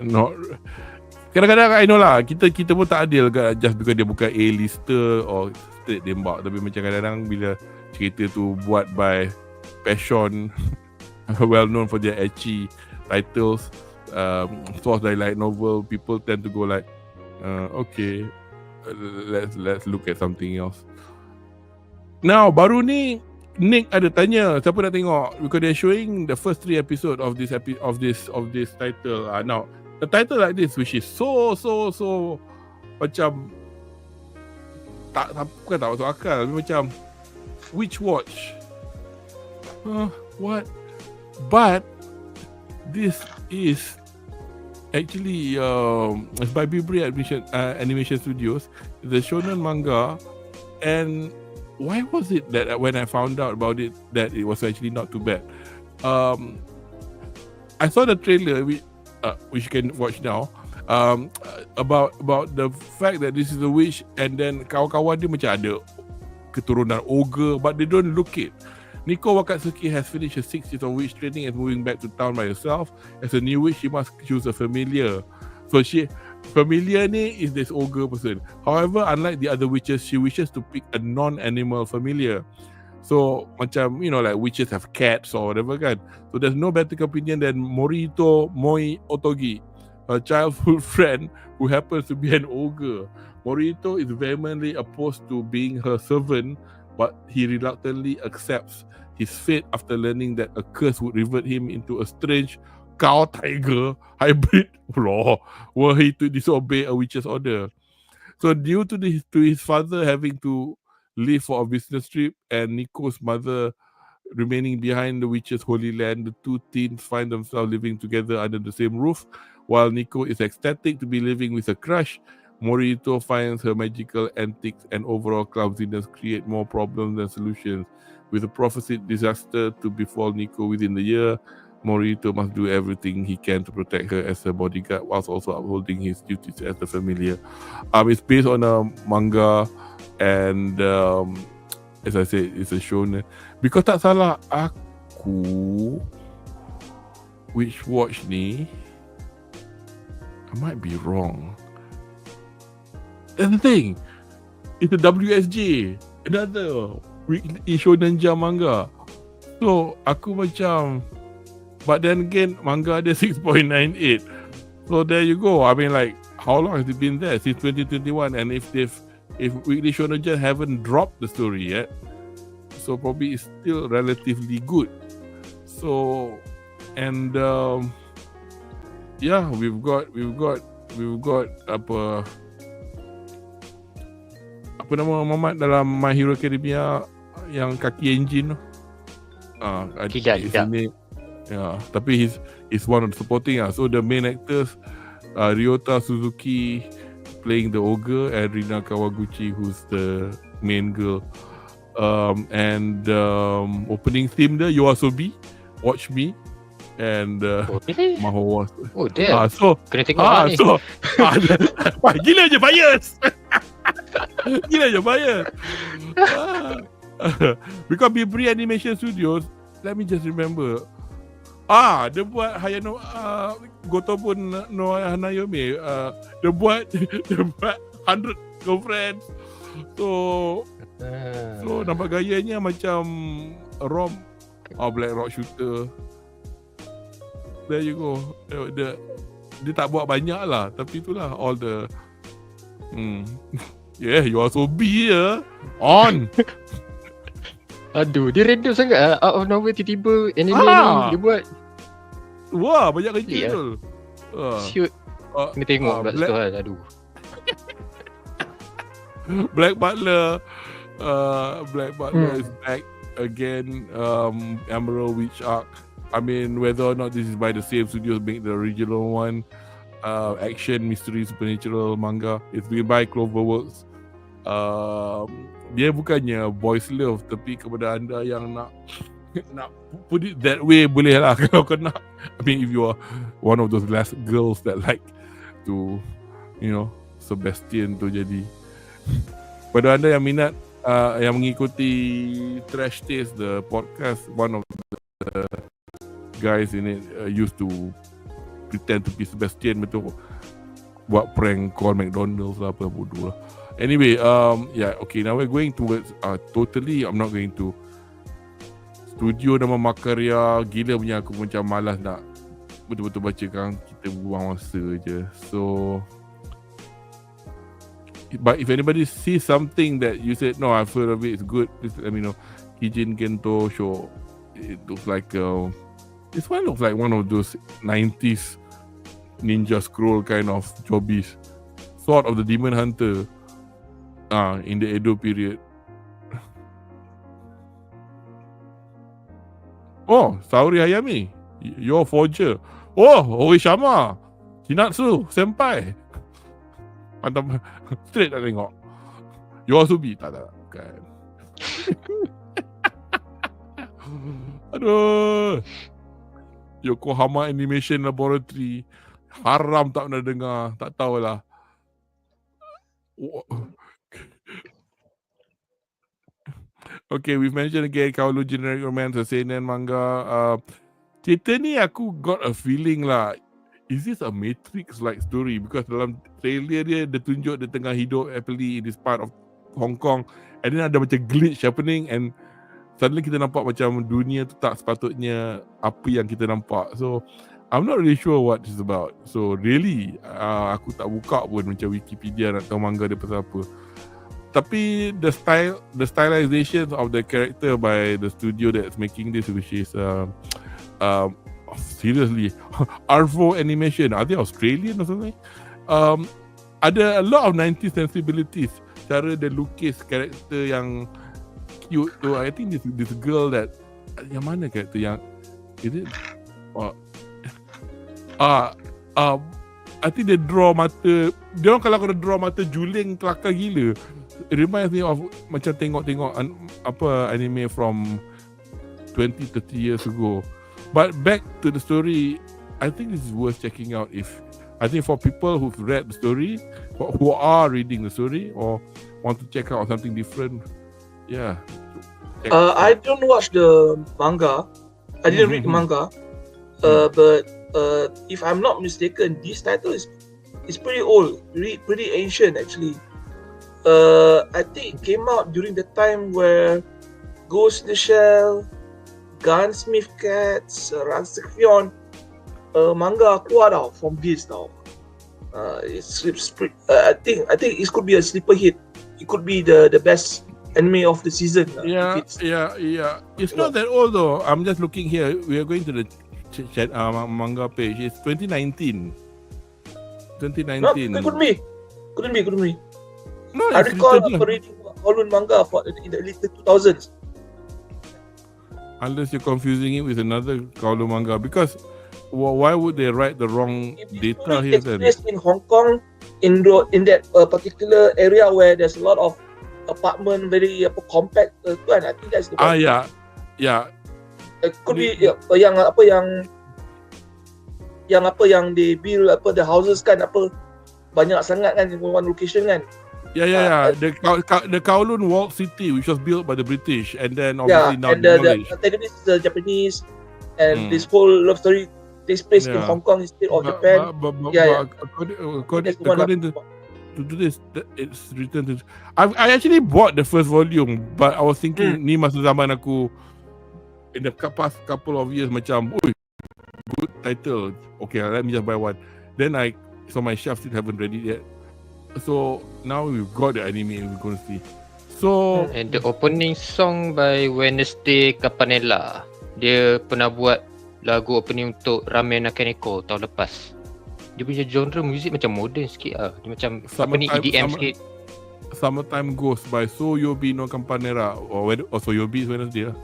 not. Kadang-kadang I know lah, kita pun tak adil just because dia bukan A-lister or straight tembak. Tapi macam kadang-kadang bila cerita tu buat by Passion, well known for their ecchi titles, source dari light novel, people tend to go like, okay, let's look at something else. Now, baru ni Nick ada tanya siapa nak tengok, because they're showing the first 3 episode of this title. Now the title like this, which is so macam bukan tak masuk akal, macam Witch Watch. What? But this is actually it's by Bibri Animation Studios, the shonen manga. And why was it that when I found out about it that it was actually not too bad? I saw the trailer which you can watch now, about the fact that this is a witch, and then kawan-kawan dia macam ada keturunan ogre, but they don't look it. Nico Wakatsuki has finished her 6 years of witch training and moving back to town by herself. As a new witch, she must choose a familiar. So familiar ni is this ogre person. However, unlike the other witches, she wishes to pick a non-animal familiar. So macam, you know, like witches have cats or whatever kan. So there's no better companion than Morito Moi Otogi, her childhood friend who happens to be an ogre. Morito is vehemently opposed to being her servant, but he reluctantly accepts his fate after learning that a curse would revert him into a strange cow-tiger hybrid law were he to disobey a witch's order. So due to his father having to leave for a business trip, and Nico's mother remaining behind the witch's holy land. The two teens find themselves living together under the same roof. While Nico is ecstatic to be living with a crush, Morito finds her magical antics and overall clumsiness create more problems than solutions. With a prophesied disaster to befall Nico within the year, Morito must do everything he can to protect her as her bodyguard whilst also upholding his duties as a familiar. It's based on a manga, and as I said, it's a shonen. Because tak salah aku, which watch ni, I might be wrong. That's the thing. It's a WSJ, another weekly shonen jump manga. So aku macam, but then again, manga ada 6.98. So there you go. I mean, like, how long has it been there? Since 2021. And if Weekly Shonen Jump haven't dropped the story yet, so probably it's still relatively good. So, and yeah, we've got apa nama Muhammad dalam My Hero Academia yang kaki engine tu. Tidak. Yeah, tapi he's one of the supporting. So the main actors, Ryota Suzuki playing the ogre, and Rina Kawaguchi who's the main girl. And opening theme there, Yoasobi, Watch Me, and really? Maho. Oh damn. So kena tengok ni. So gila je bias. Gila je bias. Because Bibri Animation Studios, let me just remember. Dia buat Hayano Gotobun no Hanayome. Dia buat 100 Girlfriends. So nampak gayanya macam rom Black Rock Shooter. There you go. Dia tak buat banyak lah, tapi itulah all the yeah, you are so be on. Aduh, dia random sangat out of nowhere tiba-tiba anime ni dia buat. Wah, banyak kerja tu. Shoot. Kena tengok pula situ lah. Aduh. Black Butler is back again. Emerald Witch Arc. I mean, whether or not this is by the same studios make the original one, action, mystery, supernatural manga, it's been by Cloverworks. Dia bukannya boys love, tapi kepada anda yang nak put it that way, boleh lah kalau kau nak. I mean, if you are one of those last girls that like to, you know, Sebastian tu jadi. Pada anda yang minat, yang mengikuti Trash Taste, the podcast, one of the guys in it used to pretend to be Sebastian, betul, buat prank call McDonald's lah, apa bodoh lah. Anyway, yeah, okay, now we're going towards totally, I'm not going to studio nama Makarya, gila punya, aku macam malas nak betul-betul baca kan, kita buang masa je. So, but if anybody sees something that you said, no, I've heard of it, it's good, please let me know. Kijin Gento show, it looks like, this one looks like one of those 90s Ninja Scroll kind of jobbies. Sword of the Demon Hunter. In the Edo period. Oh, Saori Hayami, your forger. Oh, Orishama, Hinatsu, senpai. Mantap, straight nak tengok. Yoasobi, tak, bukan. Aduh. Yokohama Animation Laboratory. Haram tak pernah dengar, tak tahulah. Okay, we've mentioned again Kaoru Generic Romance, a seinen manga. Cerita ni aku got a feeling lah, is this a Matrix-like story? Because dalam trailer dia tunjuk dia tengah hidup happily in this part of Hong Kong, and then ada macam glitch happening, and suddenly kita nampak macam dunia tu tak sepatutnya apa yang kita nampak. So I'm not really sure what it's about. So really, aku tak buka pun macam Wikipedia nak tahu manga dia pasal apa. Tapi the stylization of the character by the studio that's making this, which is seriously Arvo Animation, are they Australian or something? Ada a lot of 90s sensibilities. cara dia lukis karakter yang cute tu. I think this girl that yang mana karakter yang is it I think dia draw mata. Dia orang kalau kena draw mata juling kelakar gila. It reminds me of macam tengok apa anime from 20-30 years ago. But back to the story, I think this is worth checking out. I think for people who've read the story, who are reading the story or want to check out something different, yeah. I don't watch the manga. I didn't read the manga. But if I'm not mistaken, this title is pretty old, pretty ancient actually. I think it came out during the time where Ghost in the Shell, Gunsmith Cats, Ransackfion manga keluar tau from this tau. I think it could be a sleeper hit. It could be the best anime of the season. Yeah. It's not that old though. I'm just looking here. We are going to the manga page. It's 2019. No, it couldn't be. No, I recall reading Kowloon manga in the early 2000s. Unless you're confusing it with another Kowloon manga, because why would they write the wrong data here then? It's in Hong Kong, in that particular area where there's a lot of apartment, very compact. I think that's the one. Yeah. It could be yang they build the houses kan banyak sangat kan in one location kan. Yeah. The Kowloon walled city, which was built by the British, and then obviously now demolished. The protagonist is the Japanese, and this whole love story takes place in Hong Kong instead of Japan. According to this, it's written to. I actually bought the first volume, but I was thinking ni masa zaman aku in the past couple of years macam, good title. Okay, let me just buy one. Then so my shelf still haven't read it yet. So now we've got the anime we're going to see. So and the opening song by Wednesday Campanella. Dia pernah buat lagu opening untuk Ramen Nakaneko tahun lepas. Dia punya genre muzik macam modern sikit lah. Dia macam EDM sikit. Summertime Ghost by Soyobi no Campanera or Soyobi is Wednesday lah.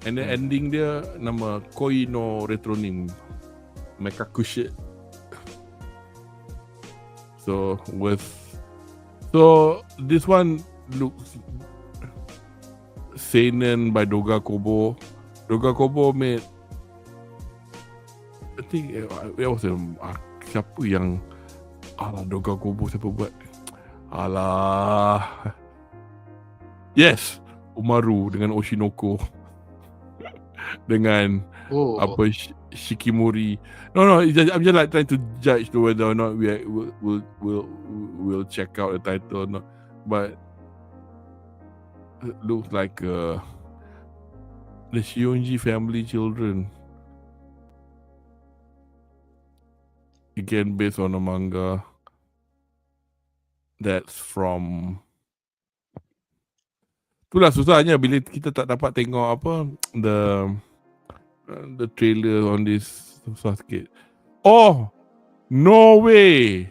And then ending dia nama Koi no Retronym Mekakushi. So this one looks seinen by Doga Kobo. Doga Kobo made, I think it was siapa yang Doga Kobo siapa buat? Yes, Umaru dengan Oshinoko. Dengan Shikimori. No, I'm just like trying to judge whether or not we'll check out the title or not. But it looks like the Shionji family children. Again, based on a manga that's from. Itulah susahnya bila kita tak dapat tengok the trailer on this. Susah sikit. Oh, no way.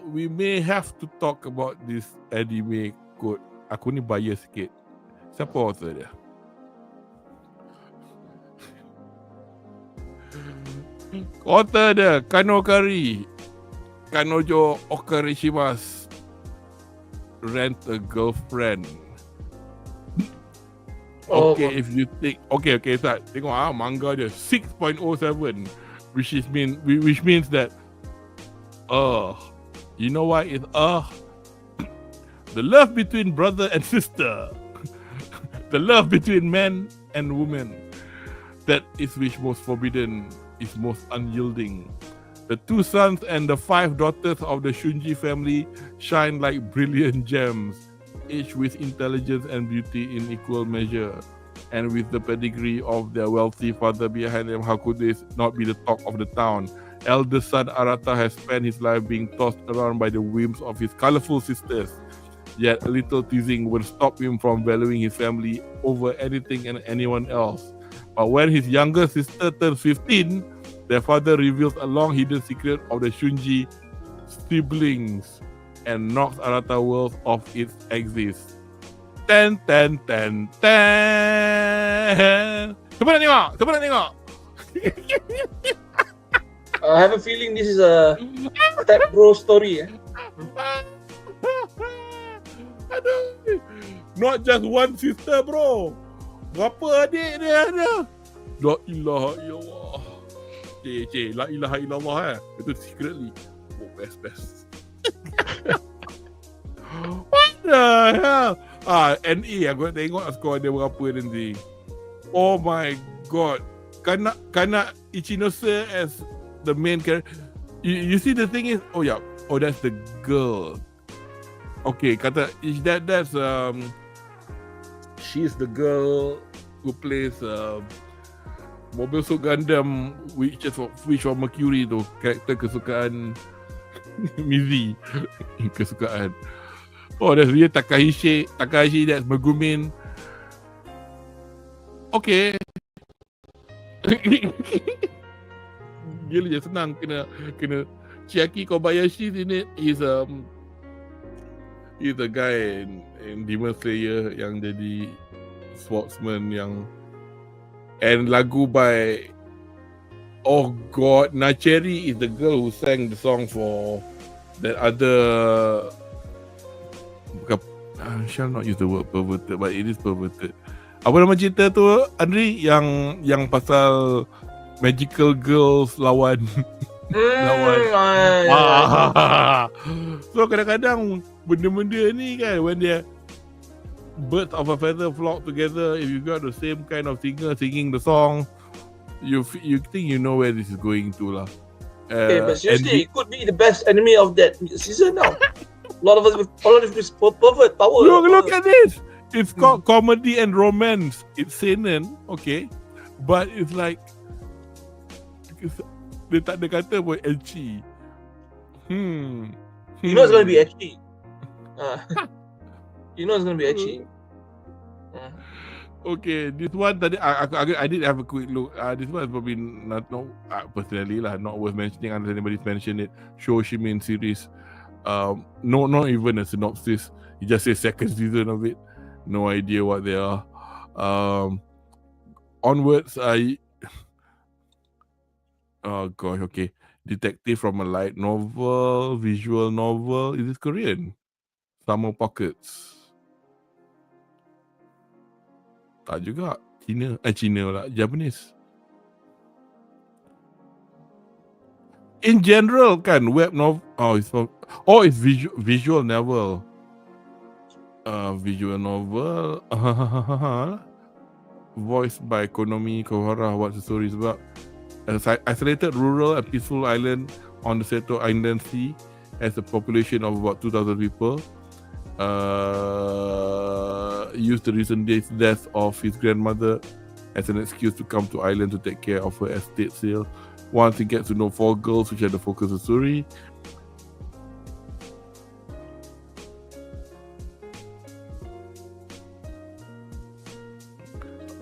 We may have to talk about this anime code. Aku ni bias sikit. Siapa author dia? Author dia Kanokari Kanojo Okarishimasu Rent a Girlfriend. Okay, if you think start tengok manga dia 6.07, which means that you know why it's the love between brother and sister, the love between man and woman, that is which most forbidden is most unyielding. The 2 sons and the 5 daughters of the Shunji family shine like brilliant gems, each with intelligence and beauty in equal measure. And with the pedigree of their wealthy father behind them, how could they not be the talk of the town? Eldest son Arata has spent his life being tossed around by the whims of his colorful sisters. Yet a little teasing would stop him from valuing his family over anything and anyone else. But when his younger sister turns 15, their father reveals a long hidden secret of the Shunji siblings and knocks Arata world off its axis. Ten. Cuba nak tengok. I have a feeling this is a step bro story. Aduh. Not just one sister, bro. Berapa adik dia ada? La ilaha illallah. La ilaha illallah Itu secretly. Oh, best. What the hell? NE aku nak tengok skor dia berapa nanti. Oh my god. Kana Ichinose as the main character. You see the thing is, that's the girl. Okay, that's she's the girl who plays Mobile Suit Gundam, which of Mercury tu, karakter kesukaan Mizi. Kesukaan. Oh, that's dia Takahashi, that's Megumin. Okay. Gila je senang kena Chiaki Kobayashi in it. He's a guy in Demon Slayer yang jadi sportsman yang, and lagu by Nacheri is the girl who sang the song for that other, I shall not use the word perverted, but it is perverted. Apa nama cerita tu, Andri, yang pasal magical girls lawan So kadang-kadang benda-benda ni kan, when dia birds of a feather flock together, if you got the same kind of singer singing the song, you think you know where this is going to lah. But seriously, it could be the best anime of that season now. A lot of us with pervert power. Look at this. It's called comedy and romance. It's seinen, okay, but it's like dia tak ada kata pun ecchi. You know it's gonna be ecchi. You know it's gonna be ecchi. Okay, this one tadi I did have a quick look. This one is probably not personally lah, not worth mentioning unless anybody's mentioned it. Shoshimin series. Not even a synopsis. It just says second season of it. No idea what they are. Onwards, oh gosh, okay. Detective from a light novel, visual novel. Is this Korean? Summer Pockets. Tak juga. Cina lah. Japanese. In general kan, web novel. It's visual novel. Visual novel. Voiced by Konomi Kohara. What's the story is about? An isolated rural and peaceful island on the Seto Island Sea has a population of about 2,000 people. Used the recent death of his grandmother as an excuse to come to island to take care of her estate sale. Once he gets to know 4 girls, which are the focus of the story.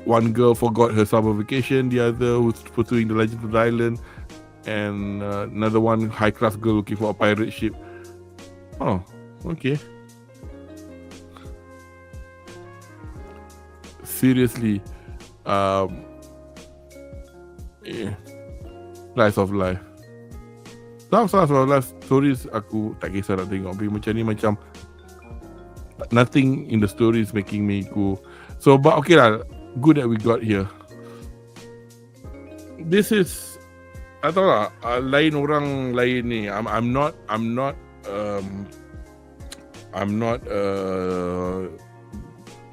One girl forgot her summer vacation, the other who's pursuing the legend of the island, and another one high-class girl looking for a pirate ship. Oh, okay. Seriously, slice of life. Some slice of life stories aku tak kisah nak tengok. Tapi macam ni macam nothing in the story is making me go. So, but okay lah. Good that we got here. This is, I tahu lah, lain orang lain ni. I'm not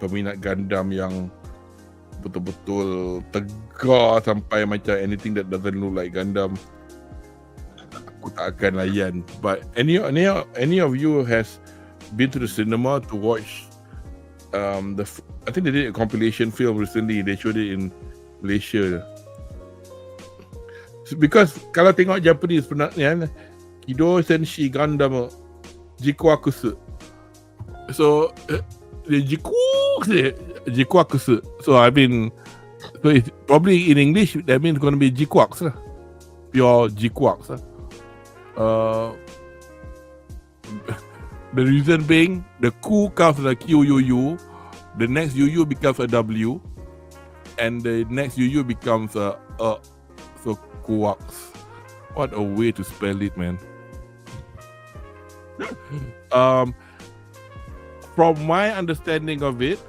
peminat Gundam yang betul-betul tegar sampai macam anything that doesn't look like Gundam aku tak akan layan. But any of you has been to the cinema to watch I think they did a compilation film recently. They showed it in Malaysia. Because kalau tengok Japanese penatnya, Kido Senshi Gundam Jikuakusu. So Jikuakusu. So I mean, so it's probably in English that means it's going to be Jikuaks lah. Pure Jikuaks lah. The reason being, the Q comes with a QUU, the next UU becomes a W, and the next UU becomes a so coax. What a way to spell it, man. From my understanding of it,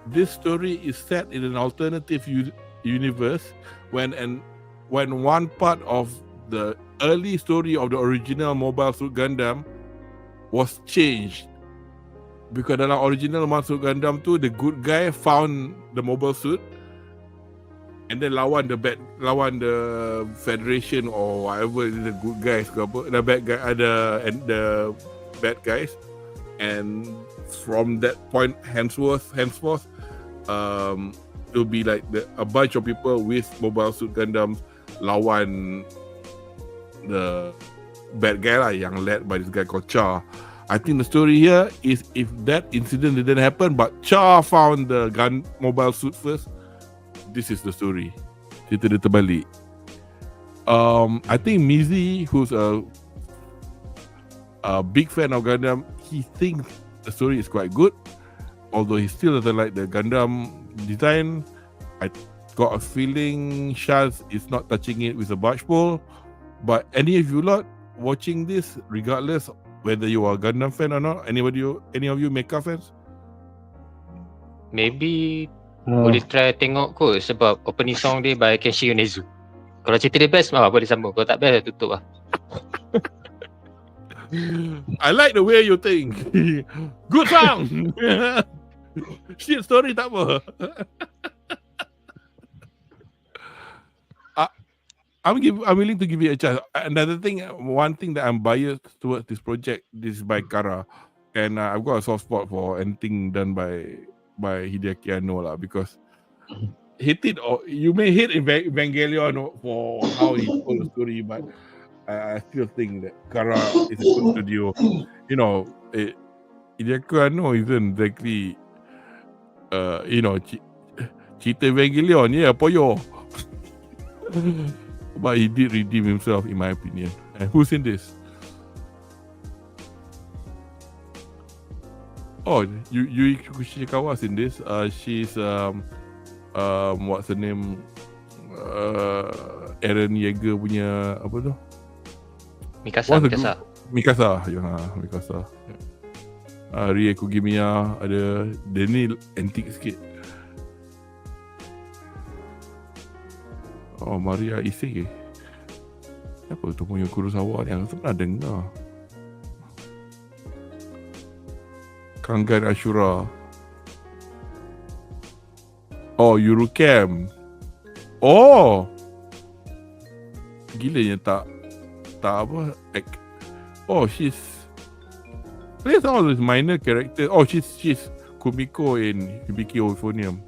this story is set in an alternative universe when one part of the early story of the original Mobile Suit Gundam was changed. Because dalam original Mobile Suit Gundam tu, the good guy found the mobile suit and then lawan the Federation or whatever, the good guys ke apa, the bad guy, the bad guys, and from that point henceforth it'll be like a bunch of people with Mobile Suit Gundams lawan the bad guy lah, yang led by this guy called Char. I think the story here is if that incident didn't happen but Char found the mobile suit first, this is the story. Cerita dia terbalik. I think Mizi, who's a big fan of Gundam, he thinks the story is quite good. Although he still doesn't like the Gundam design. I got a feeling Shaz is not touching it with a barge pole. But any of you lot watching this, regardless whether you are a Gundam fan or not, any of you Mecha fans? Maybe boleh try tengok kot sebab opening song dia by Kenshi Yonezu. Kalau cerita dia best, boleh sambung. Kalau tak best, tutup lah. I like the way you think. Good song. Shit story tak apa. I'm willing to give it a chance. One thing that I'm biased towards this project, this is by Kara, and I've got a soft spot for anything done by Hideaki Anno lah, because you may hate Evangelion for how he told the story, but I still think that Kara is a good studio. You know, Hideaki Anno isn't exactly cerita Evangelion, poyo. But he did redeem himself, in my opinion. And who's in this? Oh, Yui Kushikawa's in this. She's what's her name? Eren Yeager punya apa tu? Mikasa. Mikasa. Rie Kugimiya ada. Dia ni antik sikit. Oh, Maria Isekai. Siapa tu punya Kurosawa ni? Aku pernah dengar. Kangan Ashura. Oh, Eurocam. Oh, gilanya tak apa. Oh, she's plays all these minor characters. Oh, she's Kumiko in Hibiki Euphonium.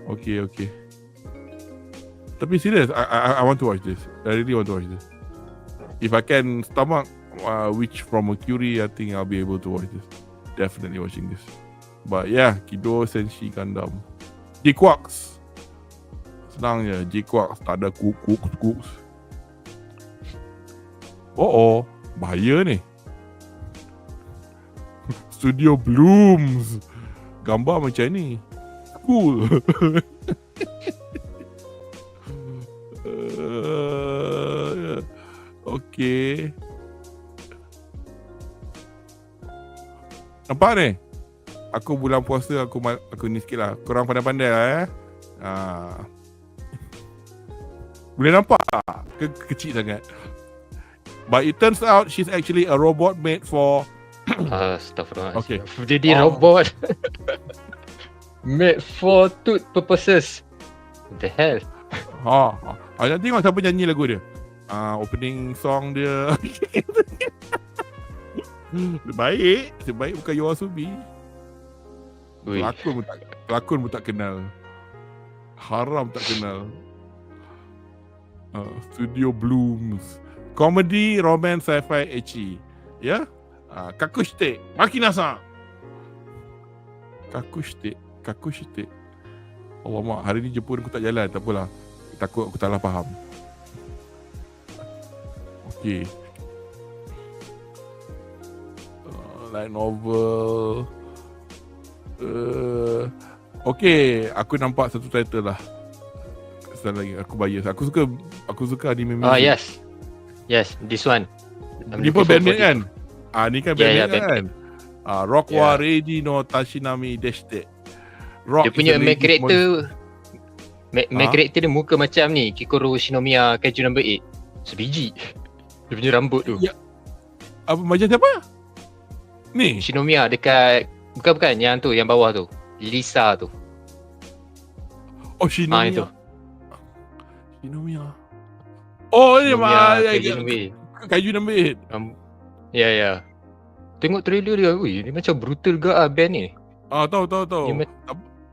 Okay. Tapi serious, I want to watch this. I really want to watch this. If I can stomach which from Mercury, I think I'll be able to watch this. Definitely watching this. But yeah, Kido Senshi Gundam. J-Quarks. Senang je, J-Quarks. Tak ada cooks. Oh, bahaya ni. Studio Blooms. Gambar macam ni. Cool. Okay. Nampak ni? Aku bulan puasa aku ni sikit lah. Korang pandai-pandai lah Boleh nampak tak? Kecil sangat. But it turns out she's actually a robot made for Astaghfirullah. Okay. Jadi robot made for tooth purposes. What the hell? Nak tengok siapa nyanyi lagu dia. Opening song dia. Baik bukan Yoasobi. Pelakon pun tak kenal. Haram tak kenal. Studio Blooms. Comedy, romance, sci-fi, ecchi. Ya? Kakushite. Makinasa. Kakushite. Alamak, hari ni Jepun aku tak jalan. Tak apalah. Takut aku salah faham. Okay. light novel. Okay, aku nampak satu title lah. Sekali lagi, aku bias. Aku suka anime music. Yes, this one. Ni pun bandmate kan? Ni kan bandmate kan? Rock wa ready no Tashinami deshite. Dia punya main character main character dia muka macam ni, Kikoro Shinomiya Kaiju No. 8. Sebiji. Dia punya rambut tu. Ya. Apa macam siapa? Ni Shinomiya dekat bukan yang tu, yang bawah tu. Lisa tu. Oh, Shinomiya. Itu. Shinomiya. Oh, ni Kaiju No. 8. Ya. Tengok trailer dia, dia macam brutal gak band ni. Tahu.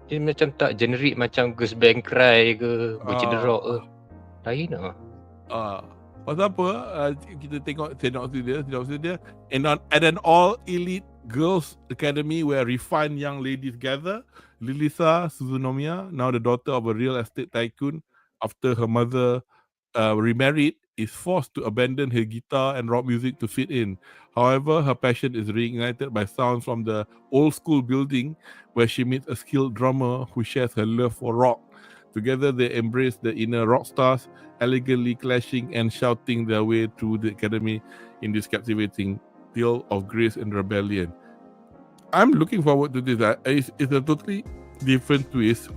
Dia macam tak generic macam Girls Band Cry ke, Virgin Rock ke. Lain lah. Pasal apa? Kita tengok synopsis dia. At an all-elite girls' academy where refined young ladies gather, Lilisa Suzunomiya, now the daughter of a real estate tycoon, after her mother remarried, is forced to abandon her guitar and rock music to fit in. However, her passion is reignited by sounds from the old school building where she meets a skilled drummer who shares her love for rock. Together, they embrace the inner rock stars, elegantly clashing and shouting their way through the academy in this captivating tale of grace and rebellion. I'm looking forward to this. It's a totally different twist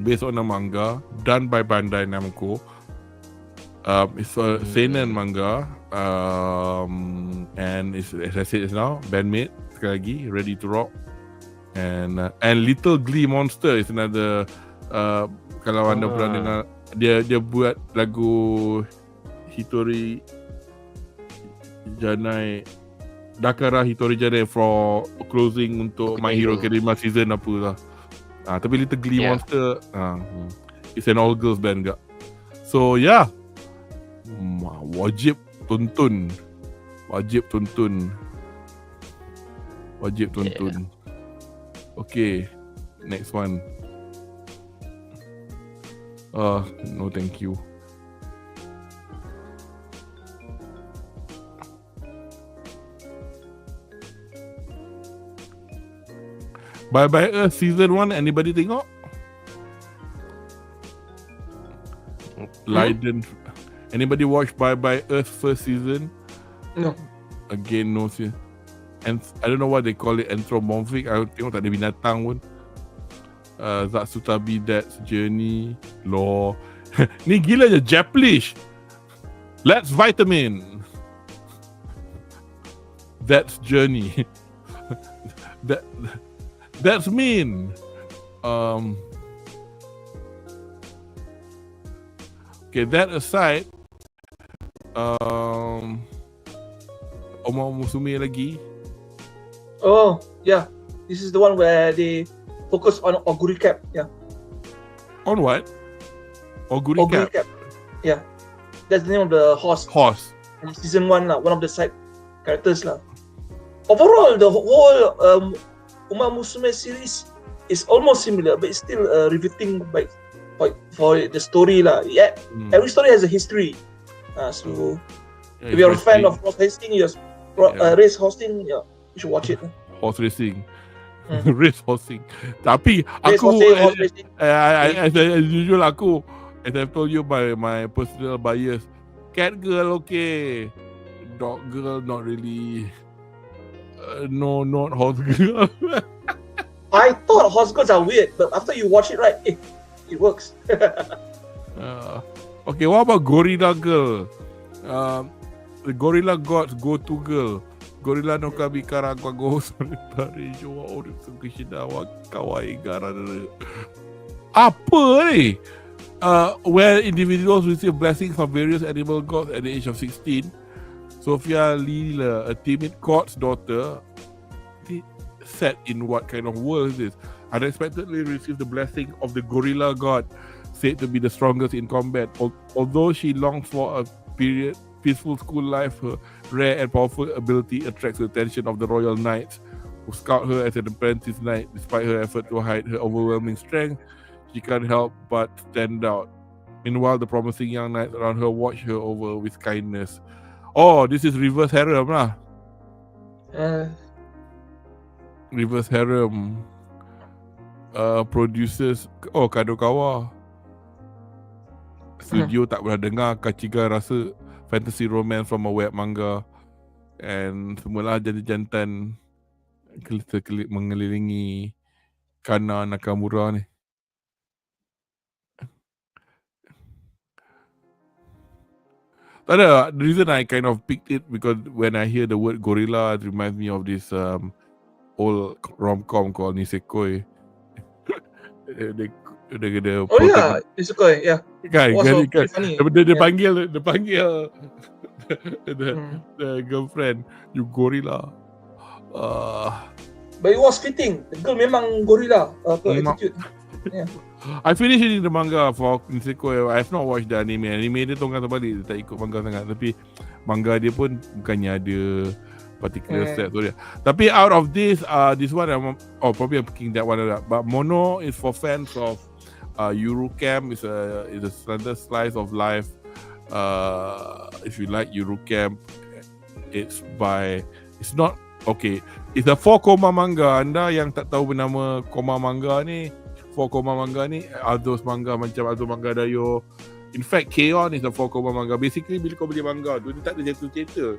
based on a manga done by Bandai Namco. It's a seinen manga, and it's, as I said just now, bandmate sekali lagi, ready to rock, and Little Glee Monster is another. Kalau anda pernah dengar, dia buat lagu Hitori Janai, Dakara Hitori Janai for closing untuk My Hero Academia season apa lah. Tapi Little Glee Monster, it's an all girls band gak. So wajib tonton. Okay, next one. No thank you. Bye Bye Earth season 1, anybody tengok? Leiden. Anybody watch Bye Bye Earth first season? No. Again, no. And I don't know what they call it, anthropomorphic. I tengok tak ada binatang pun. Zatsutabi That's Journey. Law. Ni gila je, Japlish. Let's Vitamin. That's Journey. That's mean. Okay, that aside, Oma Musume lagi. Oh, yeah. This is the one where they focus on Oguri Cap. Yeah. On what? Oguri Cap. Yeah. That's the name of the horse. From season 1 lah, one of the side characters lah. Overall, the whole Uma Musume series is almost similar, but it's still riveting for the story lah. Yeah, every story has a history. So if you're a fan of horse racing, race horsing, you should watch it. Horse racing. Race horsing. Tapi aku, as usual, as I've told you by my personal bias, cat girl okay, dog girl not really. No, not horse girl. I thought horse girls are weird, but after you watch it right, it works. Okay, what about Gorilla Girl? The Gorilla Gods go-to girl. Gorilla no Kabi Karagwa go Soritari Joa Oritsu Kishidawa Kawaii Gara. Apa ni? Where individuals receive blessings from various animal gods at the age of 16. Sophia Lila, a timid court's daughter, set in what kind of world is this? Unexpectedly receives the blessing of the gorilla god, said to be the strongest in combat. Although she longs for a peaceful school life, her rare and powerful ability attracts the attention of the royal knights, who scout her as an apprentice knight. Despite her effort to hide her overwhelming strength, she can't help but stand out. Meanwhile, the promising young knights around her watch her over with kindness. Oh, this is reverse harem lah. Reverse Harem. Producers Kadokawa. Studio tak pernah dengar. Kachiga rasa fantasy romance from a web manga. And semualah jadi jantan mengelilingi Kana Nakamura ni. Tak ada. The reason I kind of picked it because when I hear the word gorilla, it reminds me of this old rom-com called Nisekoi. Isekai, yeah. Kan, dia panggil the girlfriend, you gorilla. But it was fitting. The girl memang gorilla attitude. Yeah. I finished reading the manga for Nisekoi. I have not watched the anime. Anime dia tongkat terbalik, dia tak ikut manga sangat. Tapi manga dia pun bukannya ada particular set tu dia. Tapi out of this one probably I'm picking that one up. But Mono is for fans of Eurocamp. Is a slender slice of life. If you like Eurocamp, it's not okay. It's a 4 koma manga. Anda yang tak tahu bernama koma manga ni, 4 koma manga ni Aldo's manga macam Aldo Manga Dayo. In fact, COUR is a 4 koma manga. Basically bila kau beli manga tu, dia tak ada jatuh cerita.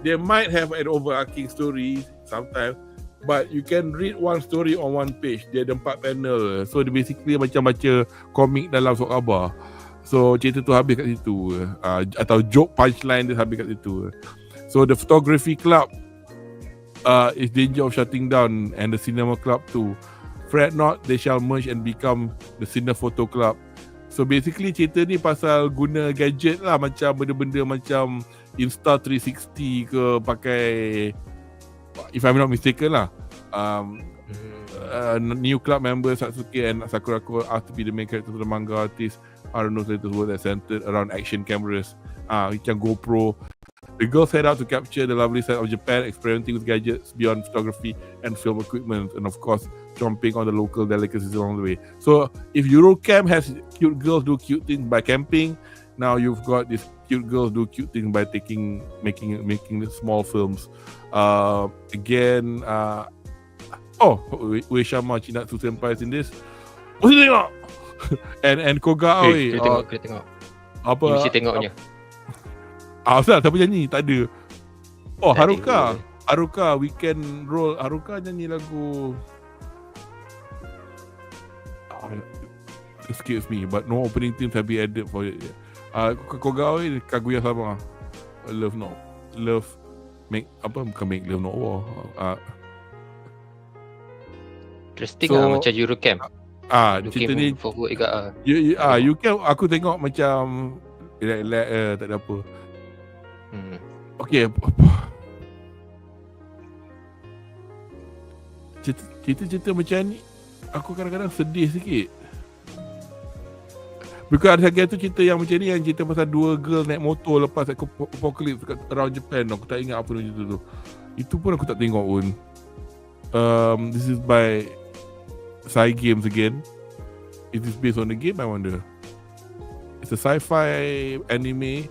They might have an overarching story sometimes, but you can read one story on one page. Dia ada 4 panel. So dia basically macam baca komik dalam surat khabar. So cerita tu habis kat situ. Atau joke punchline dia habis kat situ. So the photography club is danger of shutting down, and the cinema club too. Fret not, they shall merge and become the Cine Photo Club. So basically cerita ni pasal guna gadget lah, macam benda-benda macam Insta360 ke, pakai, if I'm not mistaken lah, new club members Satsuki and Sakurako asked to be the main characters of the manga artist. Haruno's latest work that centered around action cameras, macam GoPro. The girls set out to capture the lovely side of Japan, experimenting with gadgets beyond photography and film equipment, and of course, chomping on the local delicacies along the way. So, if Eurocamp has cute girls do cute things by camping, now you've got these cute girls do cute things by making small films. Ueshama Chinatsu Senpai is in this. Mesti tengok. and Koga Aoi. Kita tengok. Apa? Mesti tengoknya. Asal siapa nyanyi? Tak ada. Haruka Weekend Roll. Haruka nyanyi lagu escapes me, but no opening themes have been added for it. Kogawa Kaguya sama. Love Make Love No War. Interesting lah macam Eurocamp. Cerita ni forward juga. Eurocamp aku tengok macam tak ada apa. Okay. Cerita-cerita macam ni aku kadang-kadang sedih sikit. Because ada satu cerita yang macam ni, yang cerita pasal 2 girl naik motor lepas apocalypse kat around Japan. Aku tak ingat apa cerita tu. Itu pun aku tak tengok pun. This is by Psy Games again. Is this based on the game? I wonder. It's a sci-fi anime.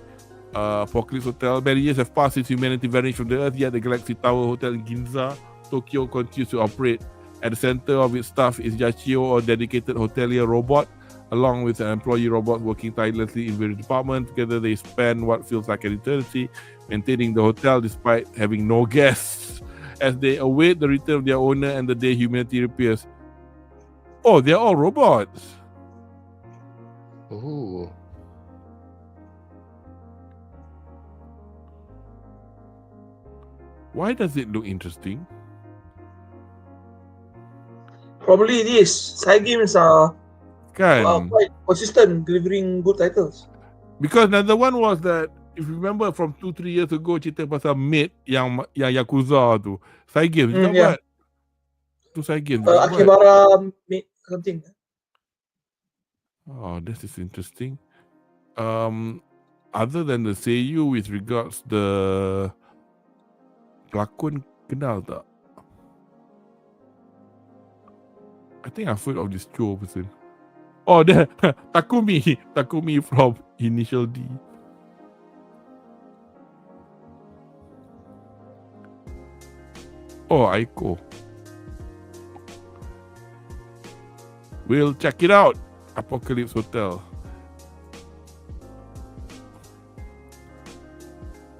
Apocalypse Hotel. Many years have passed since humanity vanished from the earth, yet the Galaxy Tower Hotel in Ginza, Tokyo continues to operate. At the center of its staff is Yachio, a dedicated hotelier robot, along with an employee robot working tirelessly in various departments. Together they spend what feels like an eternity maintaining the hotel despite having no guests, as they await the return of their owner and the day humanity reappears. Oh, they're all robots. Oh. Why does it look interesting? Probably this. Psy Games are quite consistent delivering good titles. Because another one was that, if you remember from 2-3 years ago, cerita pasal Maid yang Yakuza tu. Psy Games juga buat. Tu Psy Games juga Akibara Maid something. Oh, this is interesting. Other than the Seiyu, with regards the pelakon, kenal tak? I think I've heard of this Cho person. Oh, there. Takumi from Initial D. Oh, Aiko. We'll check it out. Apocalypse Hotel.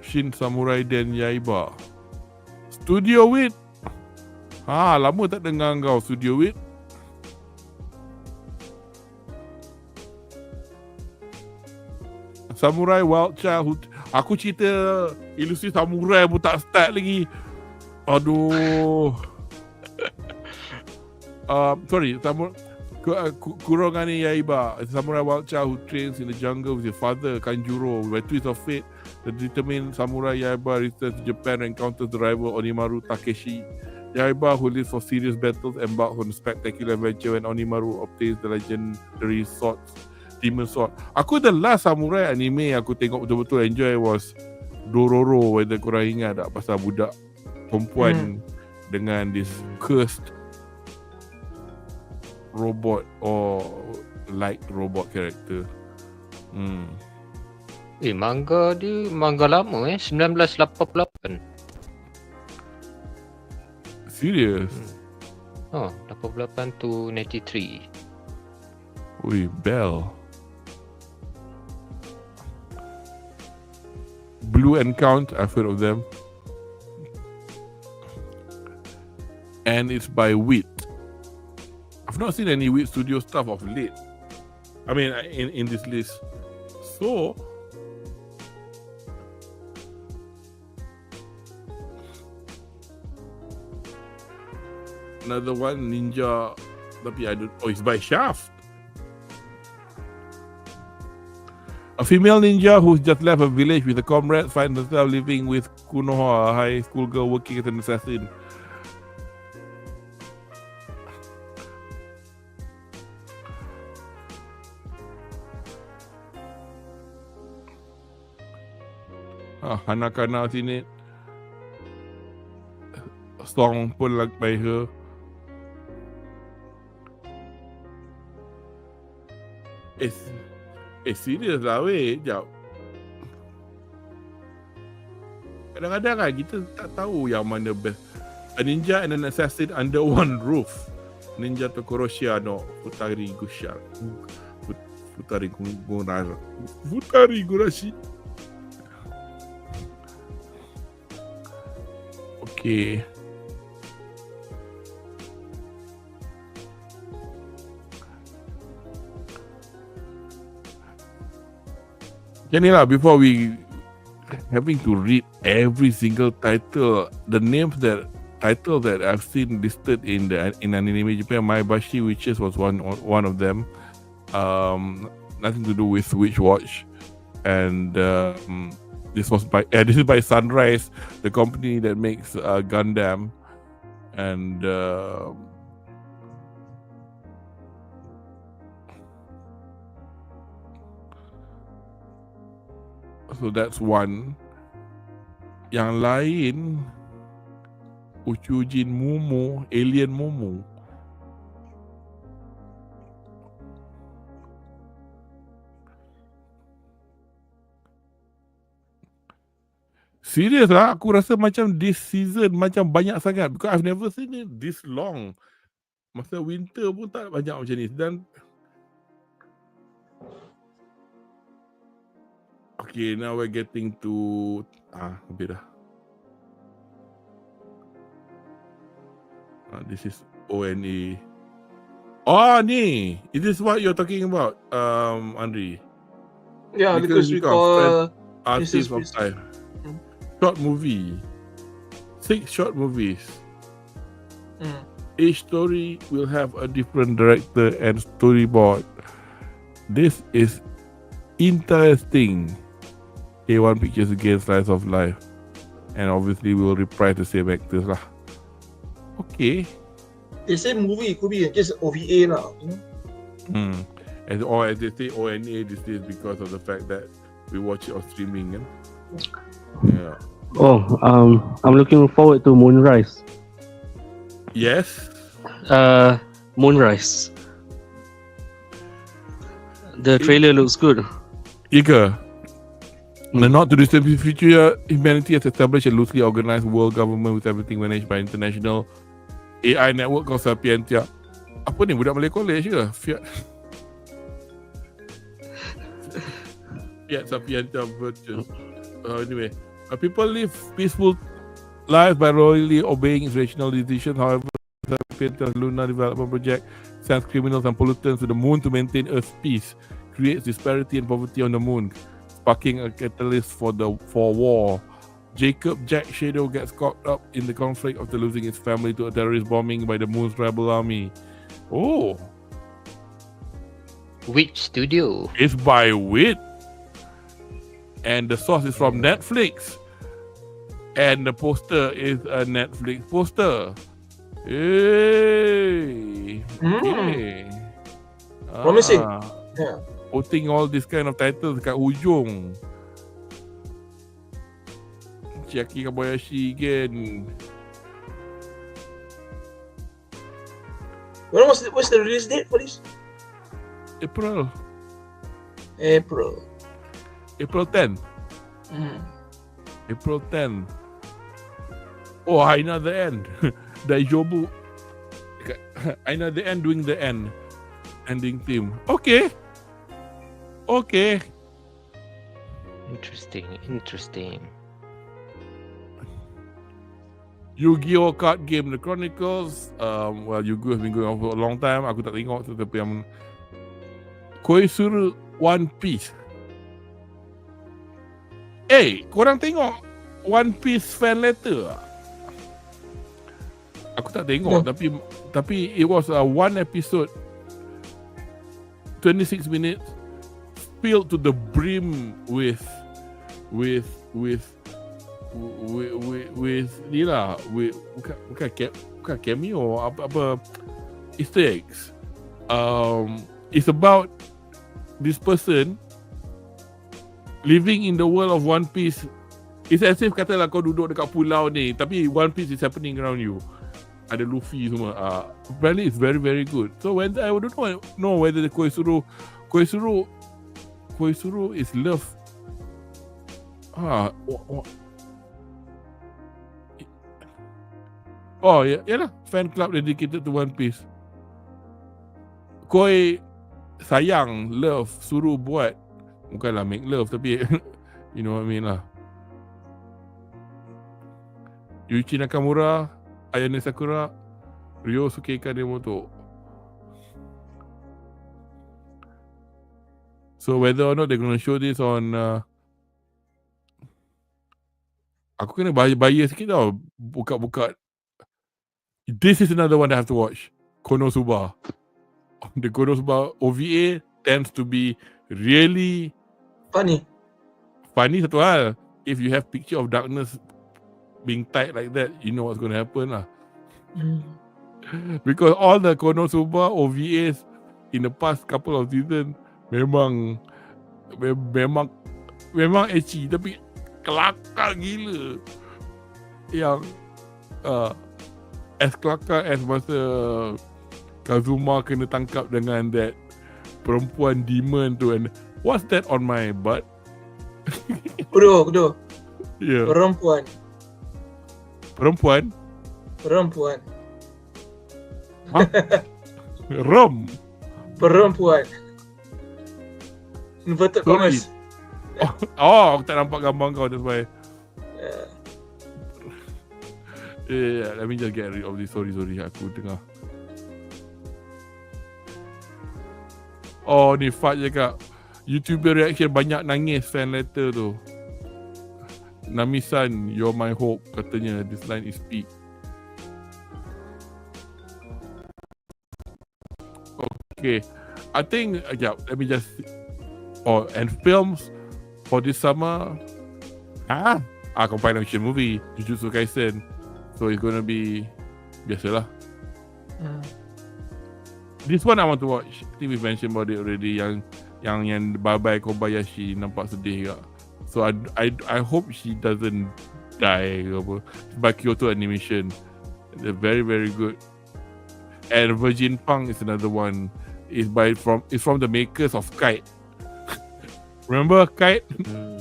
Shin Samurai Den Yaiba. Studio Wit. Lama tak dengar kau Studio Wit. Samurai Wild Child. Aku cerita ilusi samurai pun tak start lagi. Aduh. Sorry, Kurogane Yaiba, a samurai wild child who trains in the jungle with his father Kanjuro. By twist of fate, the determined samurai Yaiba returns to Japan and encounters the rival Onimaru Takeshi. Yaiba, who lives for serious battles, embarks on a spectacular adventure when Onimaru obtains the legendary demon sword. Aku the last samurai anime aku tengok betul-betul enjoy was Dororo. Whether korang ingat tak pasal budak perempuan dengan this cursed robot or light robot character. Manga dia manga lama 1988. Serious? 88 to 93. Ui, Bell. Blue and Count, I've heard of them. And it's by Wit. I've not seen any Wit Studio stuff of late. I mean, in this list. So, another one, Ninja. Tapi I don't. Oh, it's by Shaft. A female ninja who's just left a village with a comrade finds herself living with Kunoha, a high school girl working as an assassin. Hanakana sini. Song pun like by her. Serius lah weh. Sekejap. Kadang-kadang kan kita tak tahu yang mana best. A ninja and an assassin under one roof. Ninja Tokoroshia no Futari Gusha. Futari Gurashi. Okay. Janilah, before we having to read every single title, the names that I've seen listed in Anime Japan, Maebashi Witches was one of them. Nothing to do with Witch Watch, and this is by Sunrise, the company that makes Gundam, and so that's one. Yang lain, Uchujin Momo, Alien Momo. Serius lah, aku rasa macam this season macam banyak sangat because I've never seen it this long. Masa winter pun tak banyak macam ni. Dan okay, now we're getting to lebih dah. This is ONA. Oh, ni. Is this what you're talking about, Andri? Yeah, because we call Artist of Time. Short movie. 6 short movies. Each story will have a different director and storyboard. This is interesting. A1 Pictures again, Slice of Life. And obviously we will reprise the same actors lah. Okay. They say movie, it could be just OVA lah. As they say ONA, this is because of the fact that we watch it on streaming kan. Yeah. Oh, I'm looking forward to Moonrise. Yes. Moonrise. The trailer looks good. Ika. In the not too distant future, humanity has established a loosely organized world government with everything managed by international AI network called Sapientia. Apa ni, budak Malay College ke? Fiat Sapientia virtual. Anyway, people live peaceful lives by loyally obeying its rational decisions. However, Sapientia's lunar development project sends criminals and pollutants to the moon to maintain Earth's peace, creates disparity and poverty on the moon, sparking a catalyst for war. Jack Shadow gets caught up in the conflict after losing his family to a terrorist bombing by the moon's rebel army. Oh, Which studio? it's by Wit, and the source is from Netflix, and the poster is a Netflix poster. Hey, okay. Promising. Yeah. Putting all this kind of titles dekat hujung. Chiaki Kobayashi again. What's the release date for this? April 10. April 10. Oh, I know the end. Daijobu. I know the end doing the ending theme. Okay. Interesting. Yu-Gi-Oh card game The Chronicles. Well, Yu-Gi-Oh has been going on for a long time. Aku tak tengok tu, tapi yang Koisuru One Piece. Korang tengok One Piece fan letter? Aku tak tengok, tapi it was a one episode, 26 minutes, filled to the brim with ni lah, bukan cameo, apa Easter eggs. It's about this person living in the world of One Piece. It's as if katalah kau duduk dekat pulau ni, tapi One Piece is happening around you. Ada Luffy semua. Apparently it's very very good. So when I don't know whether the Koisuru is love. Oh, yalah, fan club dedicated to One Piece. Koi sayang, love, suruh buat. Bukanlah make love, tapi you know what I mean lah. Yuichi Nakamura, Ayane Sakura, Ryosuke Kanemoto. So whether or not they're gonna show this on aku kena bayar sikit tau, buka. This is another one I have to watch. Konosuba. The Konosuba OVA tends to be really funny. Satu hal. If you have Picture of Darkness being tight like that, you know what's going to happen lah. Because all the Konosuba OVAs in the past couple of seasons memang ecchi, tapi kelakar gila. Yang as kelakar as masa Kazuma kena tangkap dengan that perempuan demon tu, and what's that on my butt? Kudo. Yeah. Perempuan. Hah? Perempuan. Inverted commas. Aku tak nampak gambar kau, that's why. Yeah, let me just get rid of this. Sorry, aku tengah. Oh, ni Fat cakap YouTuber reaction banyak nangis fan letter tu. Nami-san, you're my hope, katanya. This line is peak. Okay, I think let me just and films for this summer. Compilation movie Jujutsu Kaisen. So it's gonna be biasalah. This one I want to watch. I think we mentioned about it already. Yang Bye-Bye Kobayashi nampak sedih juga. So I hope she doesn't die. It's by Kyoto Animation. They're very very good. And Virgin Punk is another one. It's from the makers of Kite. Remember Kite?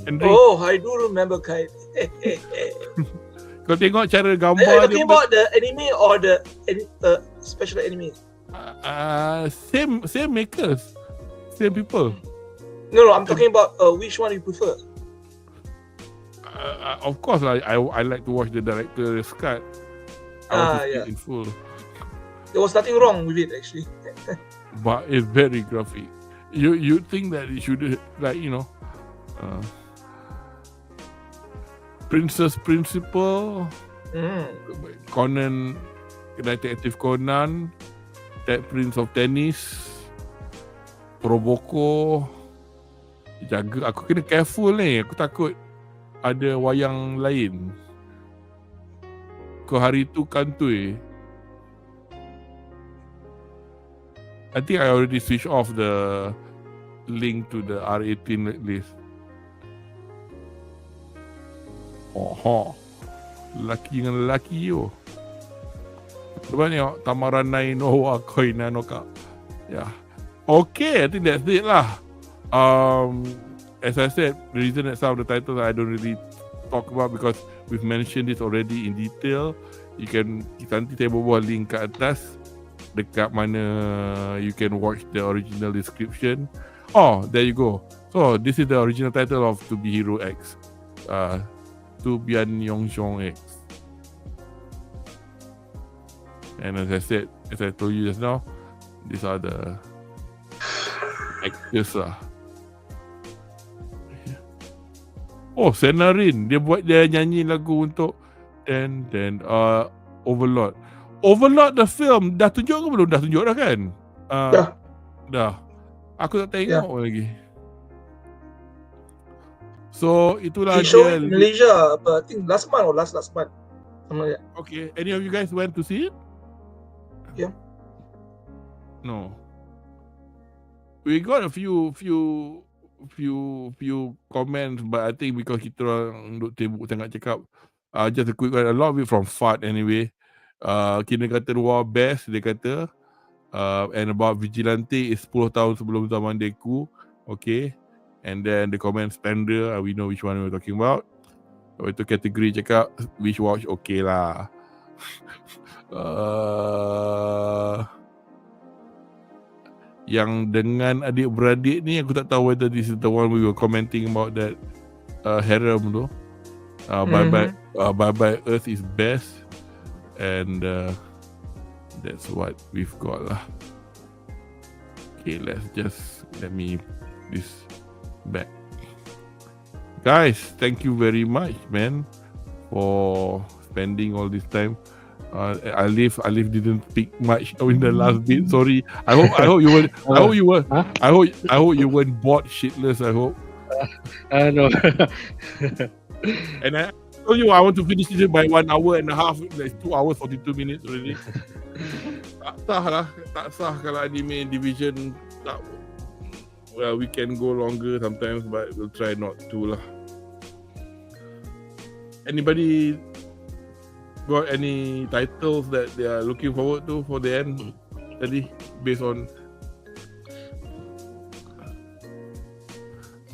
Henry? Oh, I do remember Kite. Kau tengok cara Are gambar you dia. talking about the anime or the special anime? Same makers, same people. No, I'm talking about which one you prefer. Of course, I like to watch the director's cut. I want to see it in full. There was nothing wrong with it actually. But it's very graphic. You think that it should, like, Princess Principal, Conan, Detective Conan, That Prince of Tennis, Proboko. Jaga, aku kena careful ni. Aku takut ada wayang lain. Kau hari tu kantoi. I think I already switched off the link to the R18 list. Lelaki dengan lelaki yo. Cuba tengok Tamaranai no Wakoi Nanoka. Yeah. Okay, I think that's it lah. As I said, the reason that some of the titles I don't really talk about because we've mentioned this already in detail. You can, nanti saya bawa link kat atas dekat mana you can watch the original description. Oh, there you go. So this is the original title of To Be Hero X. To Bian Yongxiong X. And as I told you just now, these are the actors lah. Oh, Senarin, dia nyanyi lagu untuk Overlord. Overlord the film dah tunjuk ke belum? Dah tunjuk dah kan? Dah. Aku tak tengok lagi. So itulah he showed in Malaysia, I think last month or last month. Okay, any of you guys went to see it? Yeah. No. We got a few comments, but I think because kita orang duk tembok sangat cakap, just a quick one, a lot of it from Fat anyway. Kindergarten War best dia kata, and about Vigilante is 10 tahun sebelum zaman Deku. Okay. And then the comment Spender, we know which one we're talking about. So itu kategori cakap Wish Watch okay lah. Yang dengan adik-beradik ni aku tak tahu whether this is the one we were commenting about that harem tu. Bye Bye Earth is best. And that's what we've got lah. Okay, let me this back. Guys, thank you very much, man, for spending all this time. Alif didn't speak much in the last bit. Sorry. I hope you weren't bored shitless. I hope. No. And I told you I want to finish it by 1 hour and a half. Like 2 hours 42 minutes already. Tak sah kalau anime division tak. Well, we can go longer sometimes, but we'll try not to lah. Anybody got any titles that they are looking forward to for the end? Tadi, based on.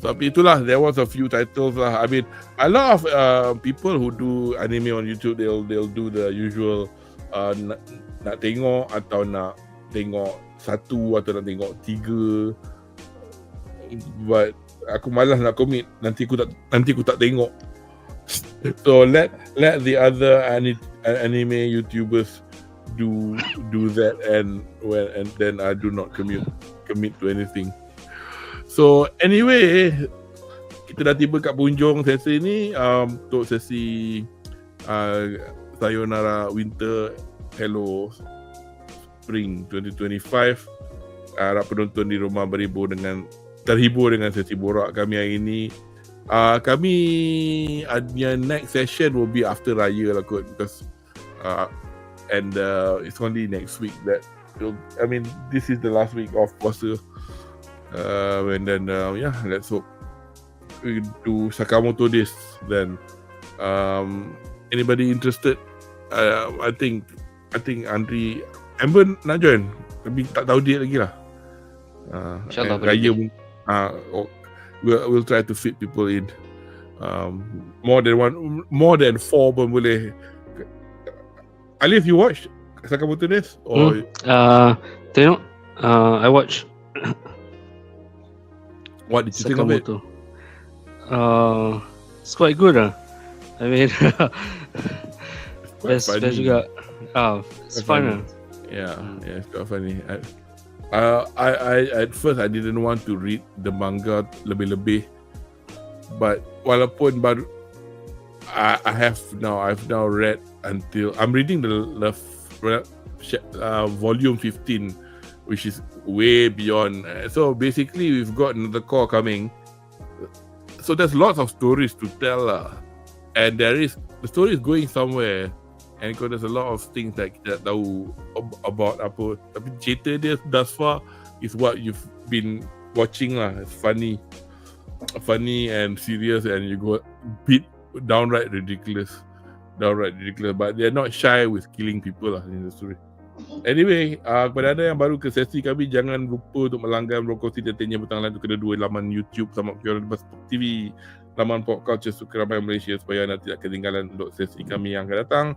Tapi itulah, there was a few titles lah. I mean, a lot of people who do anime on YouTube, they'll do the usual nak tengok atau nak tengok satu atau nak tengok 3. But aku malas nak commit, nanti aku tak tengok. So let the other anime YouTubers do that and then I do not commit to anything. So anyway, kita dah tiba kat punjung sesi ni untuk sesi Sayonara Winter Hello Spring 2025. Harap penonton di rumah terhibur dengan sesi borak kami hari ini. Kami next session will be after Raya lah kot, because and it's only next week that this is the last week of puasa, and then let's hope we do Sakamoto days then. Anybody interested? I think Andri Amber nak join, tapi tak tahu date lagi lah. InsyaAllah Raya we'll try to fit people in. More than 4 pun boleh. Alif, you watch Sakamoto Days? Or Tengok, I watch what did you think of it? Sakamoto. It's quite good I mean, Quite best funny. juga. It's Quite fun. Yeah, it's quite funny. I at first I didn't want to read the manga lebih-lebih, but walaupun baru I've now read until I'm reading the volume 15, which is way beyond. So basically, we've got another core coming. So there's lots of stories to tell, and the story is going somewhere. And because there's a lot of things that kita tahu about apa, tapi cerita dia thus far is what you've been watching lah. It's funny and serious, and you go bit downright ridiculous. But they're not shy with killing people lah in the story. Anyway, kepada anda yang baru ke sesi kami, jangan lupa untuk melanggan Broadcasting Entertainment butang lain kedua laman YouTube sama COUR TV, laman Pop Culture Suka Ramai Malaysia, supaya anda tidak ketinggalan untuk sesi kami yang akan datang.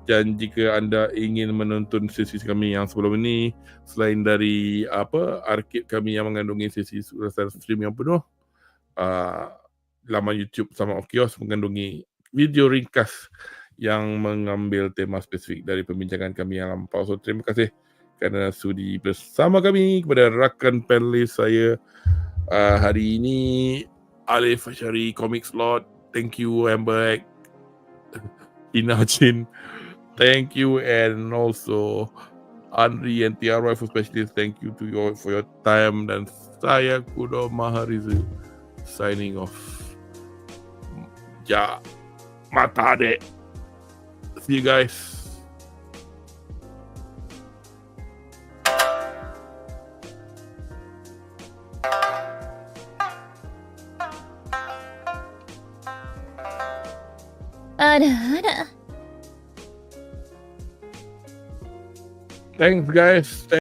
Dan jika anda ingin menonton sesi kami yang sebelum ini, selain dari arcade kami yang mengandungi sesi ulasan stream yang penuh, laman YouTube sama Kios mengandungi video ringkas yang mengambil tema spesifik dari perbincangan kami yang lampau. So terima kasih kerana sudi bersama kami. Kepada rakan panelis saya hari ini, Alif Ashari, Comic Slot, thank you, Amber, Ina Chin, thank you, and also ANRI and DIARIES for specialist, thank you to you for your time. Dan saya Kudo Maharizu signing off. Ja, mata dek. See you guys. Thanks guys.